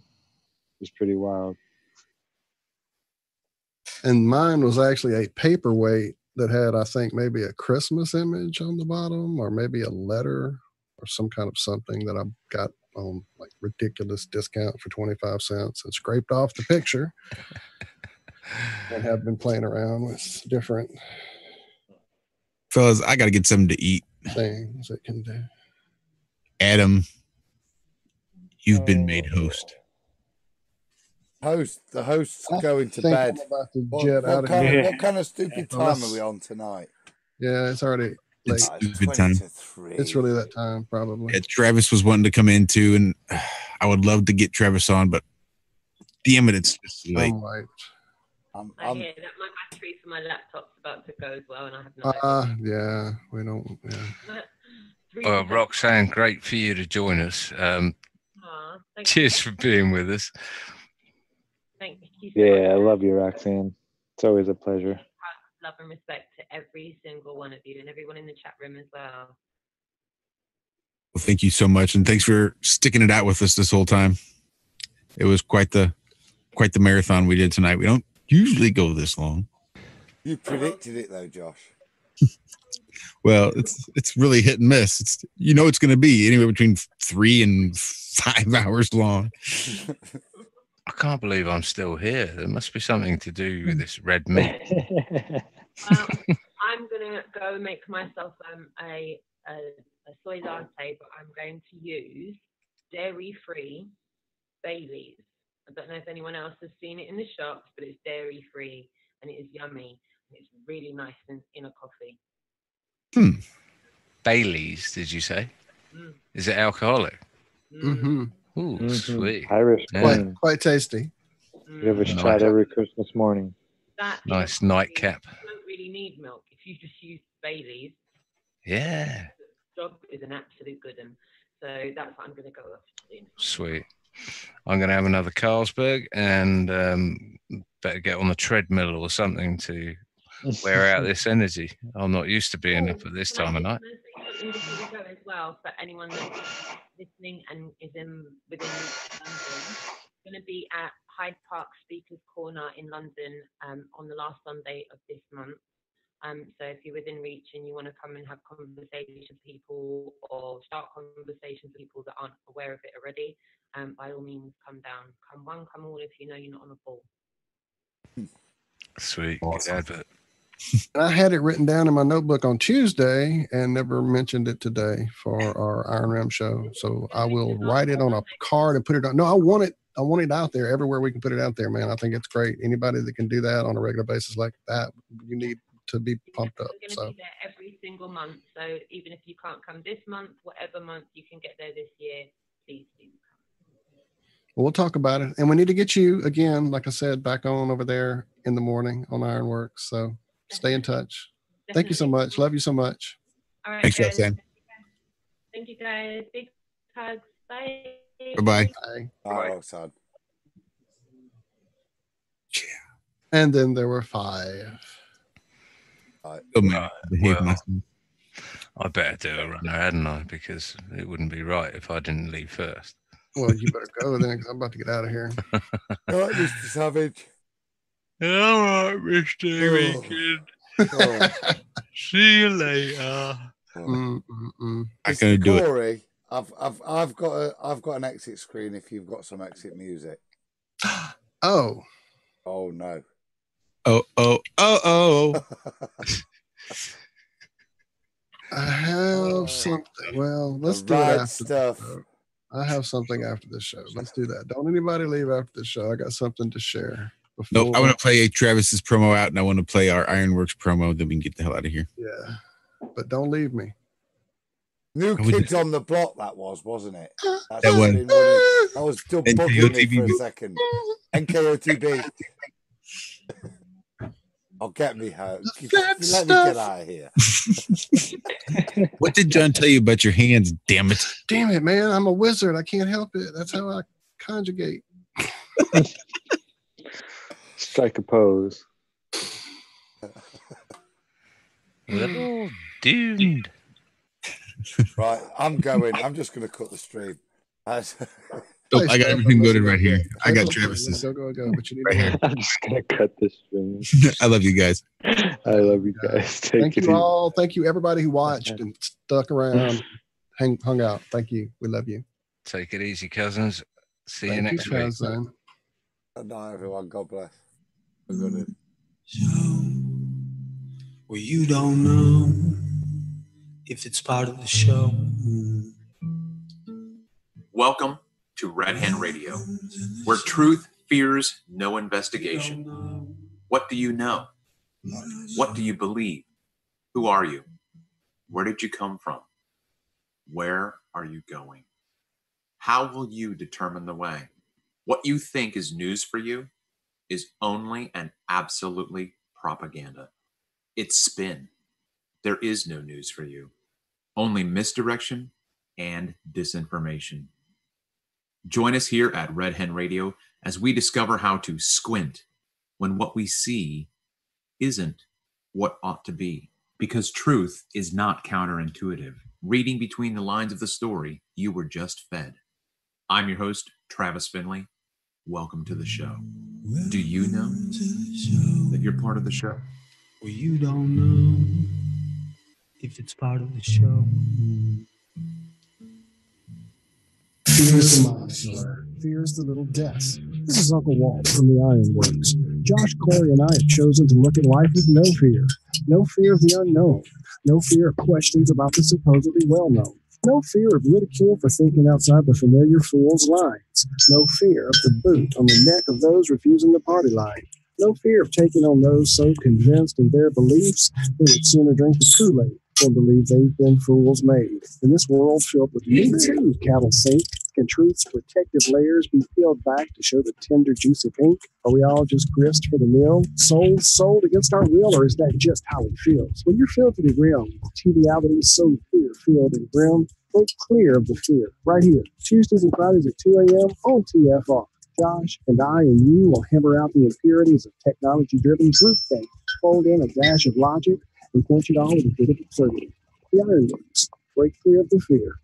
It's pretty wild. And mine was actually a paperweight that had, I think, maybe a Christmas image on the bottom, or maybe a letter or some kind of something that I got on like ridiculous discount for 25 cents and scraped off the picture. And have been playing around with different Fellas, I got to get something to eat. things it can do. Adam, you've been made host. The host's going to think bed. I'm about to jet out of here. What kind of stupid time are we on tonight? Yeah, it's already late. It's stupid time. It's really that time, probably. Yeah, Travis was wanting to come in too, and I would love to get Travis on, but damn it, it's just late. I'm like, I hear that my battery for my laptop's about to go as well, and I have no idea. yeah, we don't. Yeah. Well, Roxanne, great for you to join us. Cheers for being with us. Thank you so much. Yeah, I love you, Roxanne. It's always a pleasure. Love and respect to every single one of you and everyone in the chat room as well. Well, thank you so much, and thanks for sticking it out with us this whole time. It was quite the marathon we did tonight. We don't usually go this long. You predicted it though, Josh. Well, it's really hit and miss. It's it's going to be anywhere between 3 and 5 hours long. I can't believe I'm still here. There must be something to do with this red meat. I'm gonna go make myself a soy latte, but I'm going to use dairy-free Baileys. I don't know if anyone else has seen it in the shops, but it's dairy-free and it is yummy. It's really nice in a coffee. Baileys, did you say? Is it alcoholic? Mm-hmm. Ooh, sweet. Irish quite tasty. Give it a shot every Christmas morning. Nice nightcap. You don't really need milk if you just use Baileys. Yeah. The job is an absolute good one. So that's what I'm going to go with. Sweet. I'm going to have another Carlsberg and better get on the treadmill or something to wear out this energy. I'm not used to being up at this time of night. Before we go as well, for anyone that's listening and is within London, going to be at Hyde Park Speakers Corner in London on the last Sunday of this month. So if you're within reach and you want to come and have conversations with people or start conversations with people that aren't aware of it already, by all means, come down. Come one, come all if you know you're not on a ball. Sweet. Good advert. And I had it written down in my notebook on Tuesday and never mentioned it today for our Iron Ram show. So I will write it on a card and put it on. No, I want it out there everywhere we can put it out there, man. I think it's great. Anybody that can do that on a regular basis like that, you need to be pumped up. We're going to be there every single month. So even if you can't come this month, whatever month you can get there this year, please do come. Well, we'll talk about it. And we need to get you again, like I said, back on over there in the morning on Ironworks. So stay in touch. Definitely. Thank you so much. Love you so much. All right. Thanks, Roxanne. Thank you, guys. Big hugs. Bye. Bye-bye. Bye. Bye, Roxanne. Yeah. And then there were 5. Oh, man. I better do a runner, hadn't I? Because it wouldn't be right if I didn't leave first. Well, you better go then because I'm about to get out of here. All right, Mr. Savage. All right, Mr. Weekend. See you later. I can do it. Corey, I've got an exit screen if you've got some exit music. Oh. Oh no. Oh. I have something. Well, let's do it after stuff. the show. I have something after the show. Let's do that. Don't anybody leave after the show. I got something to share. Nope, I want to play Travis's promo out, and I want to play our Ironworks promo. Then we can get the hell out of here. Yeah, but don't leave me. New Kids on the Block, that was, wasn't it? That was still bugging me for a second. NKOTB. I'll get me home. Let me get out of here. What did John tell you about your hands? Damn it! Damn it, man! I'm a wizard. I can't help it. That's how I conjugate. Strike a pose. Well, doomed. Right, I'm going. I'm just going to cut the stream. I got everything loaded right here. I got Travis's. Go. But you need right here. I'm just gonna cut this stream. I love you guys. I love you guys. Thank you all. Thank you everybody who watched and stuck around, hung out. Thank you. We love you. Take it easy, cousins. See you next week. Good night, everyone. God bless. We're good. Well, you don't know if it's part of the show. Welcome to Red Hen Radio, where truth fears no investigation. What do you know? What do you believe? Who are you? Where did you come from? Where are you going? How will you determine the way? What you think is news for you is only and absolutely propaganda. It's spin. There is no news for you. Only misdirection and disinformation. Join us here at Red Hen Radio as we discover how to squint when what we see isn't what ought to be. Because truth is not counterintuitive. Reading between the lines of the story you were just fed. I'm your host, Travis Finley. Welcome to the show. Do you know that you're part of the show? Well, you don't know if it's part of the show. Fear's the mind killer. Fear's the little death. This is Uncle Walt from the Ironworks. Josh, Corey, and I have chosen to look at life with no fear. No fear of the unknown. No fear of questions about the supposedly well-known. No fear of ridicule for thinking outside the familiar fool's lines. No fear of the boot on the neck of those refusing the party line. No fear of taking on those so convinced in their beliefs they would sooner drink the Kool-Aid than believe they've been fools made. In this world filled with Me Too cattle sink, can truth's protective layers be peeled back to show the tender, juicy pink? Are we all just grist for the mill? Sold against our will, or is that just how it feels? When you're filled to the rim, triviality so fear-filled and grim, break clear of the fear. Right here, Tuesdays and Fridays at 2 a.m. on TFR. Josh and I and you will hammer out the impurities of technology-driven groupthink, fold in a dash of logic, and quench it all with a bit of absurdity. The Ironworks. Break clear of the fear.